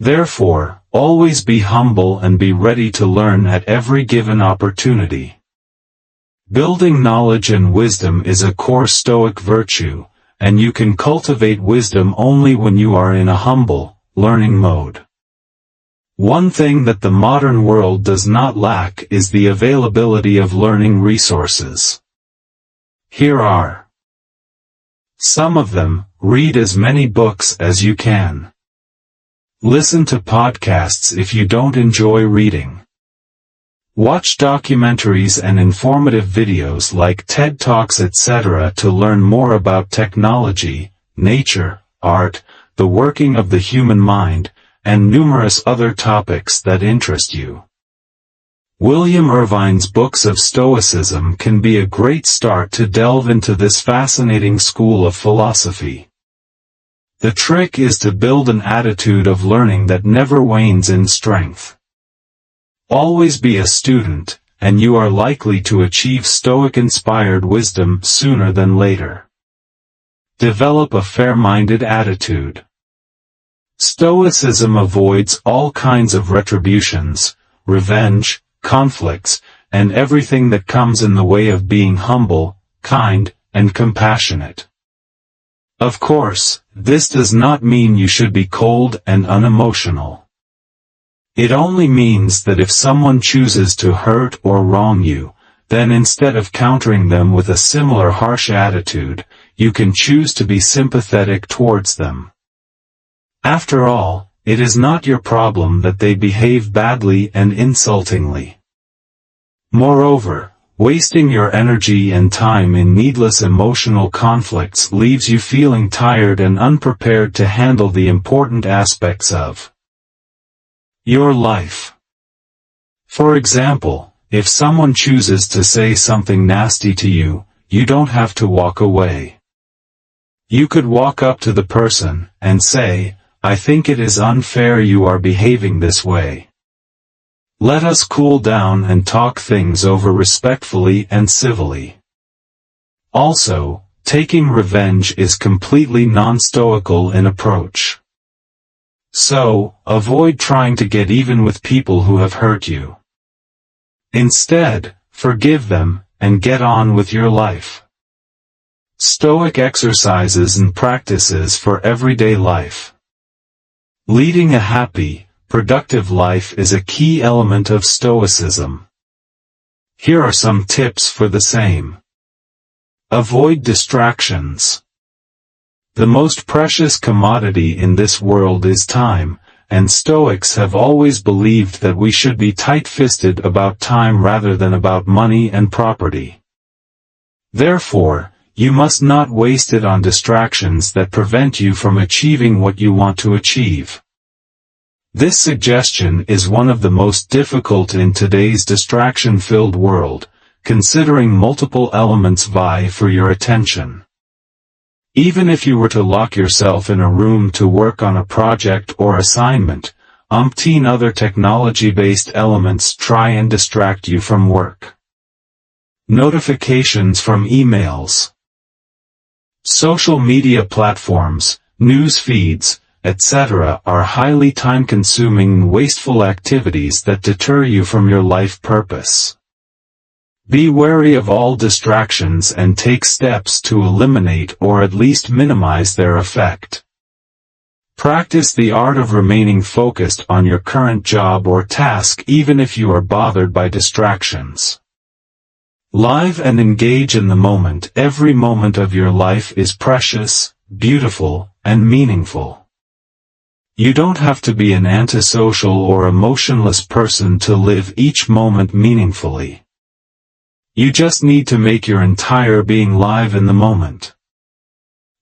[SPEAKER 1] Therefore, always be humble and be ready to learn at every given opportunity. Building knowledge and wisdom is a core Stoic virtue, and you can cultivate wisdom only when you are in a humble, learning mode. One thing that the modern world does not lack is the availability of learning resources. Here are some of them. Read as many books as you can. Listen to podcasts if you don't enjoy reading. Watch documentaries and informative videos like TED Talks etc. to learn more about technology, nature, art, the working of the human mind, and numerous other topics that interest you. William Irvine's books of Stoicism can be a great start to delve into this fascinating school of philosophy. The trick is to build an attitude of learning that never wanes in strength. Always be a student, and you are likely to achieve Stoic-inspired wisdom sooner than later. Develop a fair-minded attitude. Stoicism avoids all kinds of retributions, revenge, conflicts, and everything that comes in the way of being humble, kind, and compassionate. Of course, this does not mean you should be cold and unemotional. It only means that if someone chooses to hurt or wrong you, then instead of countering them with a similar harsh attitude, you can choose to be sympathetic towards them. After all, it is not your problem that they behave badly and insultingly. Moreover, wasting your energy and time in needless emotional conflicts leaves you feeling tired and unprepared to handle the important aspects of your life. For example, if someone chooses to say something nasty to you, you don't have to walk away. You could walk up to the person and say, "I think it is unfair you are behaving this way. Let us cool down and talk things over respectfully and civilly." Also, taking revenge is completely non-stoical in approach. So, avoid trying to get even with people who have hurt you. Instead, forgive them, and get on with your life. Stoic exercises and practices for everyday life. Leading a happy, productive life is a key element of Stoicism. Here are some tips for the same. Avoid distractions. The most precious commodity in this world is time, and Stoics have always believed that we should be tight-fisted about time rather than about money and property. Therefore, you must not waste it on distractions that prevent you from achieving what you want to achieve. This suggestion is one of the most difficult in today's distraction-filled world, considering multiple elements vie for your attention. Even if you were to lock yourself in a room to work on a project or assignment, umpteen other technology-based elements try and distract you from work. Notifications from emails, social media platforms, news feeds, etc. are highly time-consuming and wasteful activities that deter you from your life purpose. Be wary of all distractions and take steps to eliminate or at least minimize their effect. Practice the art of remaining focused on your current job or task even if you are bothered by distractions. Live and engage in the moment. Every moment of your life is precious, beautiful, and meaningful. You don't have to be an antisocial or emotionless person to live each moment meaningfully. You just need to make your entire being live in the moment.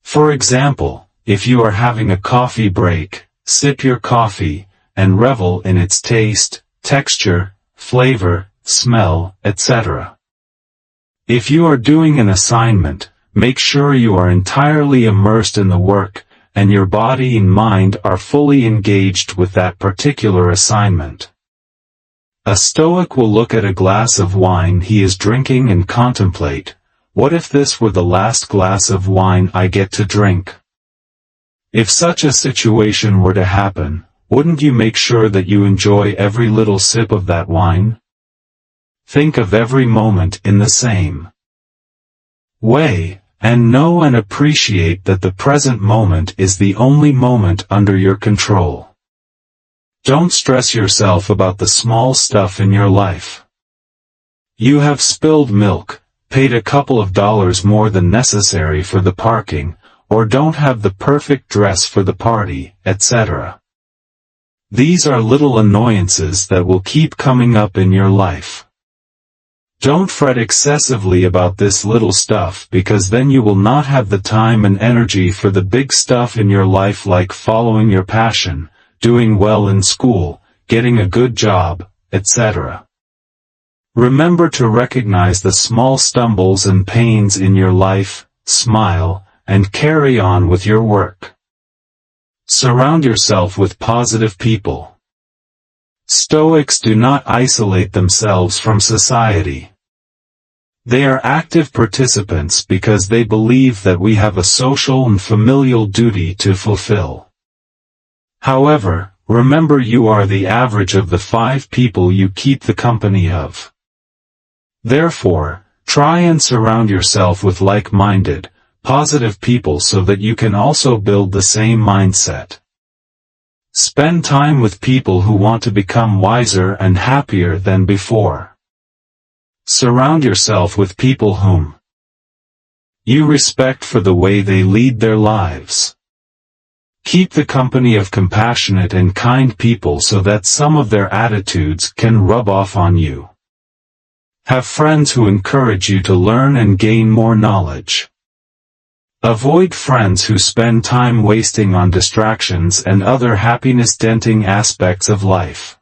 [SPEAKER 1] For example, if you are having a coffee break, sip your coffee, and revel in its taste, texture, flavor, smell, etc. If you are doing an assignment, make sure you are entirely immersed in the work, and your body and mind are fully engaged with that particular assignment. A Stoic will look at a glass of wine he is drinking and contemplate, what if this were the last glass of wine I get to drink? If such a situation were to happen, wouldn't you make sure that you enjoy every little sip of that wine? Think of every moment in the same way, and know and appreciate that the present moment is the only moment under your control. Don't stress yourself about the small stuff in your life. You have spilled milk, paid a couple of dollars more than necessary for the parking, or don't have the perfect dress for the party, etc. These are little annoyances that will keep coming up in your life. Don't fret excessively about this little stuff, because then you will not have the time and energy for the big stuff in your life, like following your passion, doing well in school, getting a good job, etc. Remember to recognize the small stumbles and pains in your life, smile, and carry on with your work. Surround yourself with positive people. Stoics do not isolate themselves from society. They are active participants because they believe that we have a social and familial duty to fulfill. However, remember, you are the average of the 5 people you keep the company of. Therefore, try and surround yourself with like-minded, positive people so that you can also build the same mindset. Spend time with people who want to become wiser and happier than before. Surround yourself with people whom you respect for the way they lead their lives. Keep the company of compassionate and kind people so that some of their attitudes can rub off on you. Have friends who encourage you to learn and gain more knowledge. Avoid friends who spend time wasting on distractions and other happiness-denting aspects of life.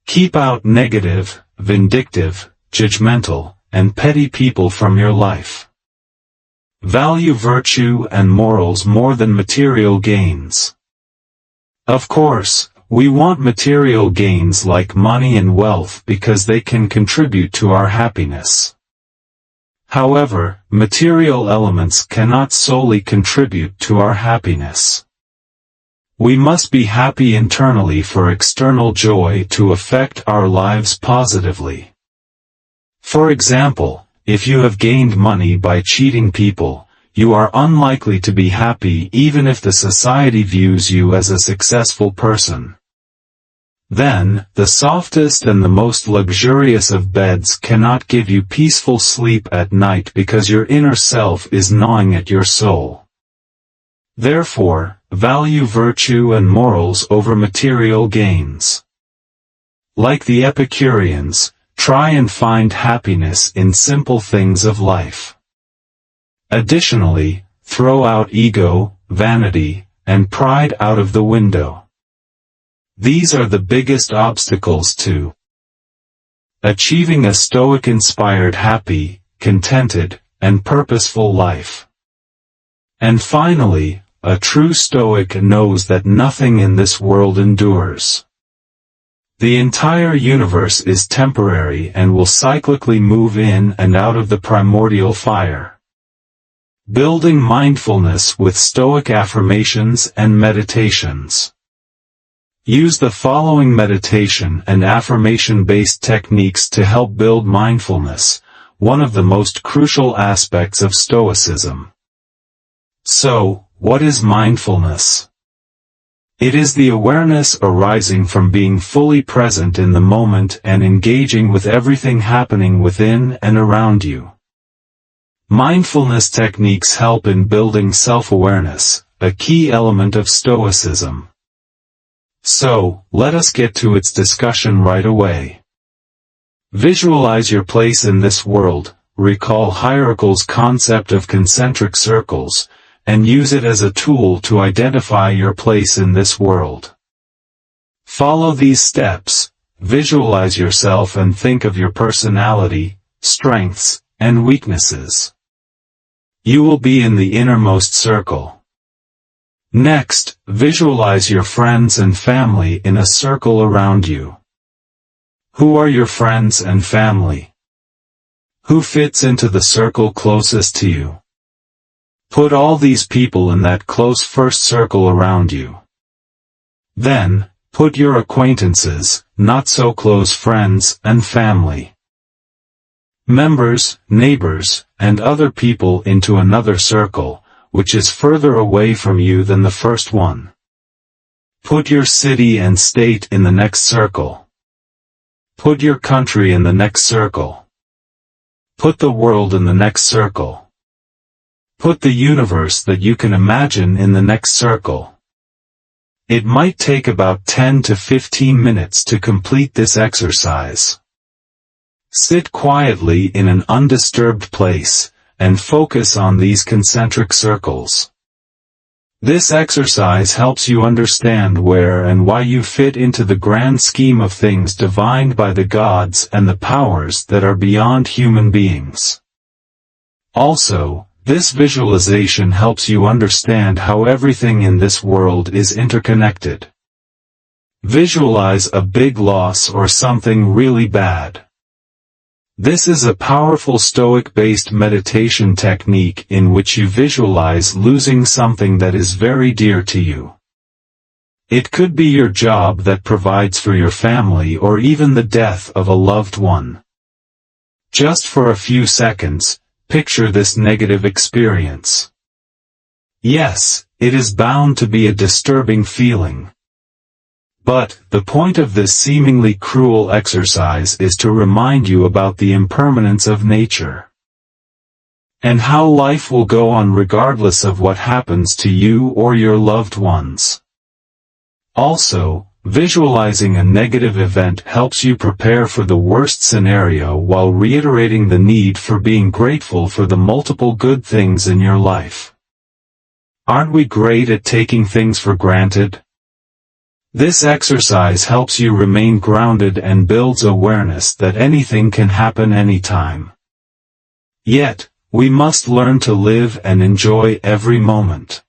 [SPEAKER 1] Keep out negative, vindictive, judgmental, and petty people from your life. Value virtue and morals more than material gains. Of course, we want material gains like money and wealth because they can contribute to our happiness. However, material elements cannot solely contribute to our happiness. We must be happy internally for external joy to affect our lives positively. For example, if you have gained money by cheating people, you are unlikely to be happy even if the society views you as a successful person. Then, the softest and the most luxurious of beds cannot give you peaceful sleep at night because your inner self is gnawing at your soul. Therefore, value virtue and morals over material gains. Like the Epicureans, try and find happiness in simple things of life. Additionally, throw out ego, vanity, and pride out of the window. These are the biggest obstacles to achieving a Stoic-inspired happy, contented, and purposeful life. And finally, a true Stoic knows that nothing in this world endures. The entire universe is temporary and will cyclically move in and out of the primordial fire. Building mindfulness with Stoic affirmations and meditations. Use the following meditation and affirmation-based techniques to help build mindfulness, one of the most crucial aspects of Stoicism. So, what is mindfulness? It is the awareness arising from being fully present in the moment and engaging with everything happening within and around you. Mindfulness techniques help in building self-awareness, a key element of Stoicism. So, let us get to its discussion right away. Visualize your place in this world, recall Hierarchal's concept of concentric circles, and use it as a tool to identify your place in this world. Follow these steps, visualize yourself and think of your personality, strengths, and weaknesses. You will be in the innermost circle. Next, visualize your friends and family in a circle around you. Who are your friends and family? Who fits into the circle closest to you? Put all these people in that close first circle around you. Then, put your acquaintances, not so close friends and family, members, neighbors, and other people into another circle, which is further away from you than the first one. Put your city and state in the next circle. Put your country in the next circle. Put the world in the next circle. Put the universe that you can imagine in the next circle. It might take about 10 to 15 minutes to complete this exercise. Sit quietly in an undisturbed place, and focus on these concentric circles. This exercise helps you understand where and why you fit into the grand scheme of things divined by the gods and the powers that are beyond human beings. Also, this visualization helps you understand how everything in this world is interconnected. Visualize a big loss or something really bad. This is a powerful Stoic-based meditation technique in which you visualize losing something that is very dear to you. It could be your job that provides for your family or even the death of a loved one. Just for a few seconds, picture this negative experience. Yes, it is bound to be a disturbing feeling. But, the point of this seemingly cruel exercise is to remind you about the impermanence of nature. And how life will go on regardless of what happens to you or your loved ones. Also, visualizing a negative event helps you prepare for the worst scenario while reiterating the need for being grateful for the multiple good things in your life. Aren't we great at taking things for granted? This exercise helps you remain grounded and builds awareness that anything can happen anytime. Yet, we must learn to live and enjoy every moment.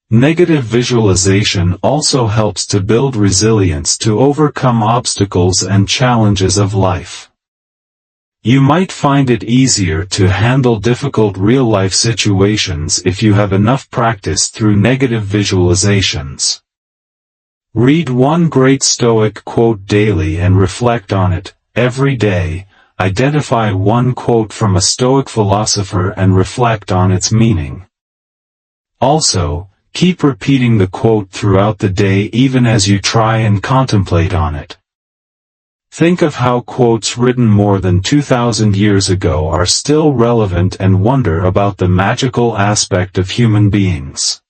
[SPEAKER 1] Negative visualization also helps to build resilience to overcome obstacles and challenges of life. You might find it easier to handle difficult real-life situations if you have enough practice through negative visualizations. Read one great Stoic quote daily and reflect on it. Every day, identify one quote from a Stoic philosopher and reflect on its meaning. Also, keep repeating the quote throughout the day even as you try and contemplate on it. Think of how quotes written more than 2,000 years ago are still relevant and wonder about the magical aspect of human beings.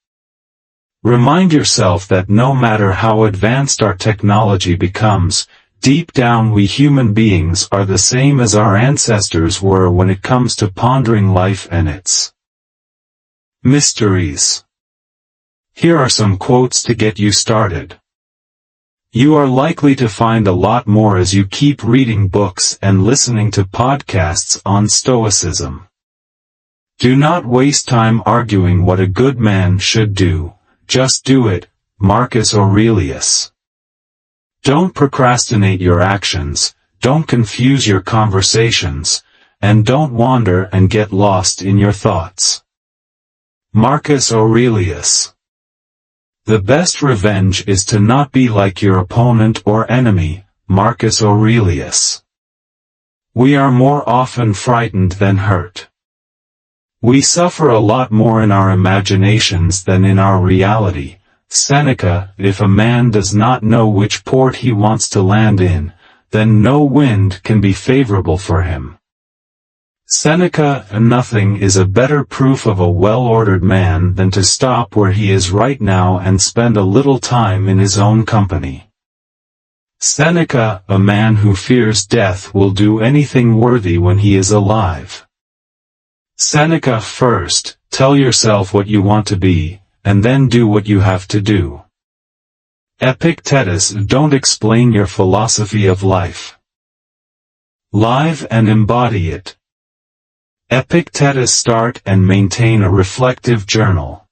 [SPEAKER 1] Remind yourself that no matter how advanced our technology becomes, deep down we human beings are the same as our ancestors were when it comes to pondering life and its mysteries. Here are some quotes to get you started. You are likely to find a lot more as you keep reading books and listening to podcasts on Stoicism. Do not waste time arguing what a good man should do. Just do it, Marcus Aurelius. Don't procrastinate your actions, don't confuse your conversations, and don't wander and get lost in your thoughts. Marcus Aurelius. The best revenge is to not be like your opponent or enemy, Marcus Aurelius. We are more often frightened than hurt. We suffer a lot more in our imaginations than in our reality. Seneca. If a man does not know which port he wants to land in, then no wind can be favorable for him. Seneca. Nothing is a better proof of a well-ordered man than to stop where he is right now and spend a little time in his own company. Seneca. A man who fears death will do anything worthy when he is alive. Seneca. First, tell yourself what you want to be, and then do what you have to do. Epictetus. Don't explain your philosophy of life. Live and embody it. Epictetus. Start and maintain a reflective journal.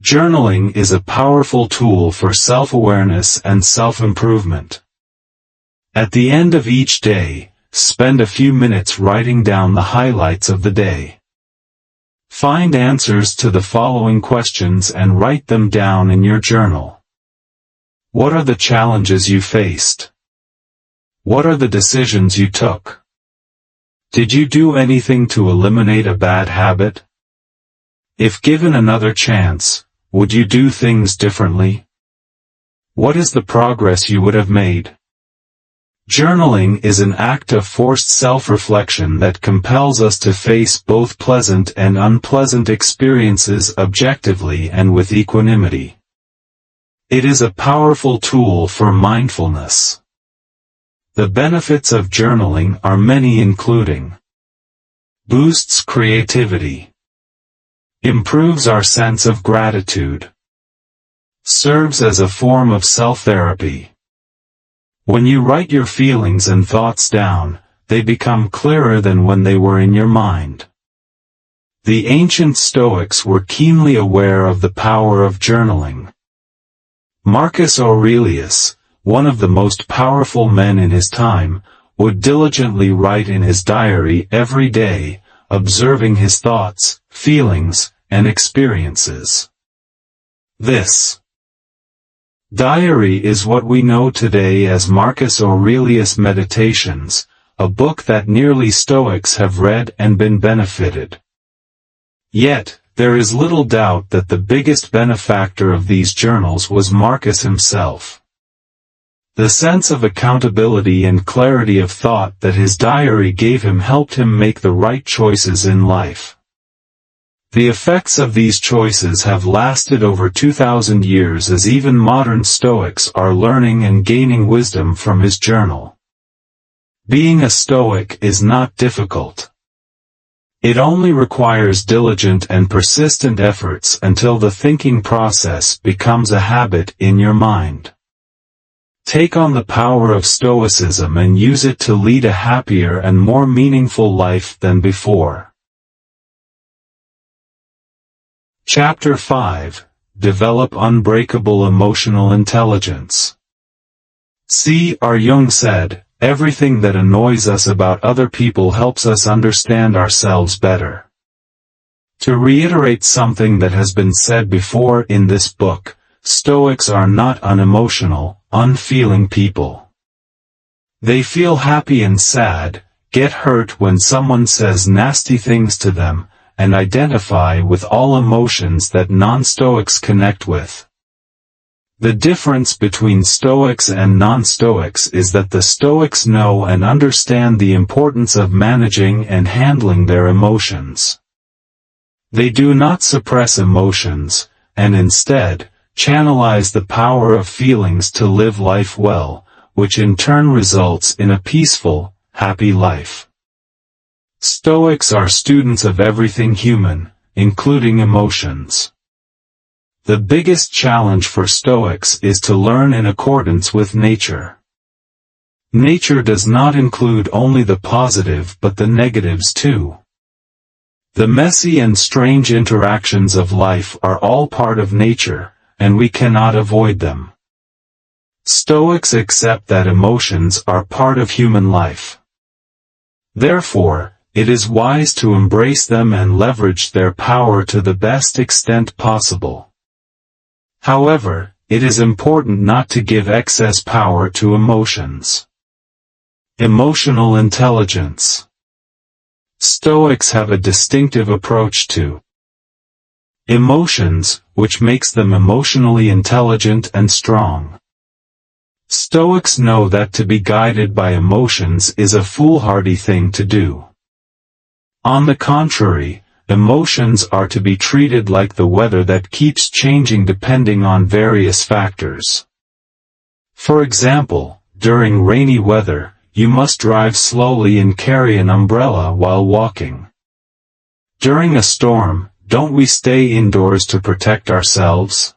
[SPEAKER 1] Journaling is a powerful tool for self-awareness and self-improvement. At the end of each day, spend a few minutes writing down the highlights of the day. Find answers to the following questions and write them down in your journal. What are the challenges you faced? What are the decisions you took? Did you do anything to eliminate a bad habit? If given another chance, would you do things differently? What is the progress you would have made? Journaling is an act of forced self-reflection that compels us to face both pleasant and unpleasant experiences objectively and with equanimity. It is a powerful tool for mindfulness. The benefits of journaling are many, including: boosts creativity, improves our sense of gratitude, serves as a form of self-therapy. When you write your feelings and thoughts down, they become clearer than when they were in your mind. The ancient Stoics were keenly aware of the power of journaling. Marcus Aurelius, one of the most powerful men in his time, would diligently write in his diary every day, observing his thoughts, feelings, and experiences. This diary is what we know today as Marcus Aurelius' Meditations, a book that nearly Stoics have read and been benefited. Yet, there is little doubt that the biggest benefactor of these journals was Marcus himself. The sense of accountability and clarity of thought that his diary gave him helped him make the right choices in life. The effects of these choices have lasted over 2,000 years, as even modern Stoics are learning and gaining wisdom from his journal. Being a Stoic is not difficult. It only requires diligent and persistent efforts until the thinking process becomes a habit in your mind. Take on the power of Stoicism and use it to lead a happier and more meaningful life than before. Chapter 5. Develop Unbreakable Emotional Intelligence. C.R. Jung said, "Everything that annoys us about other people helps us understand ourselves better." To reiterate something that has been said before in this book, Stoics are not unemotional, unfeeling people. They feel happy and sad, get hurt when someone says nasty things to them, and identify with all emotions that non-Stoics connect with. The difference between Stoics and non-Stoics is that the Stoics know and understand the importance of managing and handling their emotions. They do not suppress emotions, and instead, channelize the power of feelings to live life well, which in turn results in a peaceful, happy life. Stoics are students of everything human, including emotions. The biggest challenge for Stoics is to learn in accordance with nature. Nature does not include only the positive but the negatives too. The messy and strange interactions of life are all part of nature, and we cannot avoid them. Stoics accept that emotions are part of human life. Therefore, it is wise to embrace them and leverage their power to the best extent possible. However, it is important not to give excess power to emotions. Emotional intelligence. Stoics have a distinctive approach to emotions, which makes them emotionally intelligent and strong. Stoics know that to be guided by emotions is a foolhardy thing to do. On the contrary, emotions are to be treated like the weather that keeps changing depending on various factors. For example, during rainy weather, you must drive slowly and carry an umbrella while walking. During a storm, don't we stay indoors to protect ourselves?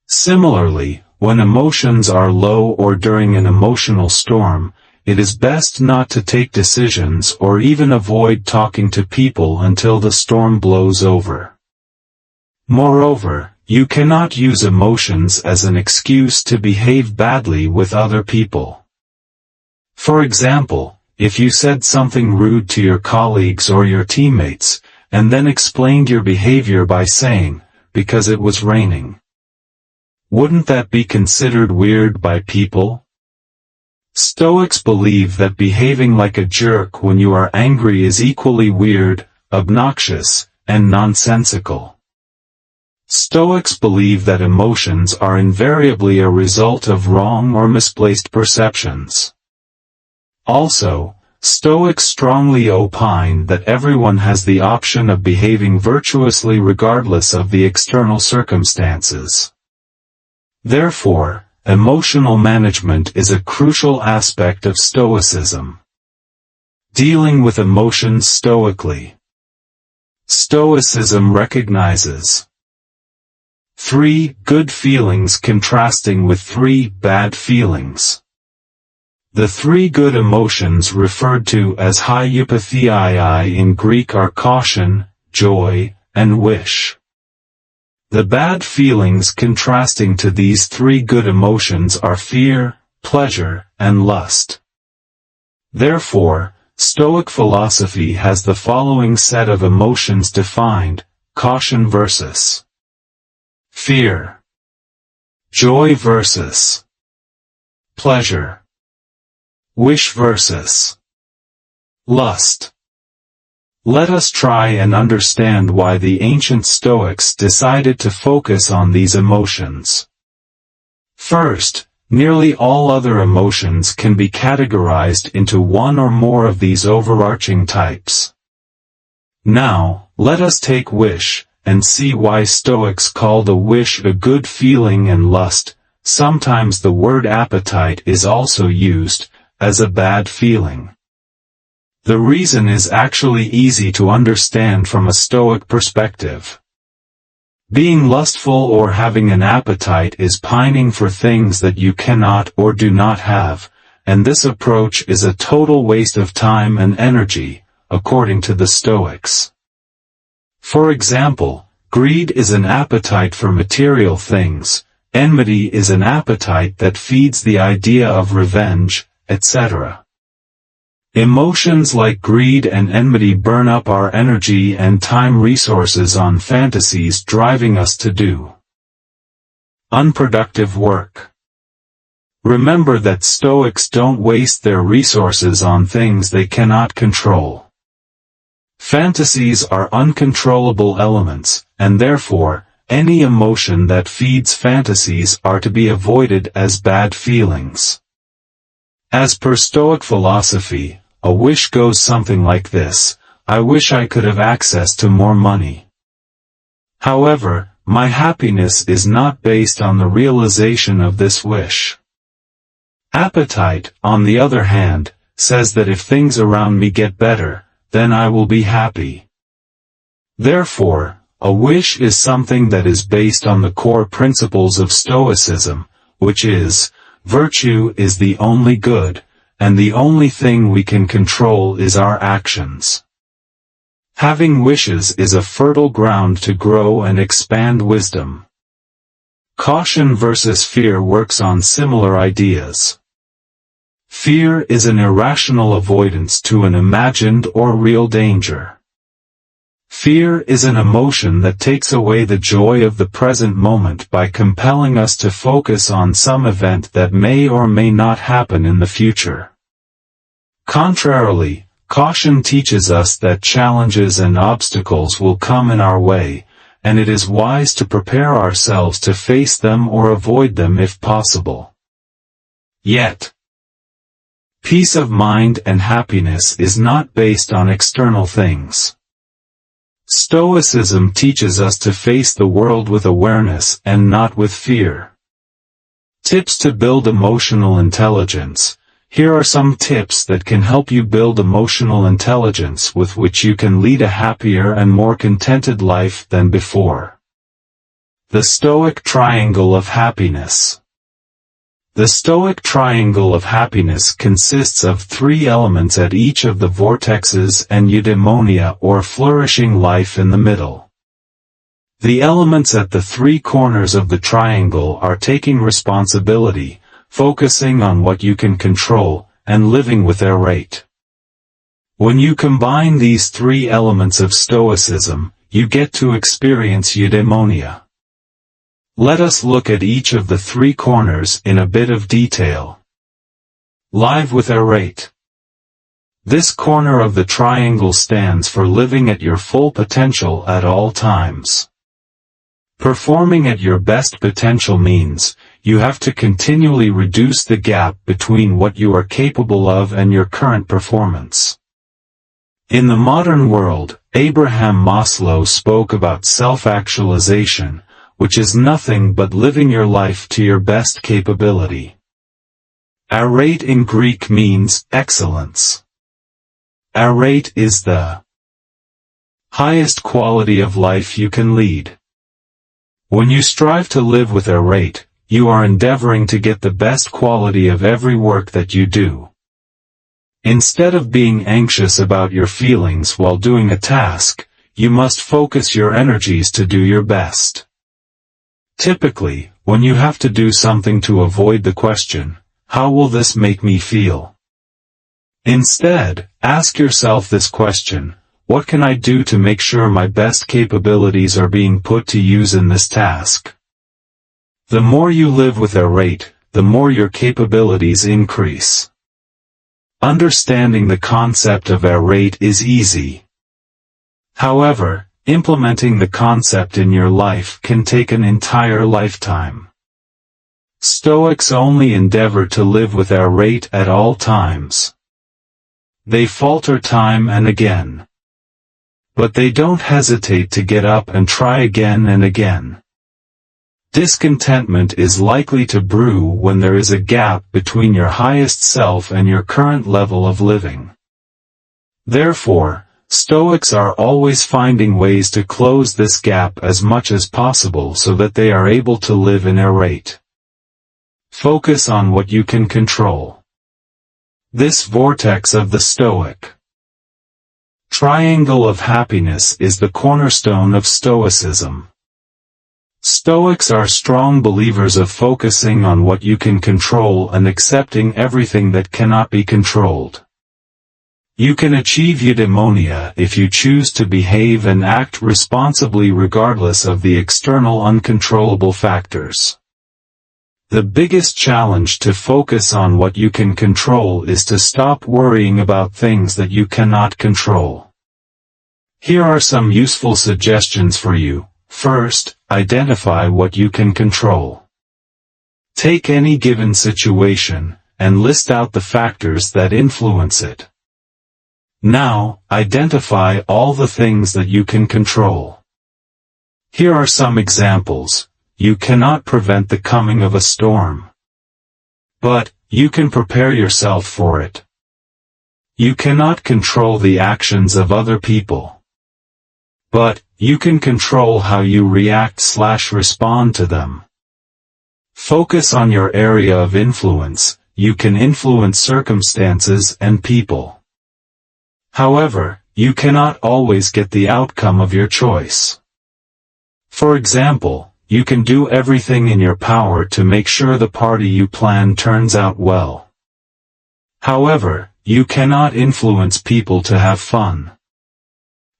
[SPEAKER 1] Similarly, when emotions are low or during an emotional storm, it is best not to take decisions or even avoid talking to people until the storm blows over. Moreover, you cannot use emotions as an excuse to behave badly with other people. For example, if you said something rude to your colleagues or your teammates, and then explained your behavior by saying, "because it was raining." Wouldn't that be considered weird by people? Stoics believe that behaving like a jerk when you are angry is equally weird, obnoxious, and nonsensical. Stoics believe that emotions are invariably a result of wrong or misplaced perceptions. Also, Stoics strongly opine that everyone has the option of behaving virtuously regardless of the external circumstances. Therefore, emotional management is a crucial aspect of Stoicism. Dealing with emotions stoically. Stoicism recognizes 3 good feelings contrasting with 3 bad feelings. The 3 good emotions referred to as hypotheii in Greek are caution, joy, and wish. The bad feelings contrasting to these 3 good emotions are fear, pleasure, and lust. Therefore, Stoic philosophy has the following set of emotions defined: caution versus fear, joy versus pleasure, wish versus lust. Let us try and understand why the ancient Stoics decided to focus on these emotions. First, nearly all other emotions can be categorized into one or more of these overarching types. Now, let us take wish, and see why Stoics call the wish a good feeling and lust. Sometimes the word appetite is also used, as a bad feeling. The reason is actually easy to understand from a Stoic perspective. Being lustful or having an appetite is pining for things that you cannot or do not have, and this approach is a total waste of time and energy, according to the Stoics. For example, greed is an appetite for material things, enmity is an appetite that feeds the idea of revenge, etc. Emotions like greed and enmity burn up our energy and time resources on fantasies driving us to do unproductive work. Remember that Stoics don't waste their resources on things they cannot control. Fantasies are uncontrollable elements, and therefore, any emotion that feeds fantasies are to be avoided as bad feelings. As per Stoic philosophy, a wish goes something like this: I wish I could have access to more money. However, my happiness is not based on the realization of this wish. Appetite, on the other hand, says that if things around me get better, then I will be happy. Therefore, a wish is something that is based on the core principles of Stoicism, which is, virtue is the only good, and the only thing we can control is our actions. Having wishes is a fertile ground to grow and expand wisdom. Caution versus fear works on similar ideas. Fear is an irrational avoidance to an imagined or real danger. Fear is an emotion that takes away the joy of the present moment by compelling us to focus on some event that may or may not happen in the future. Contrarily, caution teaches us that challenges and obstacles will come in our way, and it is wise to prepare ourselves to face them or avoid them if possible. Yet, peace of mind and happiness is not based on external things. Stoicism teaches us to face the world with awareness and not with fear. Tips to build emotional intelligence. Here are some tips that can help you build emotional intelligence with which you can lead a happier and more contented life than before. The Stoic Triangle of Happiness. The Stoic Triangle of Happiness consists of 3 elements at each of the vortexes and eudaimonia or flourishing life in the middle. The elements at the 3 corners of the triangle are taking responsibility, focusing on what you can control, and living with arete. When you combine these 3 elements of Stoicism, you get to experience eudaimonia. Let us look at each of the 3 corners in a bit of detail. Live with arete. This corner of the triangle stands for living at your full potential at all times. Performing at your best potential means, you have to continually reduce the gap between what you are capable of and your current performance. In the modern world, Abraham Maslow spoke about self-actualization, which is nothing but living your life to your best capability. Arete in Greek means excellence. Arete is the highest quality of life you can lead. When you strive to live with arete, you are endeavoring to get the best quality of every work that you do. Instead of being anxious about your feelings while doing a task, you must focus your energies to do your best. Typically, when you have to do something to avoid the question, "How will this make me feel?" Instead, ask yourself this question: what can I do to make sure my best capabilities are being put to use in this task? The more you live with arete, the more your capabilities increase. Understanding the concept of arete is easy. However, implementing the concept in your life can take an entire lifetime. Stoics only endeavor to live with arete at all times. They falter time and again. But they don't hesitate to get up and try again and again. Discontentment is likely to brew when there is a gap between your highest self and your current level of living. Therefore, Stoics are always finding ways to close this gap as much as possible so that they are able to live in arete. Focus on what you can control. This vortex of the Stoic triangle of happiness is the cornerstone of Stoicism. Stoics are strong believers of focusing on what you can control and accepting everything that cannot be controlled. You can achieve eudaimonia if you choose to behave and act responsibly regardless of the external uncontrollable factors. The biggest challenge to focus on what you can control is to stop worrying about things that you cannot control. Here are some useful suggestions for you. First, identify what you can control. Take any given situation, and list out the factors that influence it. Now, identify all the things that you can control. Here are some examples. You cannot prevent the coming of a storm. But, you can prepare yourself for it. You cannot control the actions of other people. But, you can control how you react/respond to them. Focus on your area of influence. You can influence circumstances and people. However, you cannot always get the outcome of your choice. For example, you can do everything in your power to make sure the party you plan turns out well. However, you cannot influence people to have fun.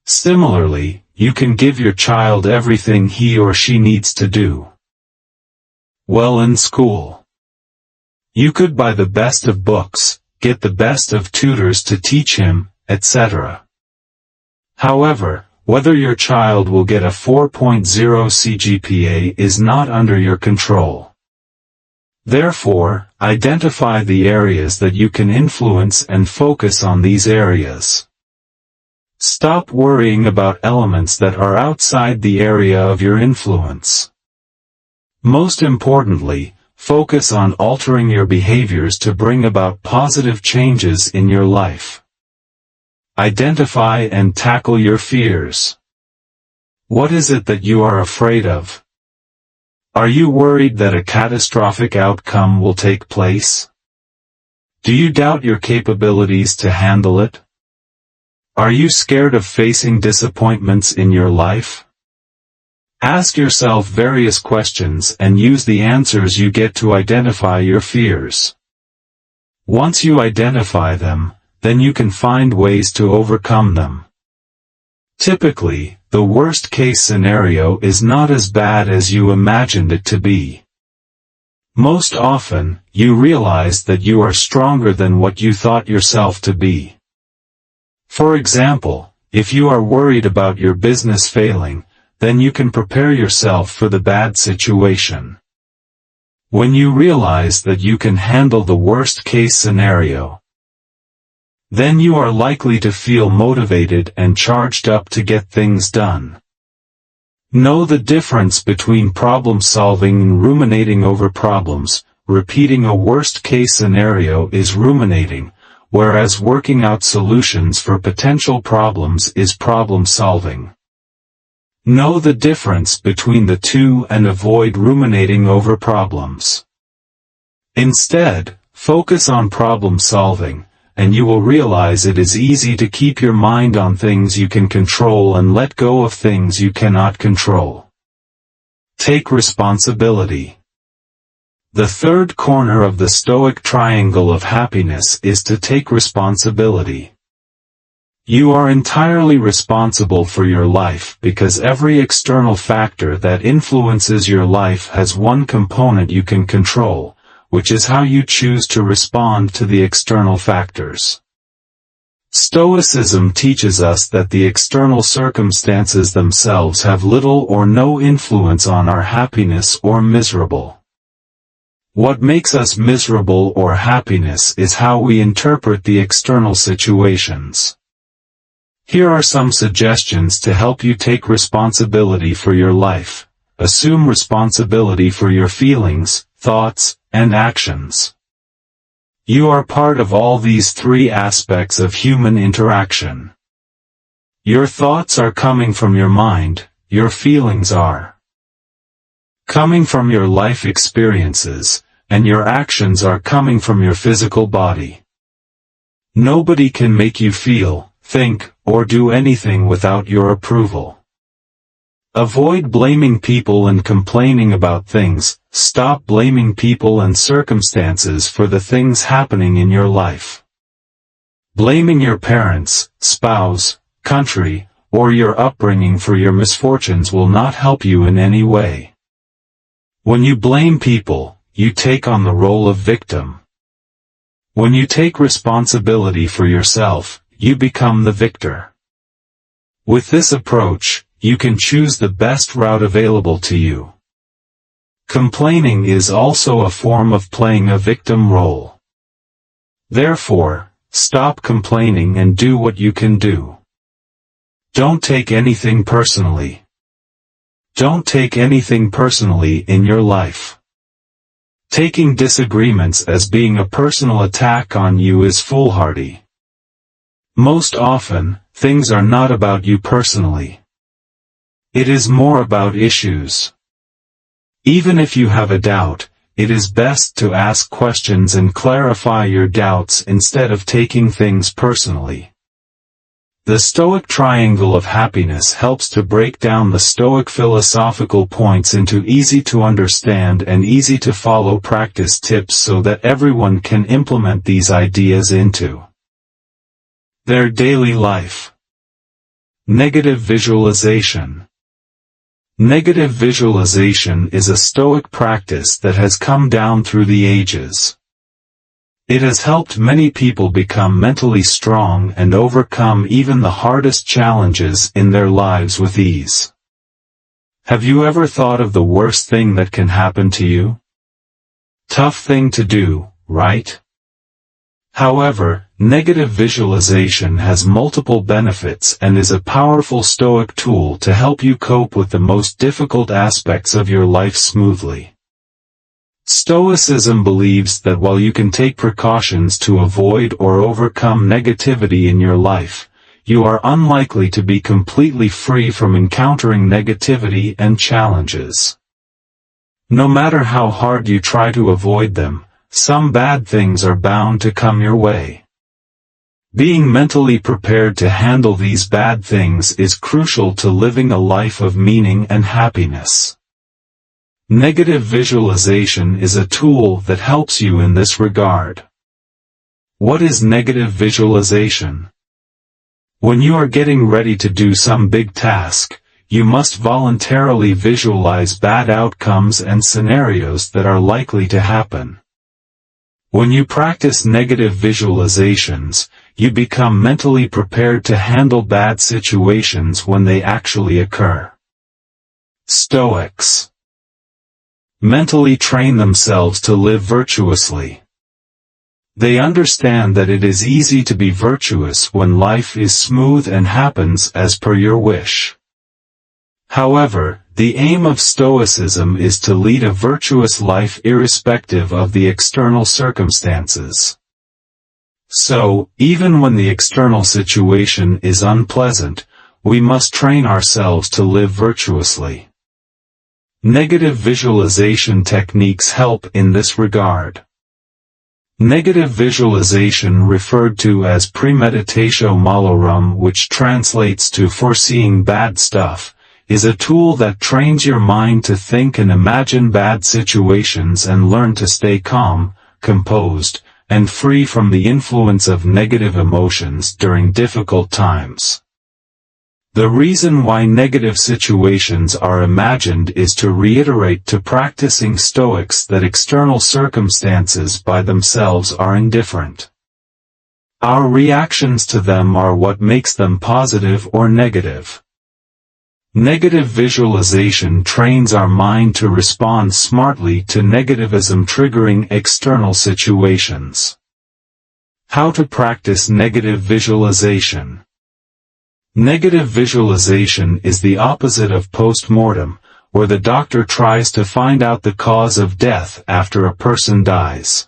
[SPEAKER 1] Similarly, you can give your child everything he or she needs to do well in school. You could buy the best of books, get the best of tutors to teach him, etc. However, whether your child will get a 4.0 CGPA is not under your control. Therefore, identify the areas that you can influence and focus on these areas. Stop worrying about elements that are outside the area of your influence. Most importantly, focus on altering your behaviors to bring about positive changes in your life. Identify and tackle your fears. What is it that you are afraid of? Are you worried that a catastrophic outcome will take place? Do you doubt your capabilities to handle it? Are you scared of facing disappointments in your life? Ask yourself various questions and use the answers you get to identify your fears. Once you identify them, then you can find ways to overcome them. Typically, the worst-case scenario is not as bad as you imagined it to be. Most often, you realize that you are stronger than what you thought yourself to be. For example, if you are worried about your business failing, then you can prepare yourself for the bad situation. When you realize that you can handle the worst-case scenario, then you are likely to feel motivated and charged up to get things done. Know the difference between problem-solving and ruminating over problems. Repeating a worst-case scenario is ruminating, whereas working out solutions for potential problems is problem-solving. Know the difference between the two and avoid ruminating over problems. Instead, focus on problem-solving, and you will realize it is easy to keep your mind on things you can control and let go of things you cannot control. Take responsibility. The third corner of the Stoic triangle of happiness is to take responsibility. You are entirely responsible for your life because every external factor that influences your life has one component you can control, which is how you choose to respond to the external factors. Stoicism teaches us that the external circumstances themselves have little or no influence on our happiness or miserable. What makes us miserable or happiness is how we interpret the external situations. Here are some suggestions to help you take responsibility for your life. Assume responsibility for your feelings, thoughts, and actions. You are part of all these three aspects of human interaction. Your thoughts are coming from your mind, your feelings are coming from your life experiences, and your actions are coming from your physical body. Nobody can make you feel, think, or do anything without your approval. Avoid blaming people and complaining about things. Stop blaming people and circumstances for the things happening in your life. Blaming your parents, spouse, country, or your upbringing for your misfortunes will not help you in any way. When you blame people, you take on the role of victim. When you take responsibility for yourself, you become the victor. With this approach, you can choose the best route available to you. Complaining is also a form of playing a victim role. Therefore, stop complaining and do what you can do. Don't take anything personally. Don't take anything personally in your life. Taking disagreements as being a personal attack on you is foolhardy. Most often, things are not about you personally. It is more about issues. Even if you have a doubt, it is best to ask questions and clarify your doubts instead of taking things personally. The Stoic triangle of happiness helps to break down the Stoic philosophical points into easy-to-understand and easy-to-follow practice tips so that everyone can implement these ideas into their daily life. Negative visualization. Negative visualization is a Stoic practice that has come down through the ages. It has helped many people become mentally strong and overcome even the hardest challenges in their lives with ease. Have you ever thought of the worst thing that can happen to you? Tough thing to do, right? However, negative visualization has multiple benefits and is a powerful Stoic tool to help you cope with the most difficult aspects of your life smoothly. Stoicism believes that while you can take precautions to avoid or overcome negativity in your life, you are unlikely to be completely free from encountering negativity and challenges. No matter how hard you try to avoid them, some bad things are bound to come your way. Being mentally prepared to handle these bad things is crucial to living a life of meaning and happiness. Negative visualization is a tool that helps you in this regard. What is negative visualization? When you are getting ready to do some big task, you must voluntarily visualize bad outcomes and scenarios that are likely to happen. When you practice negative visualizations, you become mentally prepared to handle bad situations when they actually occur. Stoics. mentally train themselves to live virtuously. They understand that it is easy to be virtuous when life is smooth and happens as per your wish. However, the aim of Stoicism is to lead a virtuous life irrespective of the external circumstances. So, even when the external situation is unpleasant, we must train ourselves to live virtuously. Negative visualization techniques help in this regard. Negative visualization, referred to as premeditatio malorum, which translates to foreseeing bad stuff, is a tool that trains your mind to think and imagine bad situations and learn to stay calm, composed, and free from the influence of negative emotions during difficult times. The reason why negative situations are imagined is to reiterate to practicing Stoics that external circumstances by themselves are indifferent. Our reactions to them are what makes them positive or negative. Negative visualization trains our mind to respond smartly to negativism triggering external situations. How to practice negative visualization. Negative visualization is the opposite of post-mortem, where the doctor tries to find out the cause of death after a person dies.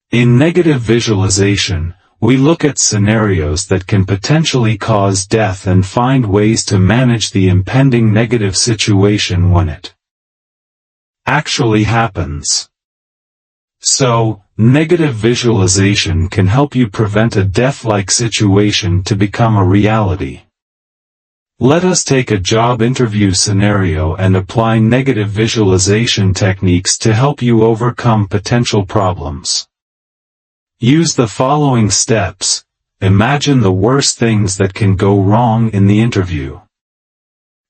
[SPEAKER 1] In negative visualization, we look at scenarios that can potentially cause death and find ways to manage the impending negative situation when it actually happens. So, negative visualization can help you prevent a death-like situation to become a reality. Let us take a job interview scenario and apply negative visualization techniques to help you overcome potential problems. Use the following steps. Imagine the worst things that can go wrong in the interview.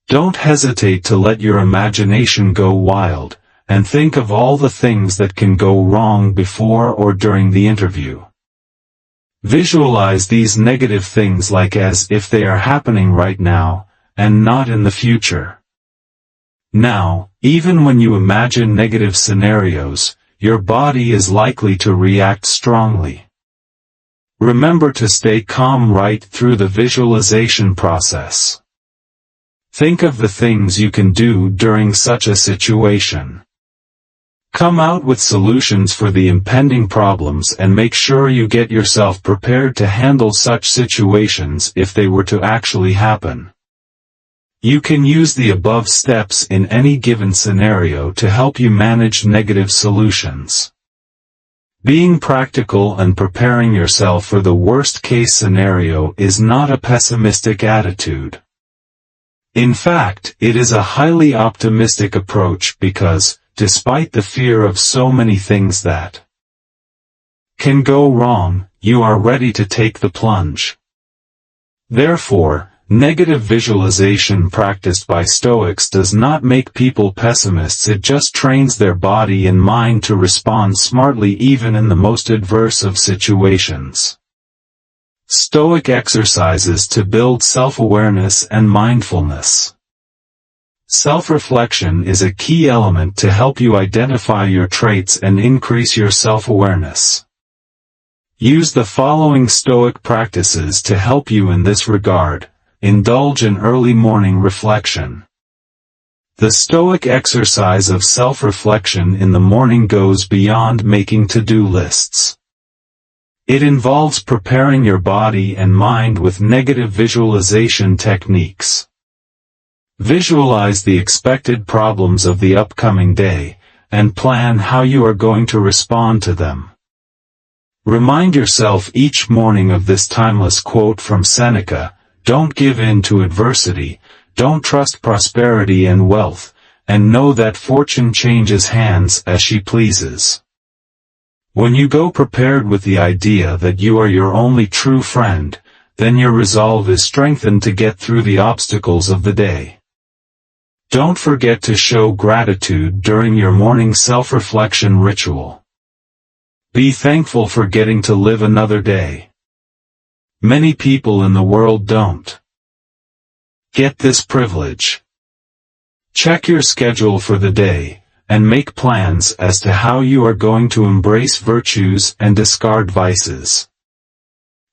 [SPEAKER 1] Don't hesitate to let your imagination go wild, and think of all the things that can go wrong before or during the interview. Visualize these negative things like as if they are happening right now, and not in the future. Now, even when you imagine negative scenarios, your body is likely to react strongly. Remember to stay calm right through the visualization process. Think of the things you can do during such a situation. Come out with solutions for the impending problems and make sure you get yourself prepared to handle such situations if they were to actually happen. You can use the above steps in any given scenario to help you manage negative solutions. Being practical and preparing yourself for the worst-case scenario is not a pessimistic attitude. In fact, it is a highly optimistic approach because, despite the fear of so many things that can go wrong, you are ready to take the plunge. Therefore, negative visualization practiced by Stoics does not make people pessimists, it just trains their body and mind to respond smartly even in the most adverse of situations. Stoic exercises to build self-awareness and mindfulness. Self-reflection is a key element to help you identify your traits and increase your self-awareness. Use the following Stoic practices to help you in this regard. Indulge in early morning reflection. The Stoic exercise of self-reflection in the morning goes beyond making to-do lists. It involves preparing your body and mind with negative visualization techniques. Visualize the expected problems of the upcoming day, and plan how you are going to respond to them. Remind yourself each morning of this timeless quote from Seneca: "Don't give in to adversity, don't trust prosperity and wealth, and know that fortune changes hands as she pleases." When you go prepared with the idea that you are your only true friend, then your resolve is strengthened to get through the obstacles of the day. Don't forget to show gratitude during your morning self-reflection ritual. Be thankful for getting to live another day. Many people in the world don't get this privilege. Check your schedule for the day, and make plans as to how you are going to embrace virtues and discard vices.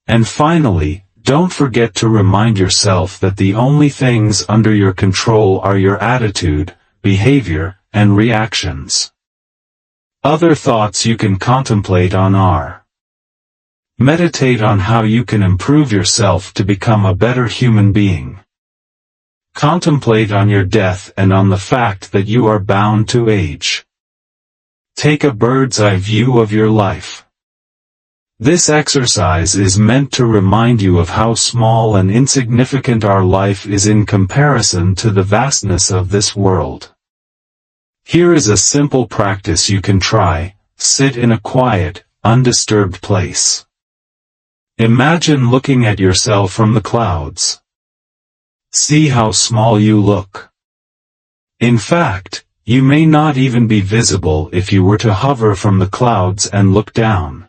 [SPEAKER 1] And finally, don't forget to remind yourself that the only things under your control are your attitude, behavior, and reactions. Other thoughts you can contemplate on are: meditate on how you can improve yourself to become a better human being. Contemplate on your death and on the fact that you are bound to age. Take a bird's-eye view of your life. This exercise is meant to remind you of how small and insignificant our life is in comparison to the vastness of this world. Here is a simple practice you can try: sit in a quiet, undisturbed place. Imagine looking at yourself from the clouds. See how small you look. In fact, you may not even be visible if you were to hover from the clouds and look down.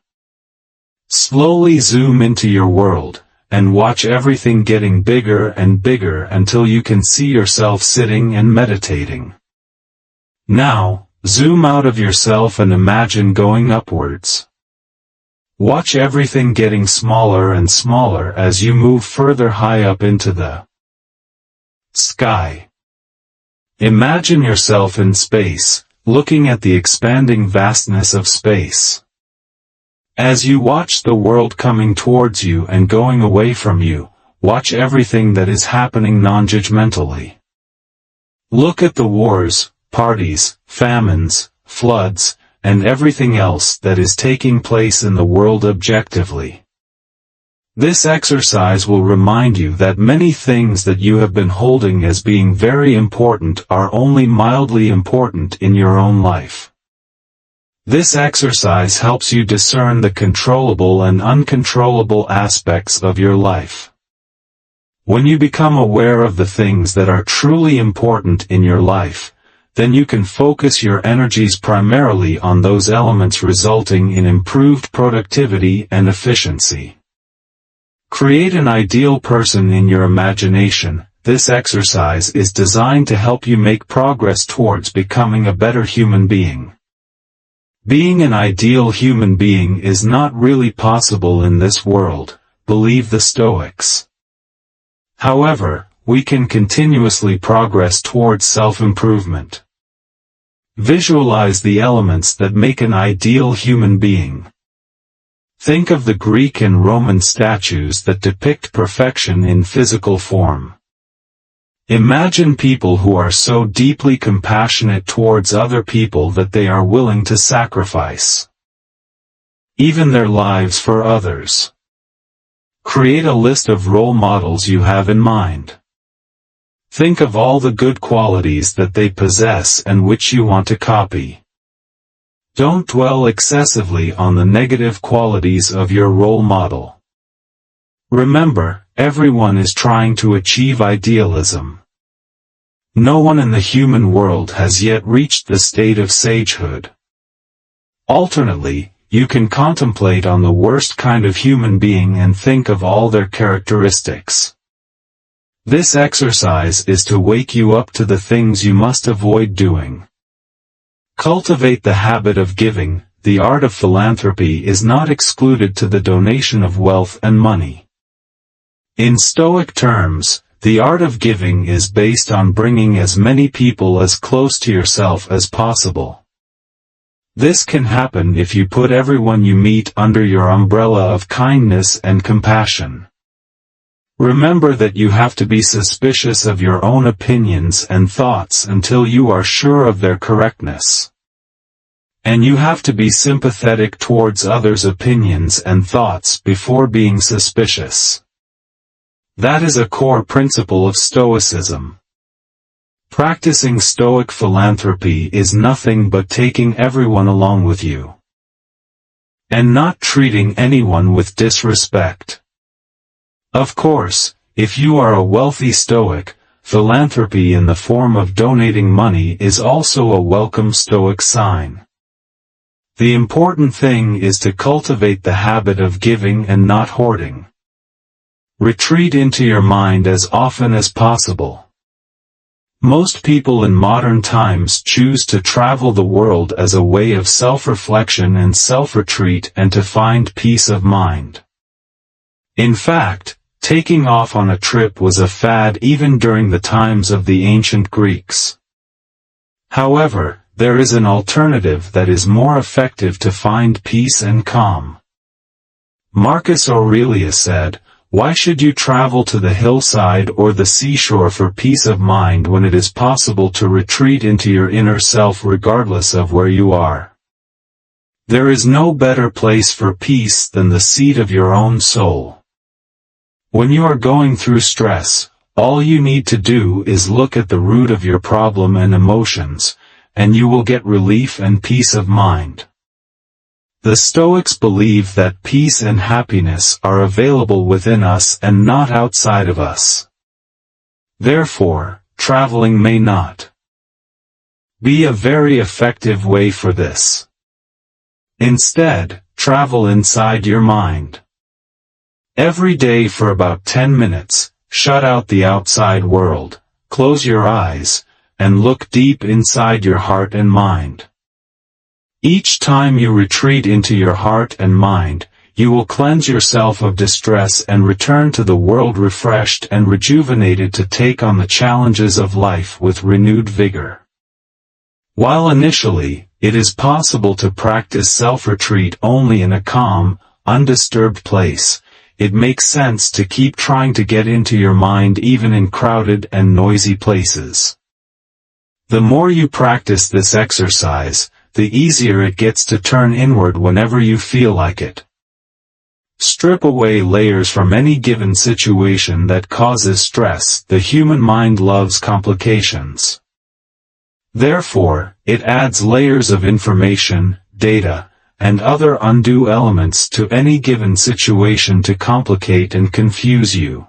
[SPEAKER 1] Slowly zoom into your world, and watch everything getting bigger and bigger until you can see yourself sitting and meditating. Now, zoom out of yourself and imagine going upwards. Watch everything getting smaller and smaller as you move further high up into the sky. Imagine yourself in space, looking at the expanding vastness of space. As you watch the world coming towards you and going away from you, watch everything that is happening non-judgmentally. Look at the wars, parties, famines, floods, and everything else that is taking place in the world objectively. This exercise will remind you that many things that you have been holding as being very important are only mildly important in your own life. This exercise helps you discern the controllable and uncontrollable aspects of your life. When you become aware of the things that are truly important in your life, then you can focus your energies primarily on those elements, resulting in improved productivity and efficiency. Create an ideal person in your imagination. This exercise is designed to help you make progress towards becoming a better human being. Being an ideal human being is not really possible in this world, believe the Stoics. However, we can continuously progress towards self-improvement. Visualize the elements that make an ideal human being. Think of the Greek and Roman statues that depict perfection in physical form. Imagine people who are so deeply compassionate towards other people that they are willing to sacrifice even their lives for others. Create a list of role models you have in mind. Think of all the good qualities that they possess and which you want to copy. Don't dwell excessively on the negative qualities of your role model. Remember, everyone is trying to achieve idealism. No one in the human world has yet reached the state of sagehood. Alternately, you can contemplate on the worst kind of human being and think of all their characteristics. This exercise is to wake you up to the things you must avoid doing. Cultivate the habit of giving. The art of philanthropy is not excluded to the donation of wealth and money. In Stoic terms, the art of giving is based on bringing as many people as close to yourself as possible. This can happen if you put everyone you meet under your umbrella of kindness and compassion. Remember that you have to be suspicious of your own opinions and thoughts until you are sure of their correctness. And you have to be sympathetic towards others' opinions and thoughts before being suspicious. That is a core principle of Stoicism. Practicing Stoic philanthropy is nothing but taking everyone along with you, and not treating anyone with disrespect. Of course, if you are a wealthy Stoic, philanthropy in the form of donating money is also a welcome Stoic sign. The important thing is to cultivate the habit of giving and not hoarding. Retreat into your mind as often as possible. Most people in modern times choose to travel the world as a way of self-reflection and self-retreat and to find peace of mind. In fact, taking off on a trip was a fad even during the times of the ancient Greeks. However, there is an alternative that is more effective to find peace and calm. Marcus Aurelius said, "Why should you travel to the hillside or the seashore for peace of mind when it is possible to retreat into your inner self regardless of where you are? There is no better place for peace than the seat of your own soul." When you are going through stress, all you need to do is look at the root of your problem and emotions, and you will get relief and peace of mind. The Stoics believe that peace and happiness are available within us and not outside of us. Therefore, traveling may not be a very effective way for this. Instead, travel inside your mind. Every day for about 10 minutes, shut out the outside world, close your eyes, and look deep inside your heart and mind. Each time you retreat into your heart and mind, you will cleanse yourself of distress and return to the world refreshed and rejuvenated to take on the challenges of life with renewed vigor. While initially, it is possible to practice self-retreat only in a calm, undisturbed place, it makes sense to keep trying to get into your mind even in crowded and noisy places. The more you practice this exercise, the easier it gets to turn inward whenever you feel like it. Strip away layers from any given situation that causes stress. The human mind loves complications. Therefore, it adds layers of information, data, and other undue elements to any given situation to complicate and confuse you.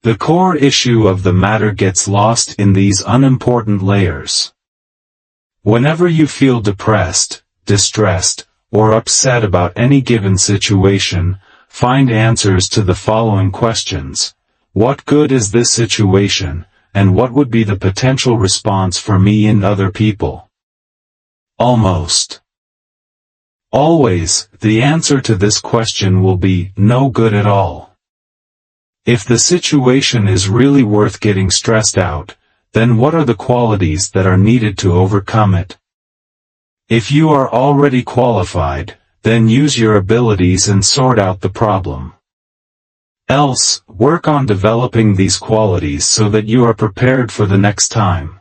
[SPEAKER 1] The core issue of the matter gets lost in these unimportant layers. Whenever you feel depressed, distressed, or upset about any given situation, find answers to the following questions. What good is this situation, and what would be the potential response for me and other people? Almost always, the answer to this question will be no good at all. If the situation is really worth getting stressed out, then what are the qualities that are needed to overcome it? If you are already qualified, then use your abilities and sort out the problem. Else, work on developing these qualities so that you are prepared for the next time.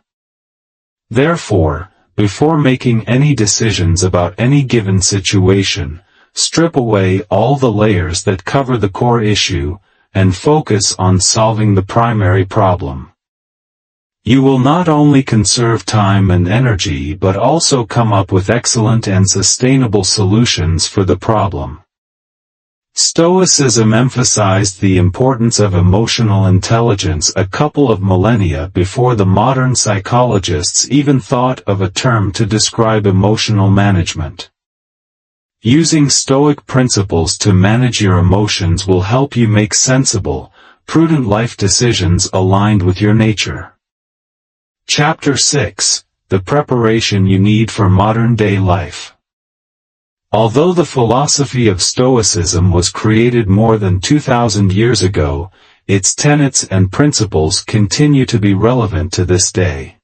[SPEAKER 1] Therefore, before making any decisions about any given situation, strip away all the layers that cover the core issue, and focus on solving the primary problem. You will not only conserve time and energy but also come up with excellent and sustainable solutions for the problem. Stoicism emphasized the importance of emotional intelligence a couple of millennia before the modern psychologists even thought of a term to describe emotional management. Using Stoic principles to manage your emotions will help you make sensible, prudent life decisions aligned with your nature. Chapter 6: The Preparation You Need for Modern-Day Life. Although the philosophy of Stoicism was created more than 2,000 years ago, its tenets and principles continue to be relevant to this day.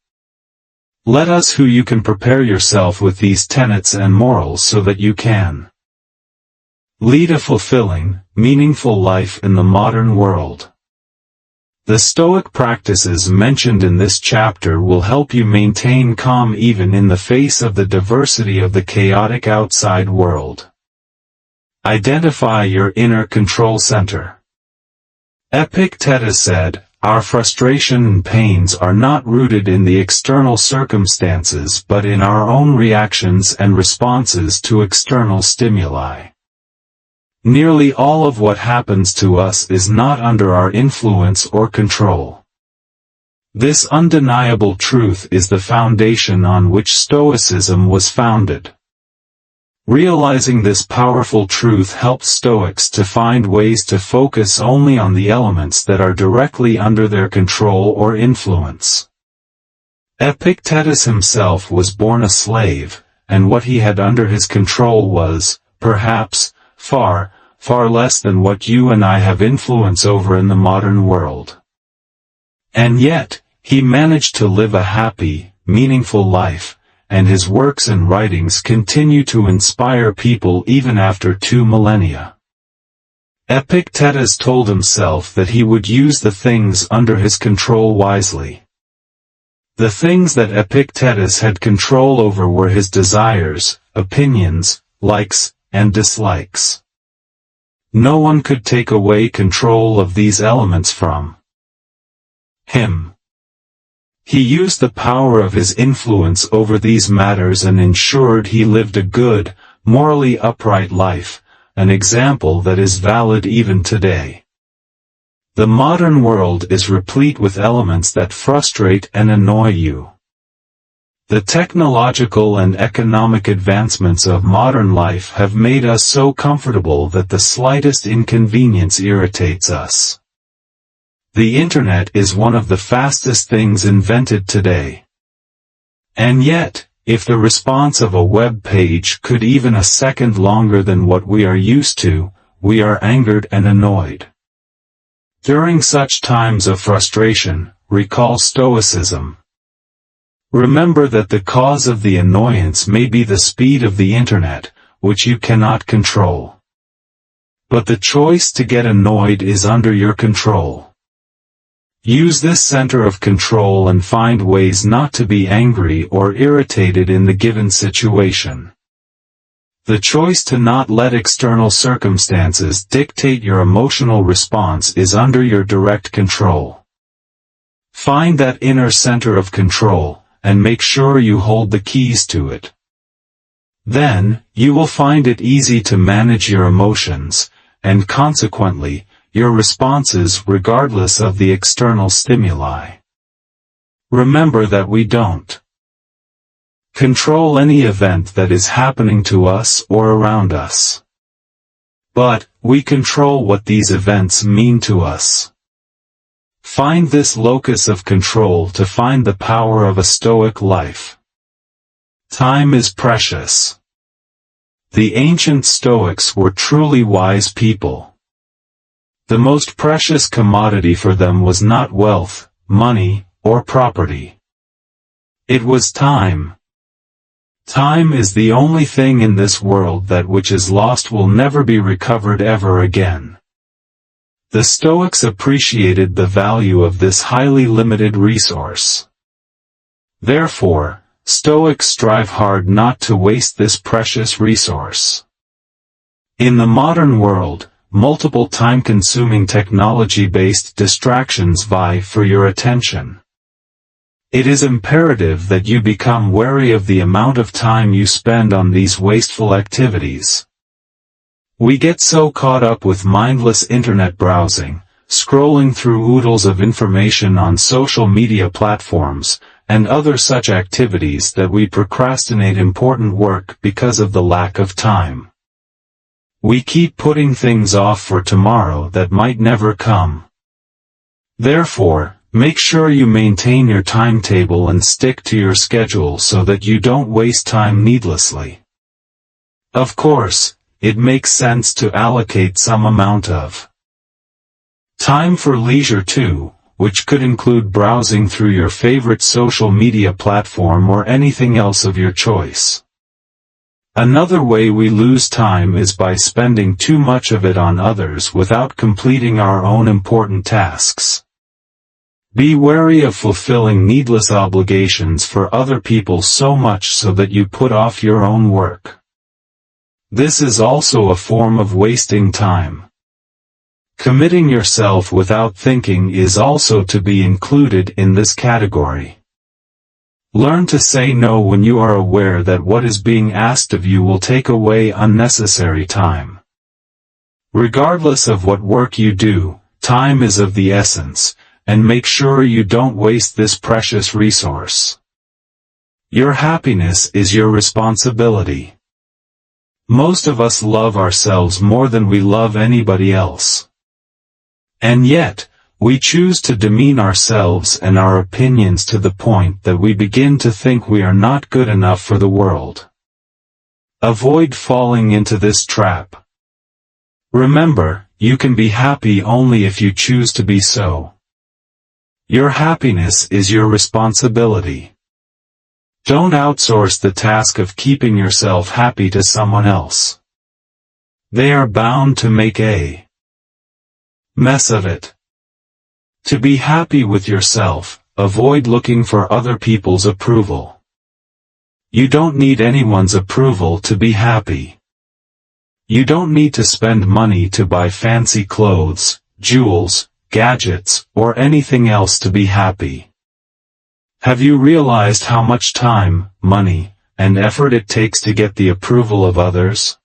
[SPEAKER 1] Let us who you can prepare yourself with these tenets and morals so that you can lead a fulfilling, meaningful life in the modern world. The Stoic practices mentioned in this chapter will help you maintain calm even in the face of the diversity of the chaotic outside world. Identify your inner control center. Epictetus said, "Our frustration and pains are not rooted in the external circumstances but in our own reactions and responses to external stimuli." Nearly all of what happens to us is not under our influence or control. This undeniable truth is the foundation on which Stoicism was founded. Realizing this powerful truth helped Stoics to find ways to focus only on the elements that are directly under their control or influence. Epictetus himself was born a slave, and what he had under his control was, perhaps, far, far less than what you and I have influence over in the modern world. And yet, he managed to live a happy, meaningful life, and his works and writings continue to inspire people even after 2 millennia. Epictetus told himself that he would use the things under his control wisely. The things that Epictetus had control over were his desires, opinions, likes, and dislikes. No one could take away control of these elements from him. He used the power of his influence over these matters and ensured he lived a good, morally upright life, an example that is valid even today. The modern world is replete with elements that frustrate and annoy you. The technological and economic advancements of modern life have made us so comfortable that the slightest inconvenience irritates us. The Internet is one of the fastest things invented today. And yet, if the response of a web page could even a second longer than what we are used to, we are angered and annoyed. During such times of frustration, recall Stoicism. Remember that the cause of the annoyance may be the speed of the Internet, which you cannot control. But the choice to get annoyed is under your control. Use this center of control and find ways not to be angry or irritated in the given situation. The choice to not let external circumstances dictate your emotional response is under your direct control. Find that inner center of control, and make sure you hold the keys to it. Then, you will find it easy to manage your emotions, and consequently, your responses regardless of the external stimuli. Remember that we don't control any event that is happening to us or around us. But, we control what these events mean to us. Find this locus of control to find the power of a Stoic life. Time is precious. The ancient Stoics were truly wise people. The most precious commodity for them was not wealth, money, or property. It was time. Time is the only thing in this world that which is lost will never be recovered ever again. The Stoics appreciated the value of this highly limited resource. Therefore, Stoics strive hard not to waste this precious resource. In the modern world, multiple time-consuming technology-based distractions vie for your attention. It is imperative that you become wary of the amount of time you spend on these wasteful activities. We get so caught up with mindless internet browsing, scrolling through oodles of information on social media platforms, and other such activities that we procrastinate important work because of the lack of time. We keep putting things off for tomorrow that might never come. Therefore, make sure you maintain your timetable and stick to your schedule so that you don't waste time needlessly. Of course, it makes sense to allocate some amount of time for leisure too, which could include browsing through your favorite social media platform or anything else of your choice. Another way we lose time is by spending too much of it on others without completing our own important tasks. Be wary of fulfilling needless obligations for other people so much so that you put off your own work. This is also a form of wasting time. Committing yourself without thinking is also to be included in this category. Learn to say no when you are aware that what is being asked of you will take away unnecessary time. Regardless of what work you do, time is of the essence, and make sure you don't waste this precious resource. Your happiness is your responsibility. Most of us love ourselves more than we love anybody else. And yet, We choose to demean ourselves and our opinions to the point that we begin to think we are not good enough for the world. Avoid falling into this trap. Remember, you can be happy only if you choose to be so. Your happiness is your responsibility. Don't outsource the task of keeping yourself happy to someone else. They are bound to make a mess of it. To be happy with yourself, avoid looking for other people's approval. You don't need anyone's approval to be happy. You don't need to spend money to buy fancy clothes, jewels, gadgets, or anything else to be happy. Have you realized how much time, money, and effort it takes to get the approval of others?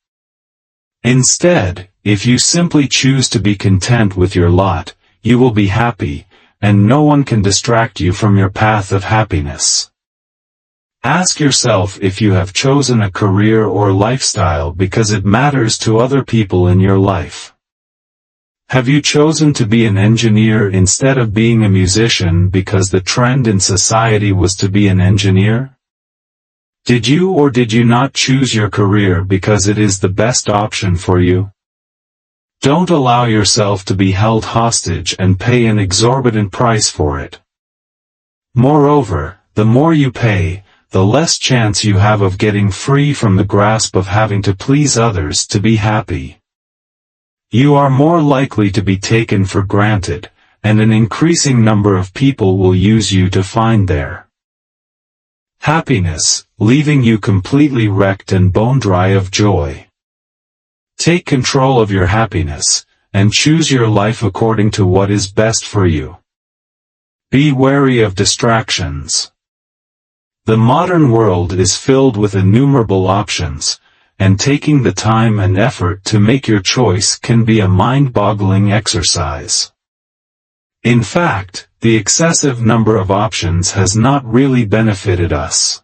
[SPEAKER 1] Instead, if you simply choose to be content with your lot, you will be happy, and no one can distract you from your path of happiness. Ask yourself if you have chosen a career or lifestyle because it matters to other people in your life. Have you chosen to be an engineer instead of being a musician because the trend in society was to be an engineer? Did you or did you not choose your career because it is the best option for you? Don't allow yourself to be held hostage and pay an exorbitant price for it. Moreover, the more you pay, the less chance you have of getting free from the grasp of having to please others to be happy. You are more likely to be taken for granted, and an increasing number of people will use you to find their happiness, leaving you completely wrecked and bone-dry of joy. Take control of your happiness, and choose your life according to what is best for you. Be wary of distractions. The modern world is filled with innumerable options, and taking the time and effort to make your choice can be a mind-boggling exercise. In fact, the excessive number of options has not really benefited us.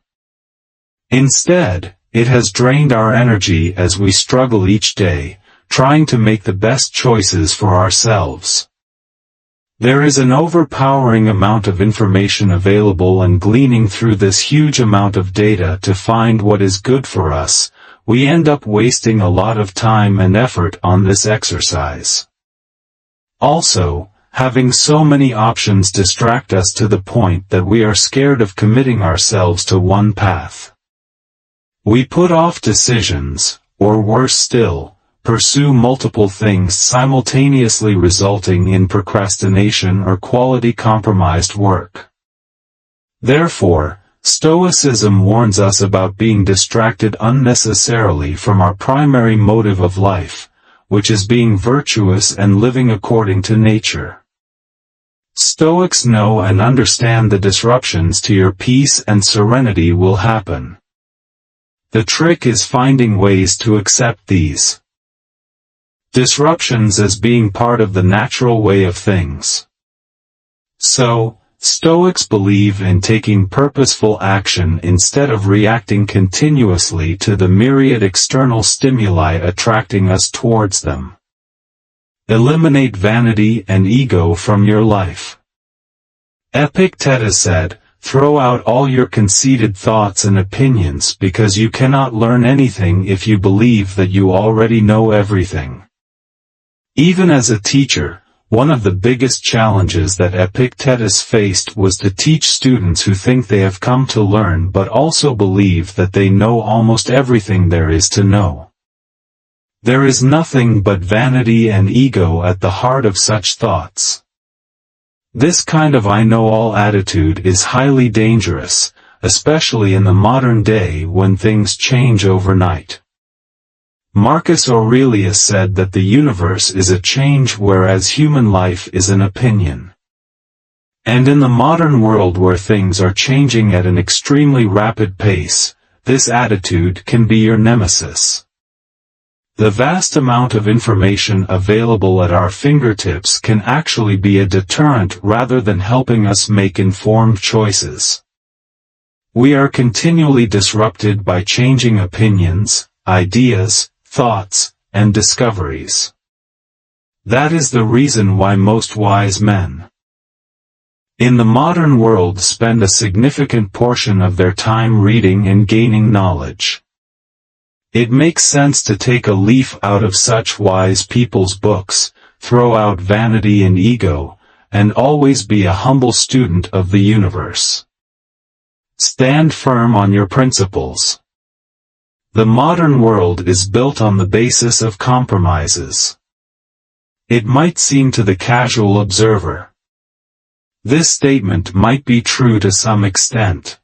[SPEAKER 1] Instead, it has drained our energy as we struggle each day, trying to make the best choices for ourselves. There is an overpowering amount of information available, and gleaning through this huge amount of data to find what is good for us, we end up wasting a lot of time and effort on this exercise. Also, having so many options distract us to the point that we are scared of committing ourselves to one path. We put off decisions, or worse still, pursue multiple things simultaneously, resulting in procrastination or quality-compromised work. Therefore, Stoicism warns us about being distracted unnecessarily from our primary motive of life, which is being virtuous and living according to nature. Stoics know and understand the disruptions to your peace and serenity will happen. The trick is finding ways to accept these disruptions as being part of the natural way of things. So, Stoics believe in taking purposeful action instead of reacting continuously to the myriad external stimuli attracting us towards them. Eliminate vanity and ego from your life. Epictetus said, "Throw out all your conceited thoughts and opinions, because you cannot learn anything if you believe that you already know everything." Even as a teacher, one of the biggest challenges that Epictetus faced was to teach students who think they have come to learn but also believe that they know almost everything there is to know. There is nothing but vanity and ego at the heart of such thoughts. This kind of I-know-all attitude is highly dangerous, especially in the modern day when things change overnight. Marcus Aurelius said that the universe is a change, whereas human life is an opinion. And in the modern world where things are changing at an extremely rapid pace, this attitude can be your nemesis. The vast amount of information available at our fingertips can actually be a deterrent rather than helping us make informed choices. We are continually disrupted by changing opinions, ideas, thoughts, and discoveries. That is the reason why most wise men in the modern world spend a significant portion of their time reading and gaining knowledge. It makes sense to take a leaf out of such wise people's books, throw out vanity and ego, and always be a humble student of the universe. Stand firm on your principles. The modern world is built on the basis of compromises. It might seem to the casual observer. This statement might be true to some extent.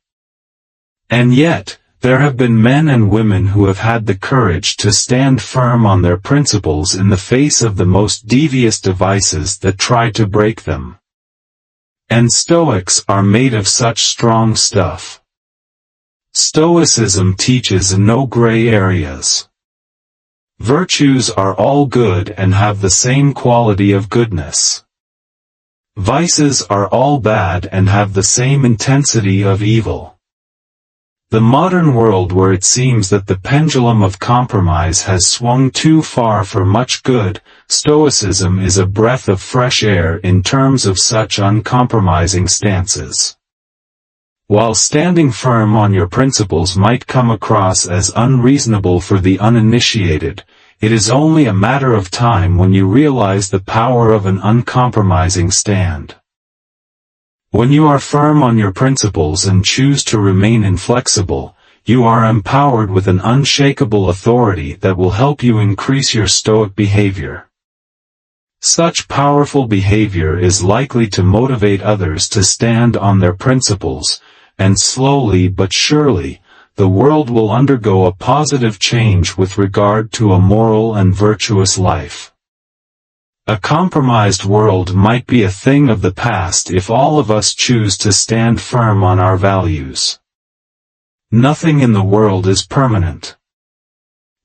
[SPEAKER 1] And yet, there have been men and women who have had the courage to stand firm on their principles in the face of the most devious devices that try to break them. And Stoics are made of such strong stuff. Stoicism teaches no gray areas. Virtues are all good and have the same quality of goodness. Vices are all bad and have the same intensity of evil. The modern world, where it seems that the pendulum of compromise has swung too far for much good, Stoicism is a breath of fresh air in terms of such uncompromising stances. While standing firm on your principles might come across as unreasonable for the uninitiated, it is only a matter of time when you realize the power of an uncompromising stand. When you are firm on your principles and choose to remain inflexible, you are empowered with an unshakable authority that will help you increase your Stoic behavior. Such powerful behavior is likely to motivate others to stand on their principles, and slowly but surely, the world will undergo a positive change with regard to a moral and virtuous life. A compromised world might be a thing of the past if all of us choose to stand firm on our values. Nothing in the world is permanent.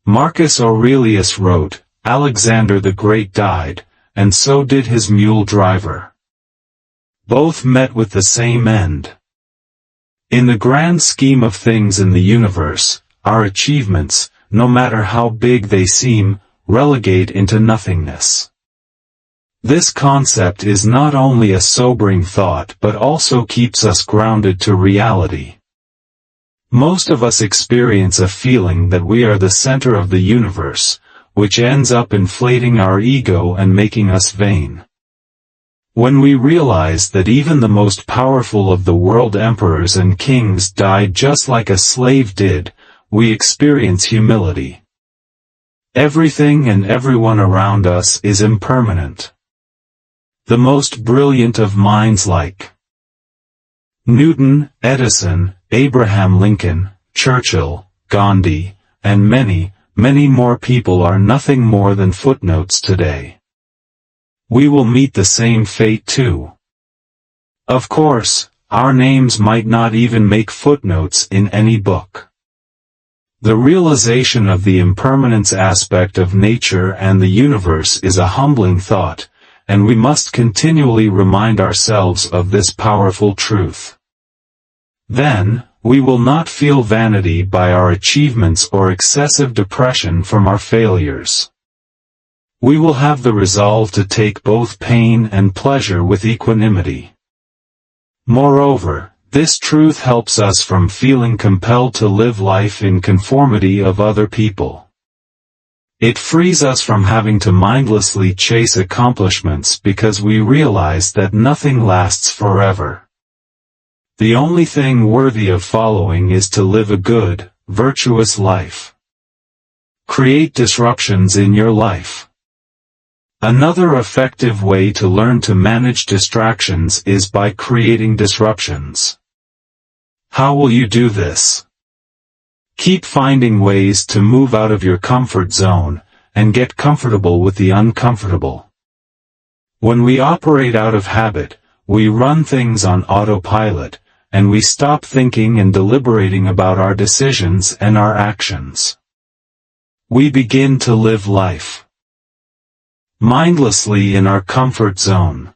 [SPEAKER 1] Marcus Aurelius wrote, "Alexander the Great died, and so did his mule driver. Both met with the same end." In the grand scheme of things in the universe, our achievements, no matter how big they seem, relegate into nothingness. This concept is not only a sobering thought but also keeps us grounded to reality. Most of us experience a feeling that we are the center of the universe, which ends up inflating our ego and making us vain. When we realize that even the most powerful of the world emperors and kings died just like a slave did, we experience humility. Everything and everyone around us is impermanent. The most brilliant of minds like Newton, Edison, Abraham Lincoln, Churchill, Gandhi, and many, many more people are nothing more than footnotes today. We will meet the same fate too. Of course, our names might not even make footnotes in any book. The realization of the impermanence aspect of nature and the universe is a humbling thought, and we must continually remind ourselves of this powerful truth. Then, we will not feel vanity by our achievements or excessive depression from our failures. We will have the resolve to take both pain and pleasure with equanimity. Moreover, this truth helps us from feeling compelled to live life in conformity of other people. It frees us from having to mindlessly chase accomplishments because we realize that nothing lasts forever. The only thing worthy of following is to live a good, virtuous life. Create disruptions in your life. Another effective way to learn to manage distractions is by creating disruptions. How will you do this? Keep finding ways to move out of your comfort zone, and get comfortable with the uncomfortable. When we operate out of habit, we run things on autopilot, and we stop thinking and deliberating about our decisions and our actions. We begin to live life mindlessly in our comfort zone.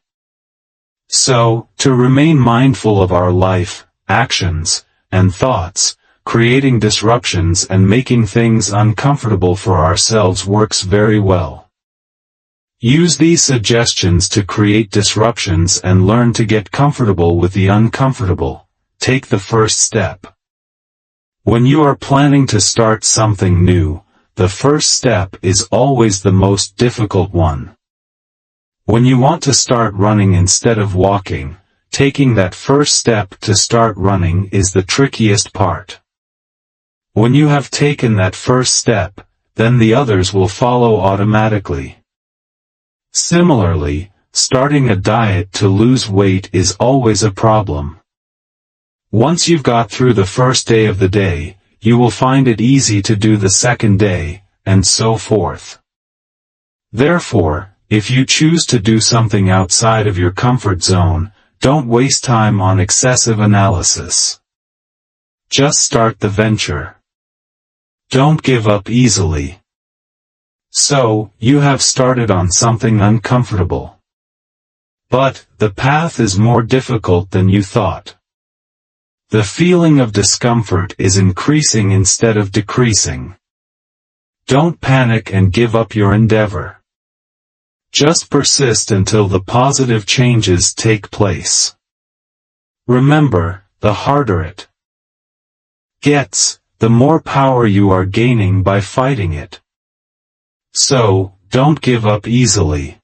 [SPEAKER 1] So, to remain mindful of our life, actions, and thoughts, creating disruptions and making things uncomfortable for ourselves works very well. Use these suggestions to create disruptions and learn to get comfortable with the uncomfortable. Take the first step. When you are planning to start something new, the first step is always the most difficult one. When you want to start running instead of walking, taking that first step to start running is the trickiest part. When you have taken that first step, then the others will follow automatically. Similarly, starting a diet to lose weight is always a problem. Once you've got through the first day of the day, you will find it easy to do the second day, and so forth. Therefore, if you choose to do something outside of your comfort zone, don't waste time on excessive analysis. Just start the venture. Don't give up easily. So, you have started on something uncomfortable. But, the path is more difficult than you thought. The feeling of discomfort is increasing instead of decreasing. Don't panic and give up your endeavor. Just persist until the positive changes take place. Remember, the harder it gets, the more power you are gaining by fighting it. So, don't give up easily.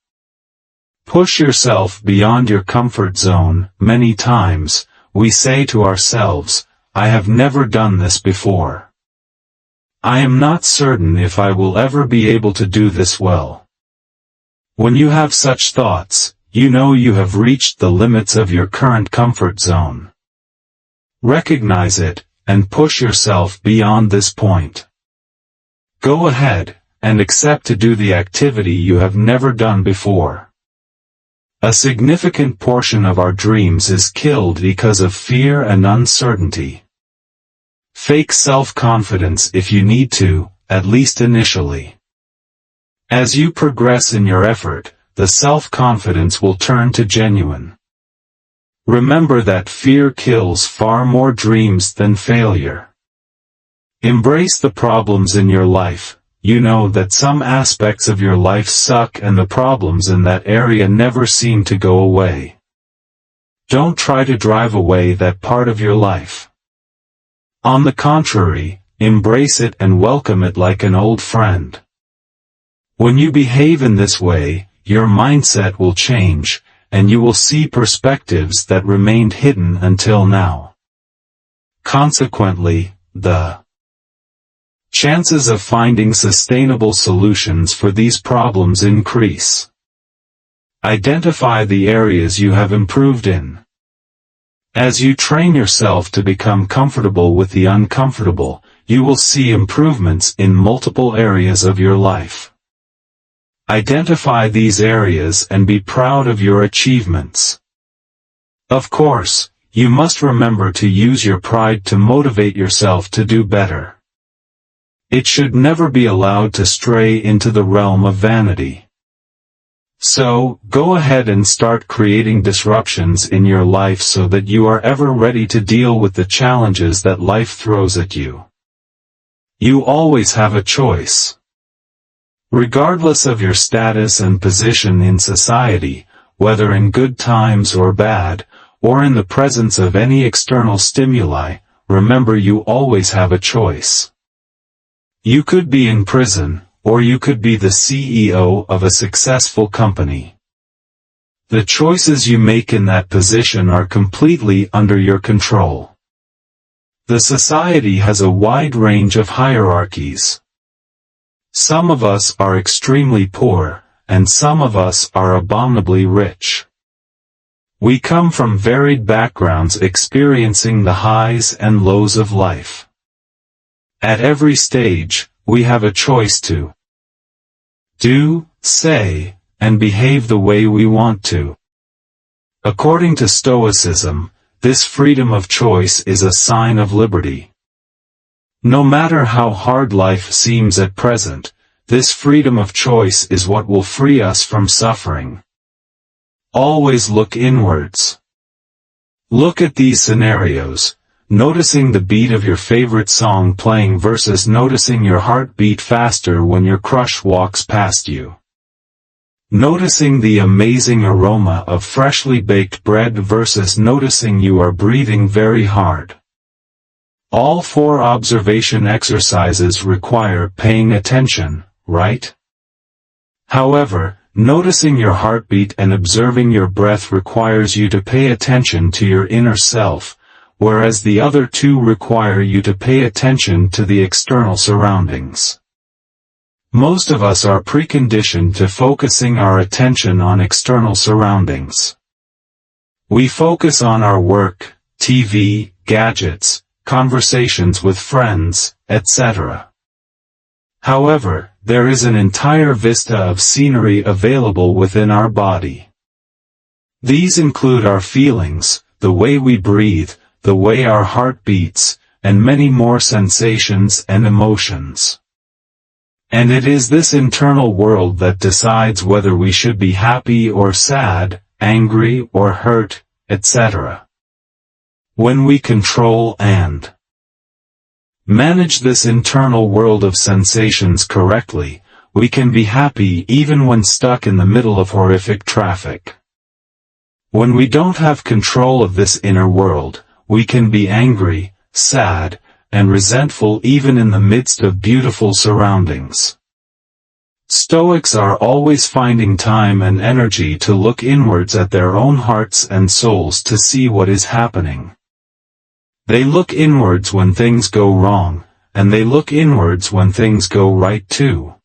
[SPEAKER 1] Push yourself beyond your comfort zone. Many times, we say to ourselves, I have never done this before. I am not certain if I will ever be able to do this well. When you have such thoughts, you know you have reached the limits of your current comfort zone. Recognize it, and push yourself beyond this point. Go ahead, and accept to do the activity you have never done before. A significant portion of our dreams is killed because of fear and uncertainty. Fake self-confidence if you need to, at least initially. As you progress in your effort, the self-confidence will turn to genuine. Remember that fear kills far more dreams than failure. Embrace the problems in your life. You know that some aspects of your life suck and the problems in that area never seem to go away. Don't try to drive away that part of your life. On the contrary, embrace it and welcome it like an old friend. When you behave in this way, your mindset will change, and you will see perspectives that remained hidden until now. Consequently, the chances of finding sustainable solutions for these problems increase. Identify the areas you have improved in. As you train yourself to become comfortable with the uncomfortable, you will see improvements in multiple areas of your life. Identify these areas and be proud of your achievements. Of course, you must remember to use your pride to motivate yourself to do better. It should never be allowed to stray into the realm of vanity. So, go ahead and start creating disruptions in your life so that you are ever ready to deal with the challenges that life throws at you. You always have a choice. Regardless of your status and position in society, whether in good times or bad, or in the presence of any external stimuli, remember you always have a choice. You could be in prison, or you could be the CEO of a successful company. The choices you make in that position are completely under your control. The society has a wide range of hierarchies. Some of us are extremely poor, and some of us are abominably rich. We come from varied backgrounds experiencing the highs and lows of life. At every stage, we have a choice to do, say, and behave the way we want to. According to Stoicism, this freedom of choice is a sign of liberty. No matter how hard life seems at present, this freedom of choice is what will free us from suffering. Always look inwards. Look at these scenarios, noticing the beat of your favorite song playing versus noticing your heart beat faster when your crush walks past you. Noticing the amazing aroma of freshly baked bread versus noticing you are breathing very hard. All 4 observation exercises require paying attention, right? However, noticing your heartbeat and observing your breath requires you to pay attention to your inner self, whereas the other 2 require you to pay attention to the external surroundings. Most of us are preconditioned to focusing our attention on external surroundings. We focus on our work, TV, gadgets, conversations with friends, etc. However, there is an entire vista of scenery available within our body. These include our feelings, the way we breathe, the way our heart beats, and many more sensations and emotions. And it is this internal world that decides whether we should be happy or sad, angry or hurt, etc. When we control and manage this internal world of sensations correctly, we can be happy even when stuck in the middle of horrific traffic. When we don't have control of this inner world, we can be angry, sad, and resentful even in the midst of beautiful surroundings. Stoics are always finding time and energy to look inwards at their own hearts and souls to see what is happening. They look inwards when things go wrong, and they look inwards when things go right too.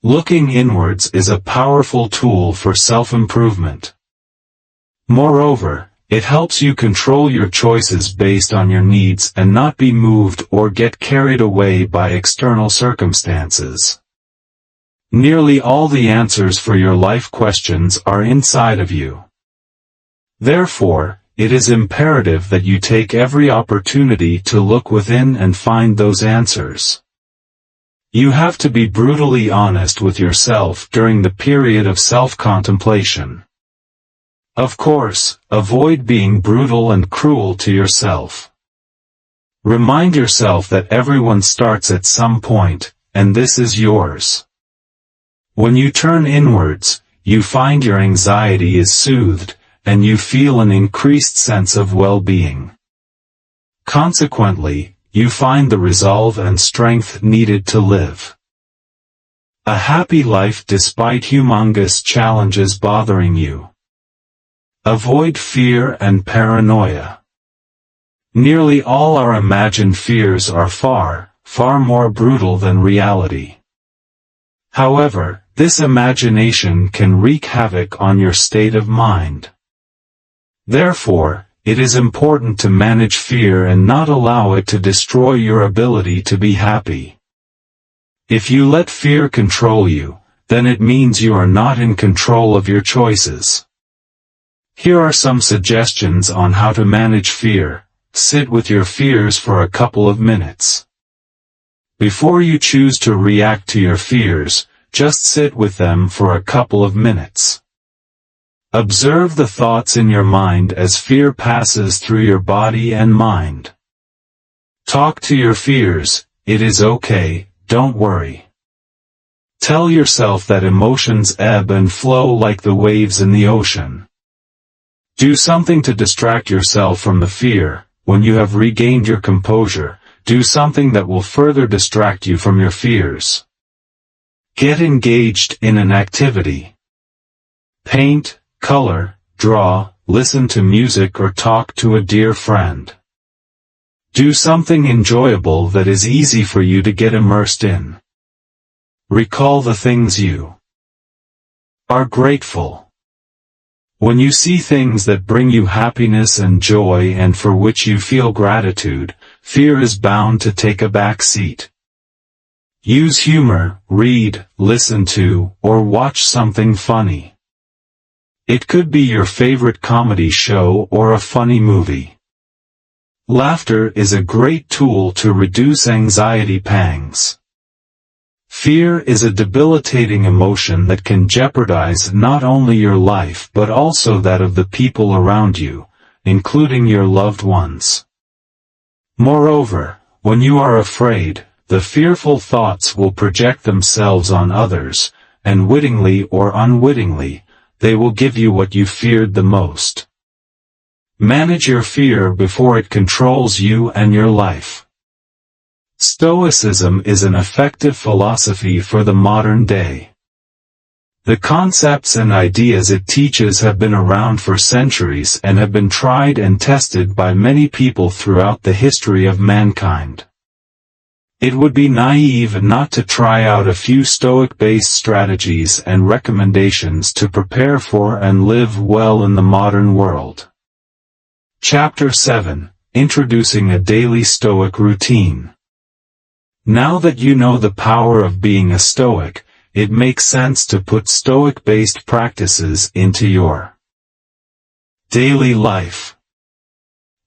[SPEAKER 1] Looking inwards is a powerful tool for self-improvement. Moreover, it helps you control your choices based on your needs and not be moved or get carried away by external circumstances. Nearly all the answers for your life questions are inside of you. Therefore, it is imperative that you take every opportunity to look within and find those answers. You have to be brutally honest with yourself during the period of self-contemplation. Of course, avoid being brutal and cruel to yourself. Remind yourself that everyone starts at some point, and this is yours. When you turn inwards, you find your anxiety is soothed, and you feel an increased sense of well-being. Consequently, you find the resolve and strength needed to live a happy life despite humongous challenges bothering you. Avoid fear and paranoia. Nearly all our imagined fears are far more brutal than reality. However, this imagination can wreak havoc on your state of mind. Therefore, it is important to manage fear and not allow it to destroy your ability to be happy. If you let fear control you, then it means you are not in control of your choices. Here are some suggestions on how to manage fear. Sit with your fears for a couple of minutes. Before you choose to react to your fears, just sit with them for a couple of minutes. Observe the thoughts in your mind as fear passes through your body and mind. Talk to your fears, it is okay, don't worry. Tell yourself that emotions ebb and flow like the waves in the ocean. Do something to distract yourself from the fear. When you have regained your composure, do something that will further distract you from your fears. Get engaged in an activity. Paint, color, draw, listen to music or talk to a dear friend. Do something enjoyable that is easy for you to get immersed in. Recall the things you are grateful. When you see things that bring you happiness and joy and for which you feel gratitude, fear is bound to take a back seat. Use humor, read, listen to, or watch something funny. It could be your favorite comedy show or a funny movie. Laughter is a great tool to reduce anxiety pangs. Fear is a debilitating emotion that can jeopardize not only your life but also that of the people around you, including your loved ones. Moreover, when you are afraid, the fearful thoughts will project themselves on others, and wittingly or unwittingly, they will give you what you feared the most. Manage your fear before it controls you and your life. Stoicism is an effective philosophy for the modern day. The concepts and ideas it teaches have been around for centuries and have been tried and tested by many people throughout the history of mankind. It would be naive not to try out a few Stoic-based strategies and recommendations to prepare for and live well in the modern world. Chapter 7: Introducing a Daily Stoic Routine. Now that you know the power of being a Stoic, it makes sense to put Stoic-based practices into your daily life.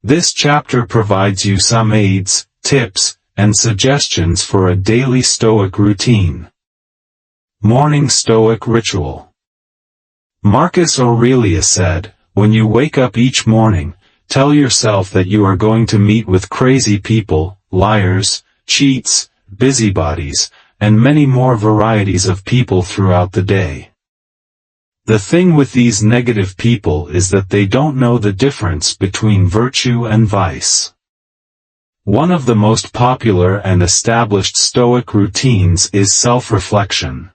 [SPEAKER 1] This chapter provides you some aids, tips, and suggestions for a daily Stoic routine. Morning Stoic Ritual. Marcus Aurelius said, "When you wake up each morning, tell yourself that you are going to meet with crazy people, liars, cheats, busybodies, and many more varieties of people throughout the day. The thing with these negative people is that they don't know the difference between virtue and vice." One of the most popular and established Stoic routines is self-reflection.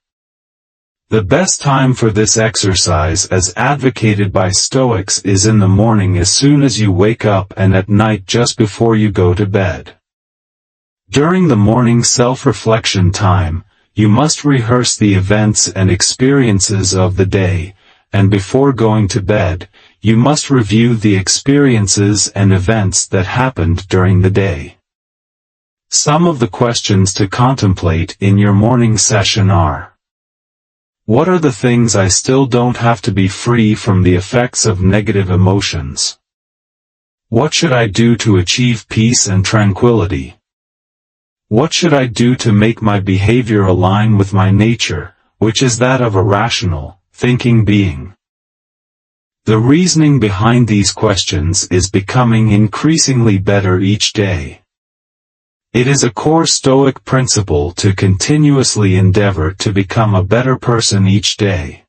[SPEAKER 1] The best time for this exercise as advocated by Stoics is in the morning as soon as you wake up and at night just before you go to bed. During the morning self-reflection time, you must rehearse the events and experiences of the day, and before going to bed, you must review the experiences and events that happened during the day. Some of the questions to contemplate in your morning session are: what are the things I still don't have to be free from the effects of negative emotions? What should I do to achieve peace and tranquility? What should I do to make my behavior align with my nature, which is that of a rational, thinking being? The reasoning behind these questions is becoming increasingly better each day. It is a core Stoic principle to continuously endeavor to become a better person each day.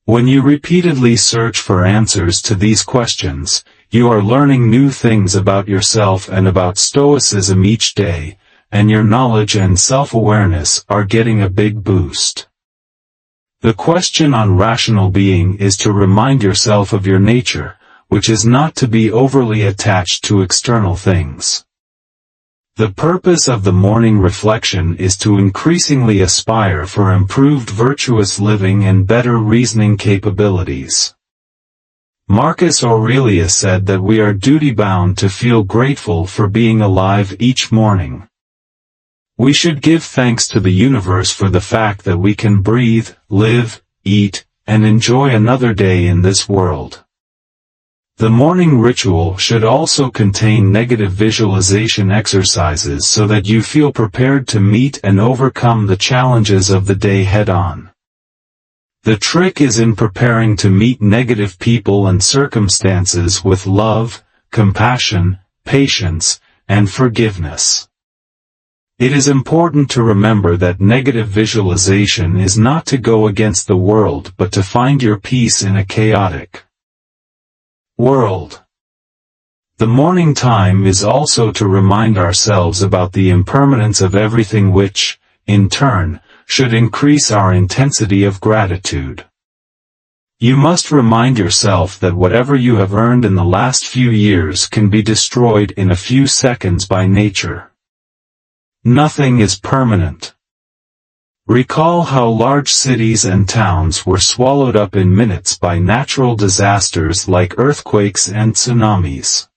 [SPEAKER 1] When you repeatedly search for answers to these questions, you are learning new things about yourself and about Stoicism each day, and your knowledge and self-awareness are getting a big boost. The question on rational being is to remind yourself of your nature, which is not to be overly attached to external things. The purpose of the morning reflection is to increasingly aspire for improved virtuous living and better reasoning capabilities. Marcus Aurelius said that we are duty-bound to feel grateful for being alive each morning. We should give thanks to the universe for the fact that we can breathe, live, eat, and enjoy another day in this world. The morning ritual should also contain negative visualization exercises so that you feel prepared to meet and overcome the challenges of the day head-on. The trick is in preparing to meet negative people and circumstances with love, compassion, patience, and forgiveness. It is important to remember that negative visualization is not to go against the world but to find your peace in a chaotic world. The morning time is also to remind ourselves about the impermanence of everything which, in turn, should increase our intensity of gratitude. You must remind yourself that whatever you have earned in the last few years can be destroyed in a few seconds by nature. Nothing is permanent. Recall how large cities and towns were swallowed up in minutes by natural disasters like earthquakes and tsunamis.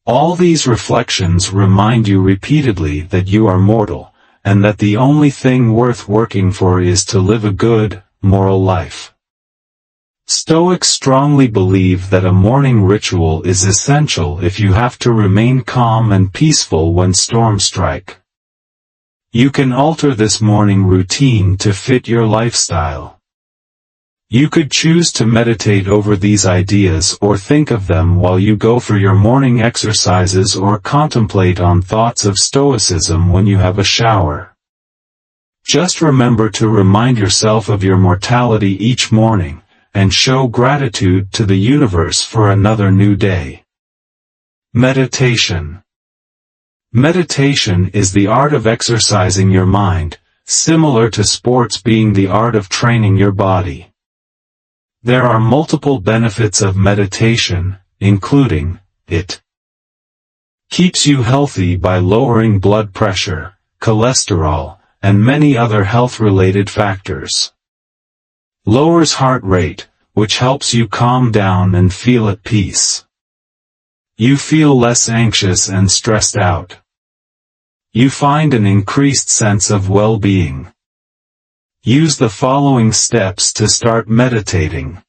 [SPEAKER 1] All these reflections remind you repeatedly that you are mortal, and that the only thing worth working for is to live a good, moral life. Stoics strongly believe that a morning ritual is essential if you have to remain calm and peaceful when storms strike. You can alter this morning routine to fit your lifestyle. You could choose to meditate over these ideas or think of them while you go for your morning exercises or contemplate on thoughts of Stoicism when you have a shower. Just remember to remind yourself of your mortality each morning, and show gratitude to the universe for another new day. Meditation. Meditation is the art of exercising your mind, similar to sports being the art of training your body. There are multiple benefits of meditation, including, it keeps you healthy by lowering blood pressure, cholesterol, and many other health-related factors. Lowers heart rate, which helps you calm down and feel at peace. You feel less anxious and stressed out. You find an increased sense of well-being. Use the following steps to start meditating.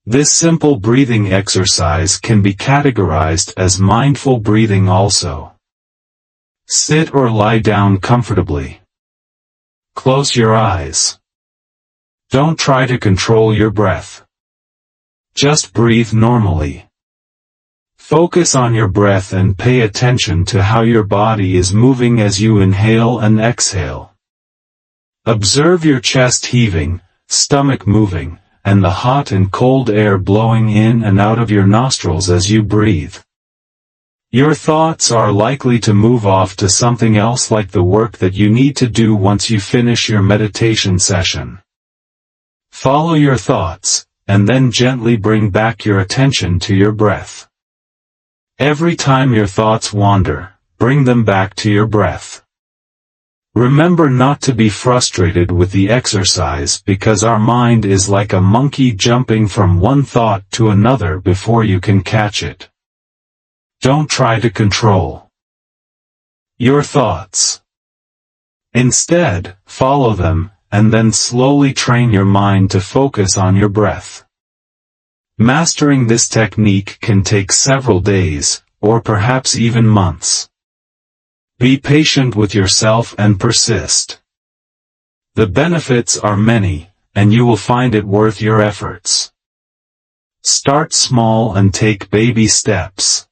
[SPEAKER 1] This simple breathing exercise can be categorized as mindful breathing also. Sit or lie down comfortably. Close your eyes. Don't try to control your breath. Just breathe normally. Focus on your breath and pay attention to how your body is moving as you inhale and exhale. Observe your chest heaving, stomach moving, and the hot and cold air blowing in and out of your nostrils as you breathe. Your thoughts are likely to move off to something else, like the work that you need to do once you finish your meditation session. Follow your thoughts, and then gently bring back your attention to your breath. Every time your thoughts wander, bring them back to your breath. Remember not to be frustrated with the exercise, because our mind is like a monkey jumping from one thought to another before you can catch it. Don't try to control your thoughts. Instead, follow them, and then slowly train your mind to focus on your breath. Mastering this technique can take several days, or perhaps even months. Be patient with yourself and persist. The benefits are many, and you will find it worth your efforts. Start small and take baby steps.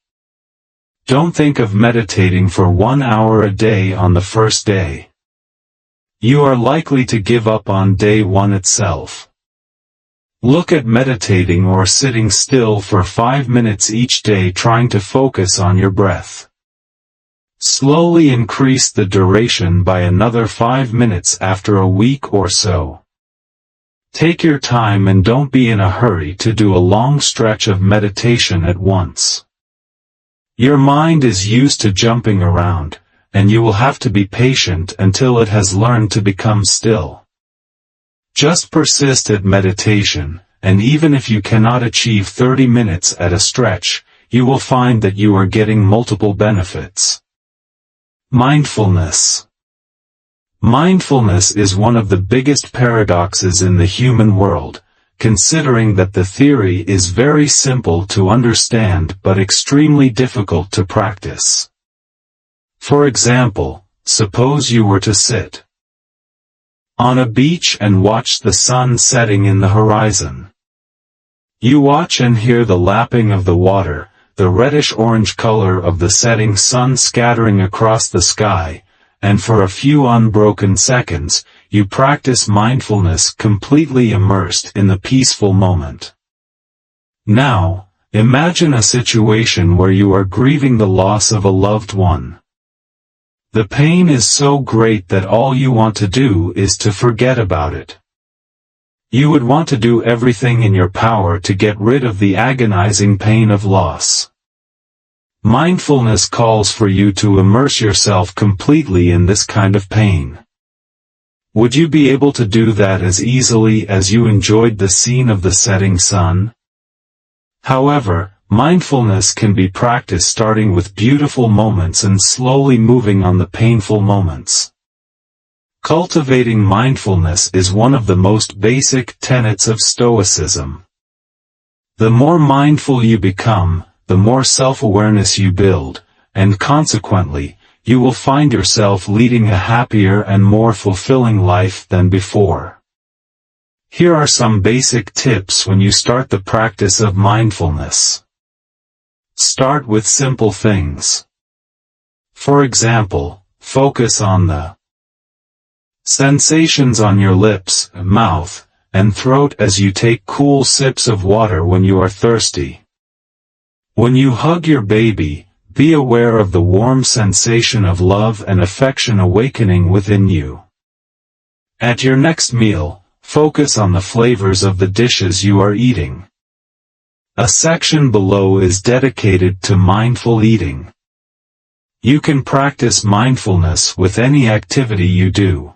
[SPEAKER 1] Don't think of meditating for 1 hour a day on the first day. You are likely to give up on day one itself. Look at meditating or sitting still for 5 minutes each day, trying to focus on your breath. Slowly increase the duration by another 5 minutes after a week or so. Take your time and don't be in a hurry to do a long stretch of meditation at once. Your mind is used to jumping around, and you will have to be patient until it has learned to become still. Just persist at meditation, and even if you cannot achieve 30 minutes at a stretch, you will find that you are getting multiple benefits. Mindfulness. Mindfulness is one of the biggest paradoxes in the human world, considering that the theory is very simple to understand but extremely difficult to practice. For example, suppose you were to sit on a beach and watch the sun setting in the horizon. You watch and hear the lapping of the water, the reddish-orange color of the setting sun scattering across the sky, and for a few unbroken seconds, you practice mindfulness, completely immersed in the peaceful moment. Now, imagine a situation where you are grieving the loss of a loved one. The pain is so great that all you want to do is to forget about it. You would want to do everything in your power to get rid of the agonizing pain of loss. Mindfulness calls for you to immerse yourself completely in this kind of pain. Would you be able to do that as easily as you enjoyed the scene of the setting sun? However, mindfulness can be practiced starting with beautiful moments and slowly moving on the painful moments. Cultivating mindfulness is one of the most basic tenets of Stoicism. The more mindful you become, the more self-awareness you build, and consequently, you will find yourself leading a happier and more fulfilling life than before. Here are some basic tips when you start the practice of mindfulness. Start with simple things. For example, focus on the Sensations on your lips, mouth, and throat as you take cool sips of water when you are thirsty. When you hug your baby, be aware of the warm sensation of love and affection awakening within you. At your next meal, focus on the flavors of the dishes you are eating. A section below is dedicated to mindful eating. You can practice mindfulness with any activity you do.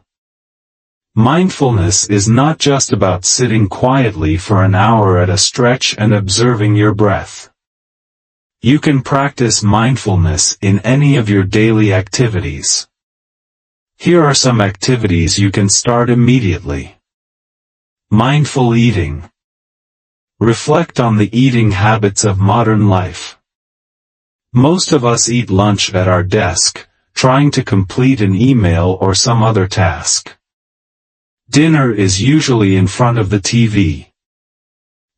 [SPEAKER 1] Mindfulness is not just about sitting quietly for an hour at a stretch and observing your breath. You can practice mindfulness in any of your daily activities. Here are some activities you can start immediately. Mindful eating. Reflect on the eating habits of modern life. Most of us eat lunch at our desk, trying to complete an email or some other task. Dinner is usually in front of the TV.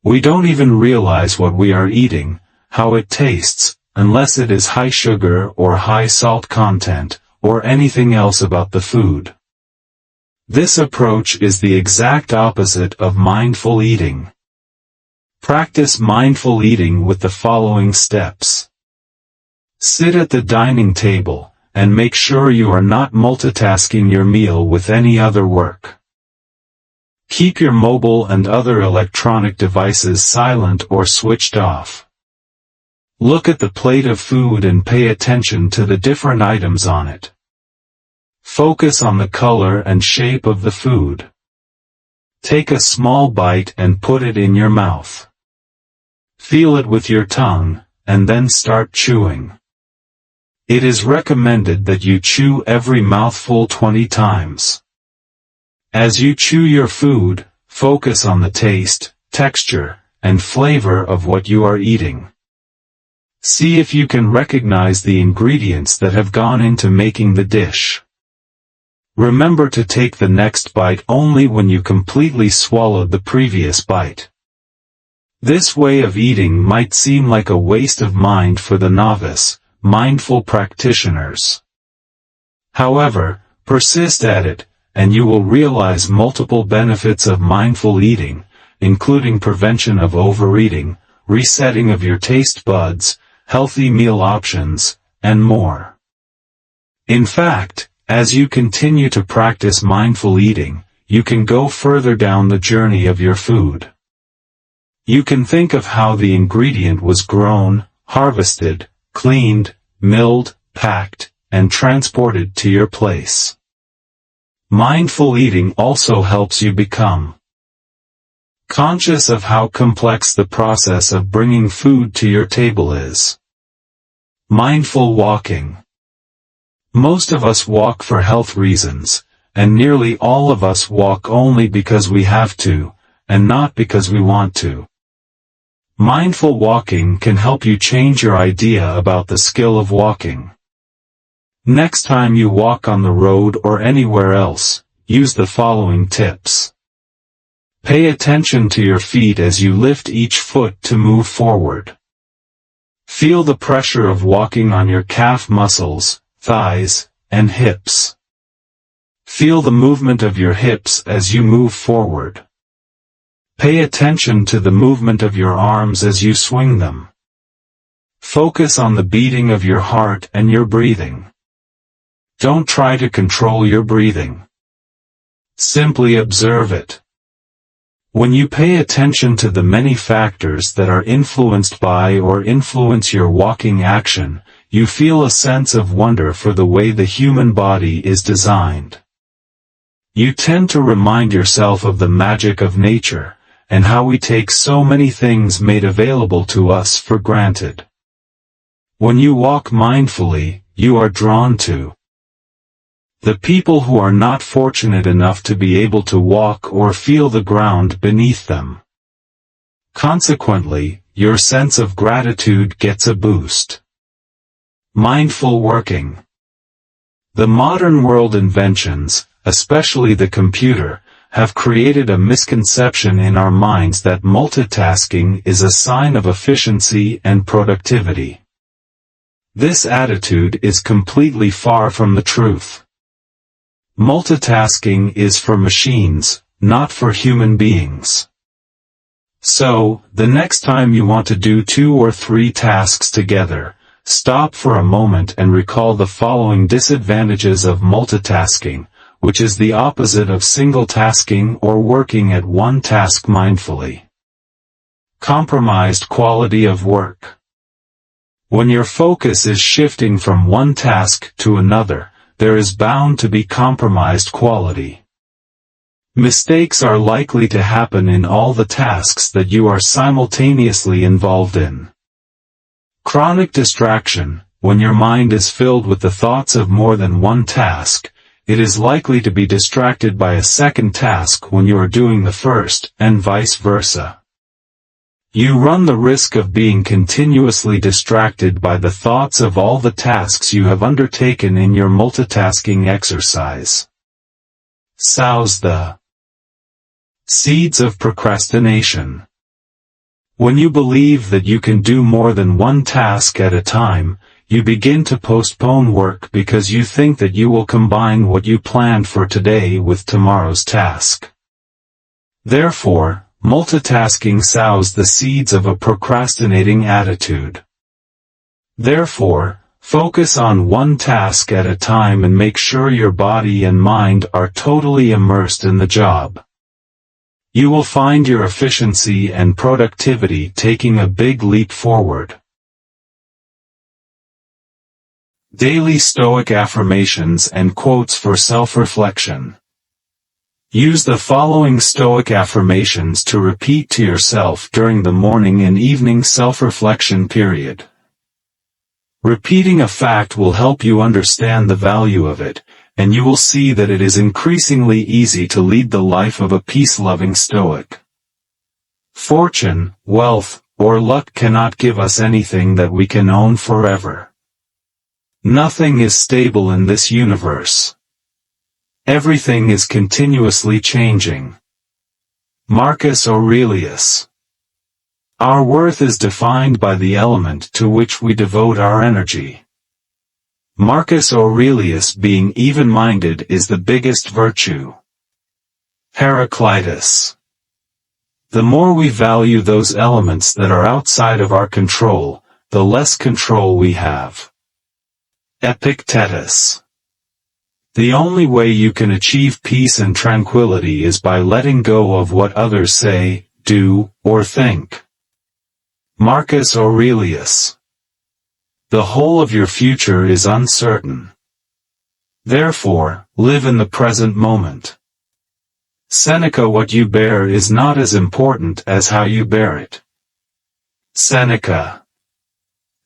[SPEAKER 1] We don't even realize what we are eating, how it tastes, unless it is high sugar or high salt content, or anything else about the food. This approach is the exact opposite of mindful eating. Practice mindful eating with the following steps. Sit at the dining table, and make sure you are not multitasking your meal with any other work. Keep your mobile and other electronic devices silent or switched off. Look at the plate of food and pay attention to the different items on it. Focus on the color and shape of the food. Take a small bite and put it in your mouth. Feel it with your tongue, and then start chewing. It is recommended that you chew every mouthful 20 times. As you chew your food, focus on the taste, texture, and flavor of what you are eating. See if you can recognize the ingredients that have gone into making the dish. Remember to take the next bite only when you completely swallowed the previous bite. This way of eating might seem like a waste of mind for the novice, mindful practitioners. However, persist at it, and you will realize multiple benefits of mindful eating, including prevention of overeating, resetting of your taste buds, healthy meal options, and more. In fact, as you continue to practice mindful eating, you can go further down the journey of your food. You can think of how the ingredient was grown, harvested, cleaned, milled, packed, and transported to your place. Mindful eating also helps you become conscious of how complex the process of bringing food to your table is. Mindful walking. Most of us walk for health reasons, and nearly all of us walk only because we have to, and not because we want to. Mindful walking can help you change your idea about the skill of walking. Next time you walk on the road or anywhere else, use the following tips. Pay attention to your feet as you lift each foot to move forward. Feel the pressure of walking on your calf muscles, thighs, and hips. Feel the movement of your hips as you move forward. Pay attention to the movement of your arms as you swing them. Focus on the beating of your heart and your breathing. Don't try to control your breathing. Simply observe it. When you pay attention to the many factors that are influenced by or influence your walking action, you feel a sense of wonder for the way the human body is designed. You tend to remind yourself of the magic of nature, and how we take so many things made available to us for granted. When you walk mindfully, you are drawn to the people who are not fortunate enough to be able to walk or feel the ground beneath them. Consequently, your sense of gratitude gets a boost. Mindful working. The modern world inventions, especially the computer, have created a misconception in our minds that multitasking is a sign of efficiency and productivity. This attitude is completely far from the truth. Multitasking is for machines, not for human beings. So, the next time you want to do 2 or 3 tasks together, stop for a moment and recall the following disadvantages of multitasking, which is the opposite of single-tasking or working at one task mindfully. Compromised quality of work. When your focus is shifting from one task to another, there is bound to be compromised quality. Mistakes are likely to happen in all the tasks that you are simultaneously involved in. Chronic distraction. When your mind is filled with the thoughts of more than one task, it is likely to be distracted by a second task when you are doing the first, and vice versa. You run the risk of being continuously distracted by the thoughts of all the tasks you have undertaken in your multitasking exercise. Sows the seeds of procrastination. When you believe that you can do more than one task at a time, you begin to postpone work because you think that you will combine what you planned for today with tomorrow's task. Therefore, multitasking sows the seeds of a procrastinating attitude. Therefore, focus on one task at a time and make sure your body and mind are totally immersed in the job. You will find your efficiency and productivity taking a big leap forward. Daily Stoic affirmations and quotes for self-reflection. Use the following Stoic affirmations to repeat to yourself during the morning and evening self-reflection period. Repeating a fact will help you understand the value of it, and you will see that it is increasingly easy to lead the life of a peace-loving Stoic. Fortune, wealth, or luck cannot give us anything that we can own forever. Nothing is stable in this universe. Everything is continuously changing. Marcus Aurelius. Our worth is defined by the element to which we devote our energy. Marcus Aurelius being even-minded is the biggest virtue. Heraclitus. The more we value those elements that are outside of our control, the less control we have. Epictetus. The only way you can achieve peace and tranquility is by letting go of what others say, do, or think. Marcus Aurelius. The whole of your future is uncertain. Therefore, live in the present moment. Seneca. What you bear is not as important as how you bear it. Seneca.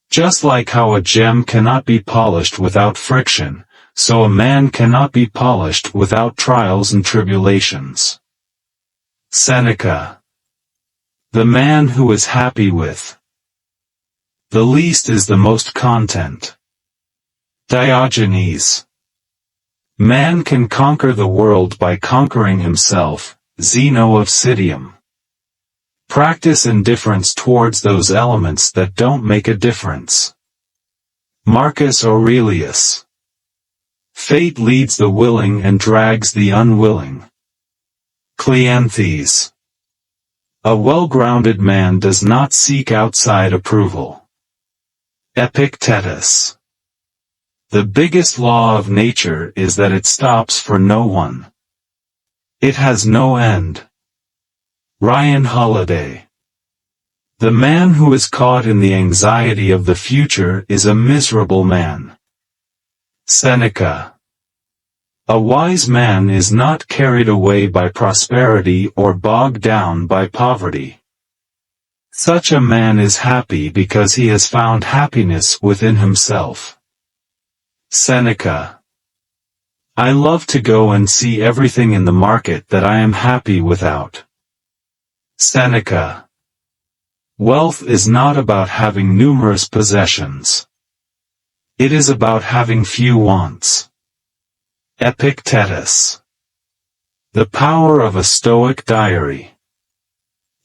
[SPEAKER 1] Just like how a gem cannot be polished without friction, so a man cannot be polished without trials and tribulations. Seneca. The man who is happy with the least is the most content. Diogenes. Man can conquer the world by conquering himself. Zeno of Citium. Practice indifference towards those elements that don't make a difference. Marcus Aurelius. Fate leads the willing and drags the unwilling. Cleanthes. A well-grounded man does not seek outside approval. Epictetus. The biggest law of nature is that it stops for no one. It has no end. Ryan Holiday. The man who is caught in the anxiety of the future is a miserable man. Seneca. A wise man is not carried away by prosperity or bogged down by poverty. Such a man is happy because he has found happiness within himself. Seneca. I love to go and see everything in the market that I am happy without. Seneca. Wealth is not about having numerous possessions. It is about having few wants. Epictetus. The power of a Stoic diary.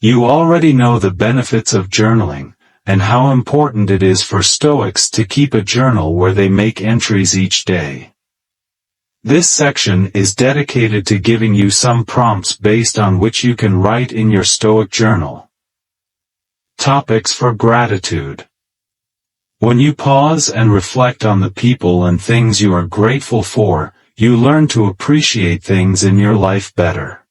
[SPEAKER 1] You already know the benefits of journaling, and how important it is for Stoics to keep a journal where they make entries each day. This section is dedicated to giving you some prompts based on which you can write in your Stoic journal. Topics for gratitude. When you pause and reflect on the people and things you are grateful for, you learn to appreciate things in your life better.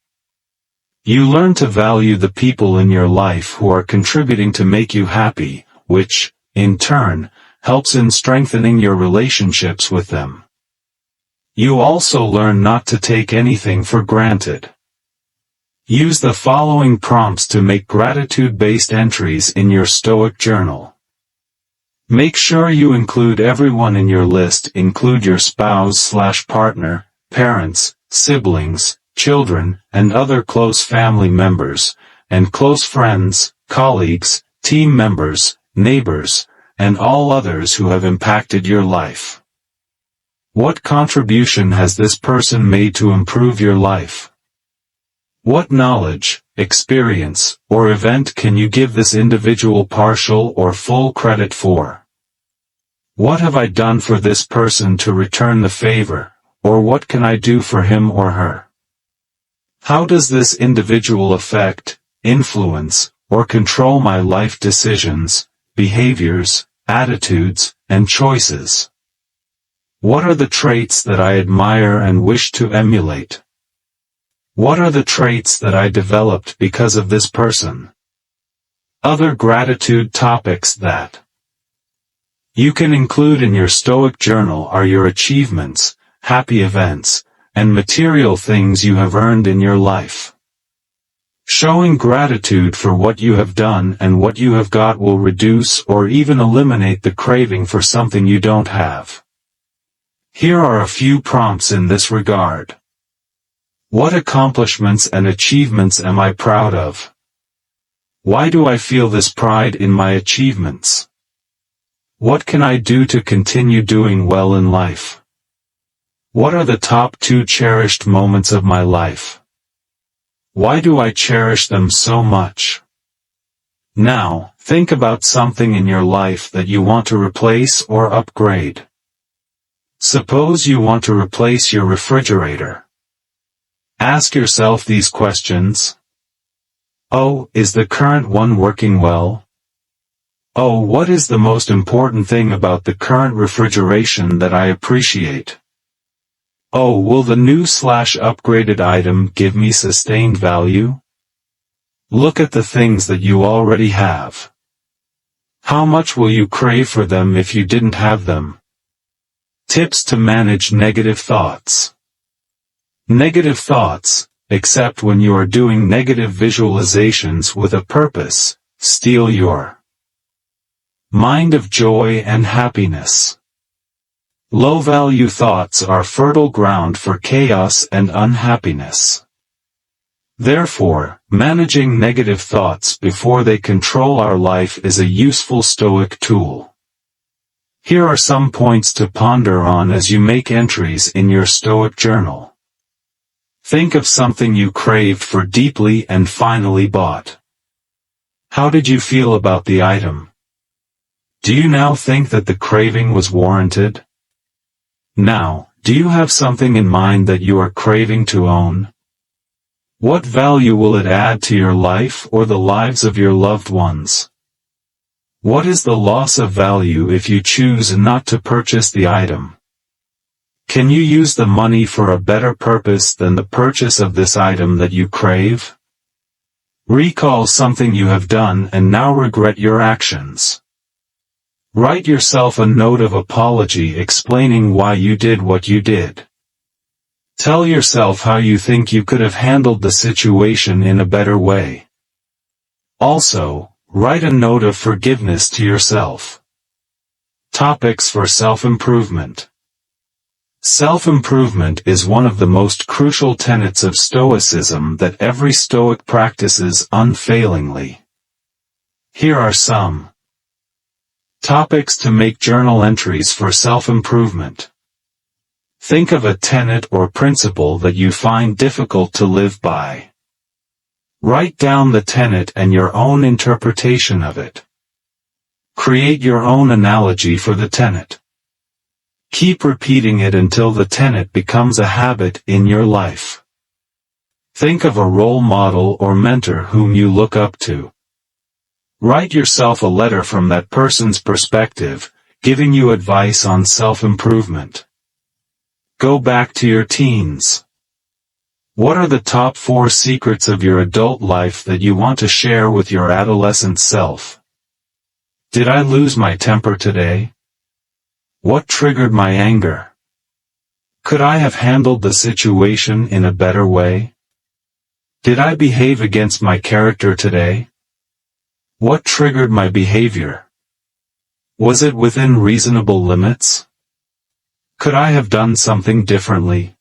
[SPEAKER 1] You learn to value the people in your life who are contributing to make you happy, which, in turn, helps in strengthening your relationships with them. You also learn not to take anything for granted. Use the following prompts to make gratitude-based entries in your Stoic journal. Make sure you include everyone in your list. Include your spouse/partner, parents, siblings, children, and other close family members, and close friends, colleagues, team members, neighbors, and all others who have impacted your life. What contribution has this person made to improve your life? What knowledge, experience, or event can you give this individual partial or full credit for? What have I done for this person to return the favor, or what can I do for him or her? How does this individual affect, influence, or control my life decisions, behaviors, attitudes, and choices? What are the traits that I admire and wish to emulate? What are the traits that I developed because of this person? Other gratitude topics that you can include in your Stoic journal are your achievements, happy events, and material things you have earned in your life. Showing gratitude for what you have done and what you have got will reduce or even eliminate the craving for something you don't have. Here are a few prompts in this regard. What accomplishments and achievements am I proud of? Why do I feel this pride in my achievements? What can I do to continue doing well in life? What are the top 2 cherished moments of my life? Why do I cherish them so much? Now, think about something in your life that you want to replace or upgrade. Suppose you want to replace your refrigerator. Ask yourself these questions. Oh, is the current one working well? Oh, what is the most important thing about the current refrigeration that I appreciate? Oh, will the new/upgraded item give me sustained value? Look at the things that you already have. How much will you crave for them if you didn't have them? Tips to manage negative thoughts. Negative thoughts, except when you are doing negative visualizations with a purpose, steal your mind of joy and happiness. Low-value thoughts are fertile ground for chaos and unhappiness. Therefore, managing negative thoughts before they control our life is a useful Stoic tool. Here are some points to ponder on as you make entries in your Stoic journal. Think of something you craved for deeply and finally bought. How did you feel about the item? Do you now think that the craving was warranted? Now, do you have something in mind that you are craving to own? What value will it add to your life or the lives of your loved ones? What is the loss of value if you choose not to purchase the item? Can you use the money for a better purpose than the purchase of this item that you crave? Recall something you have done and now regret your actions. Write yourself a note of apology explaining why you did what you did. Tell yourself how you think you could have handled the situation in a better way. Also, write a note of forgiveness to yourself. Topics for self-improvement. Self-improvement is one of the most crucial tenets of Stoicism that every Stoic practices unfailingly. Here are some topics to make journal entries for self-improvement. Think of a tenet or principle that you find difficult to live by. Write down the tenet and your own interpretation of it. Create your own analogy for the tenet. Keep repeating it until the tenet becomes a habit in your life. Think of a role model or mentor whom you look up to. Write yourself a letter from that person's perspective, giving you advice on self-improvement. Go back to your teens. What are the top 4 secrets of your adult life that you want to share with your adolescent self? Did I lose my temper today? What triggered my anger? Could I have handled the situation in a better way? Did I behave against my character today? What triggered my behavior? Was it within reasonable limits? Could I have done something differently?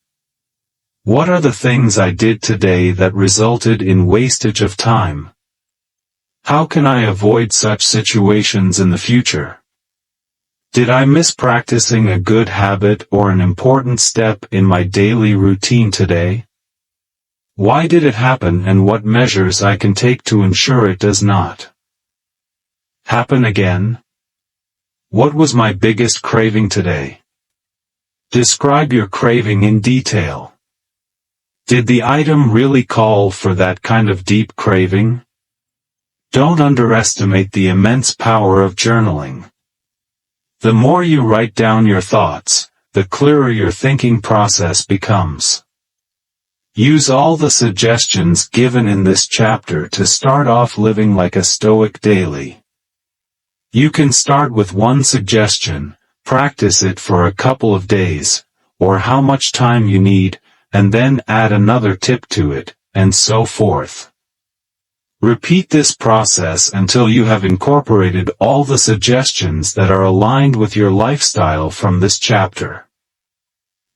[SPEAKER 1] What are the things I did today that resulted in wastage of time? How can I avoid such situations in the future? Did I miss practicing a good habit or an important step in my daily routine today? Why did it happen and what measures I can take to ensure it does not happen again? What was my biggest craving today? Describe your craving in detail. Did the item really call for that kind of deep craving? Don't underestimate the immense power of journaling. The more you write down your thoughts, the clearer your thinking process becomes. Use all the suggestions given in this chapter to start off living like a Stoic daily. You can start with one suggestion, practice it for a couple of days, or how much time you need, and then add another tip to it, and so forth. Repeat this process until you have incorporated all the suggestions that are aligned with your lifestyle from this chapter.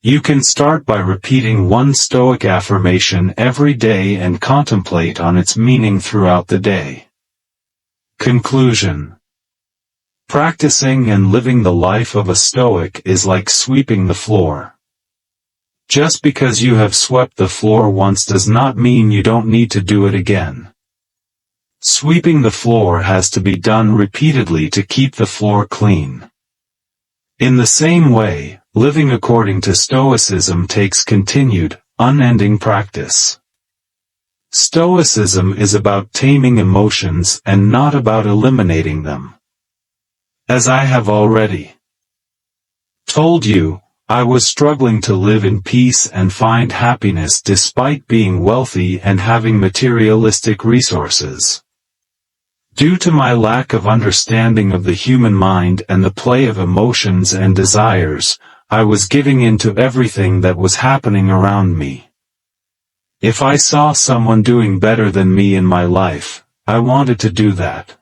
[SPEAKER 1] You can start by repeating one Stoic affirmation every day and contemplate on its meaning throughout the day. Conclusion. Practicing and living the life of a Stoic is like sweeping the floor. Just because you have swept the floor once does not mean you don't need to do it again. Sweeping the floor has to be done repeatedly to keep the floor clean. In the same way, living according to Stoicism takes continued, unending practice. Stoicism is about taming emotions and not about eliminating them. As I have already told you, I was struggling to live in peace and find happiness despite being wealthy and having materialistic resources. Due to my lack of understanding of the human mind and the play of emotions and desires, I was giving in to everything that was happening around me. If I saw someone doing better than me in my life, I wanted to do that.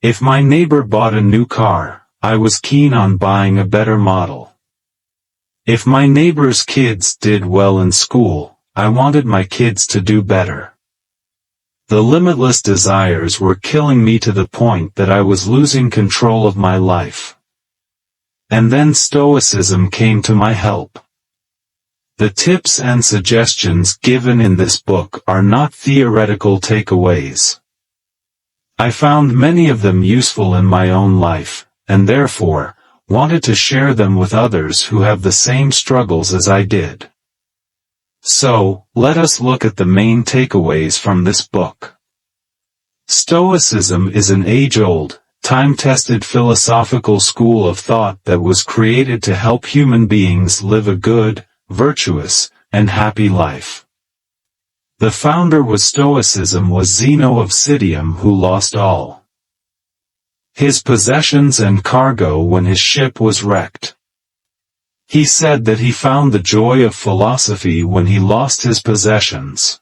[SPEAKER 1] If my neighbor bought a new car, I was keen on buying a better model. If my neighbor's kids did well in school, I wanted my kids to do better. The limitless desires were killing me to the point that I was losing control of my life. And then Stoicism came to my help. The tips and suggestions given in this book are not theoretical takeaways. I found many of them useful in my own life, and therefore, wanted to share them with others who have the same struggles as I did. So, let us look at the main takeaways from this book. Stoicism is an age-old, time-tested philosophical school of thought that was created to help human beings live a good, virtuous, and happy life. The founder of Stoicism was Zeno of Citium, who lost all his possessions and cargo when his ship was wrecked. He said that he found the joy of philosophy when he lost his possessions.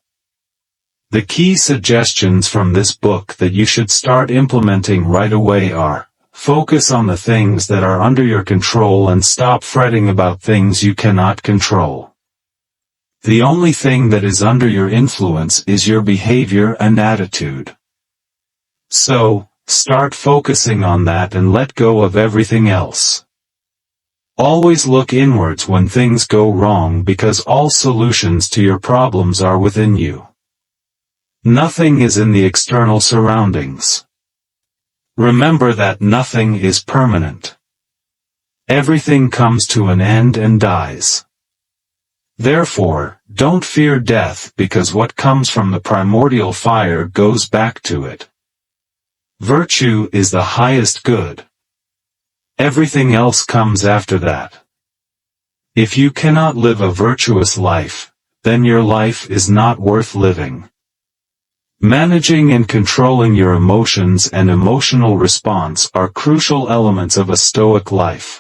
[SPEAKER 1] The key suggestions from this book that you should start implementing right away are: focus on the things that are under your control and stop fretting about things you cannot control. The only thing that is under your influence is your behavior and attitude. So, start focusing on that and let go of everything else. Always look inwards when things go wrong, because all solutions to your problems are within you. Nothing is in the external surroundings. Remember that nothing is permanent. everything comes to an end and dies. Therefore, don't fear death, because what comes from the primordial fire goes back to it. Virtue is the highest good. Everything else comes after that. If you cannot live a virtuous life, then your life is not worth living. Managing and controlling your emotions and emotional response are crucial elements of a Stoic life.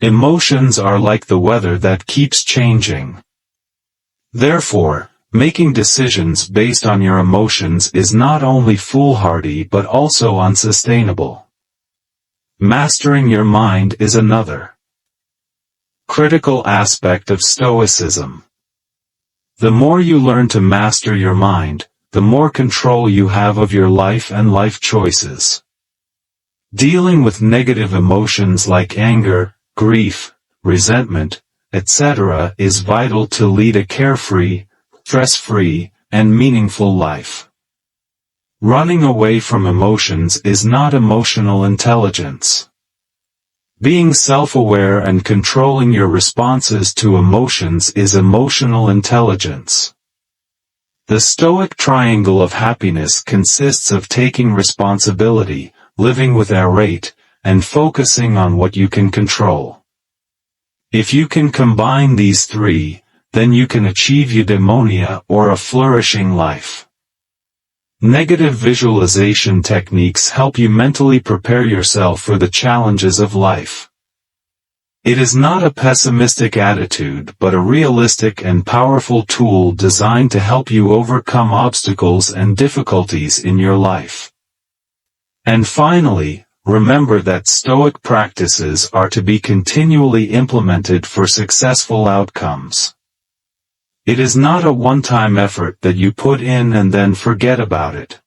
[SPEAKER 1] Emotions are like the weather that keeps changing. Therefore, making decisions based on your emotions is not only foolhardy but also unsustainable. Mastering your mind is another critical aspect of Stoicism. The more you learn to master your mind, the more control you have of your life and life choices. Dealing with negative emotions like anger, grief, resentment, etc. is vital to lead a carefree, stress-free, and meaningful life. Running away from emotions is not emotional intelligence. Being self-aware and controlling your responses to emotions is emotional intelligence. The Stoic triangle of happiness consists of taking responsibility, living with arete, and focusing on what you can control. If you can combine these three, then you can achieve eudaimonia, or a flourishing life. Negative visualization techniques help you mentally prepare yourself for the challenges of life. It is not a pessimistic attitude but a realistic and powerful tool designed to help you overcome obstacles and difficulties in your life. And finally, remember that Stoic practices are to be continually implemented for successful outcomes. It is not a one-time effort that you put in and then forget about it.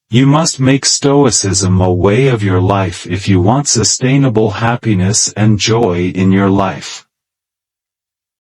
[SPEAKER 1] You must make Stoicism a way of your life if you want sustainable happiness and joy in your life.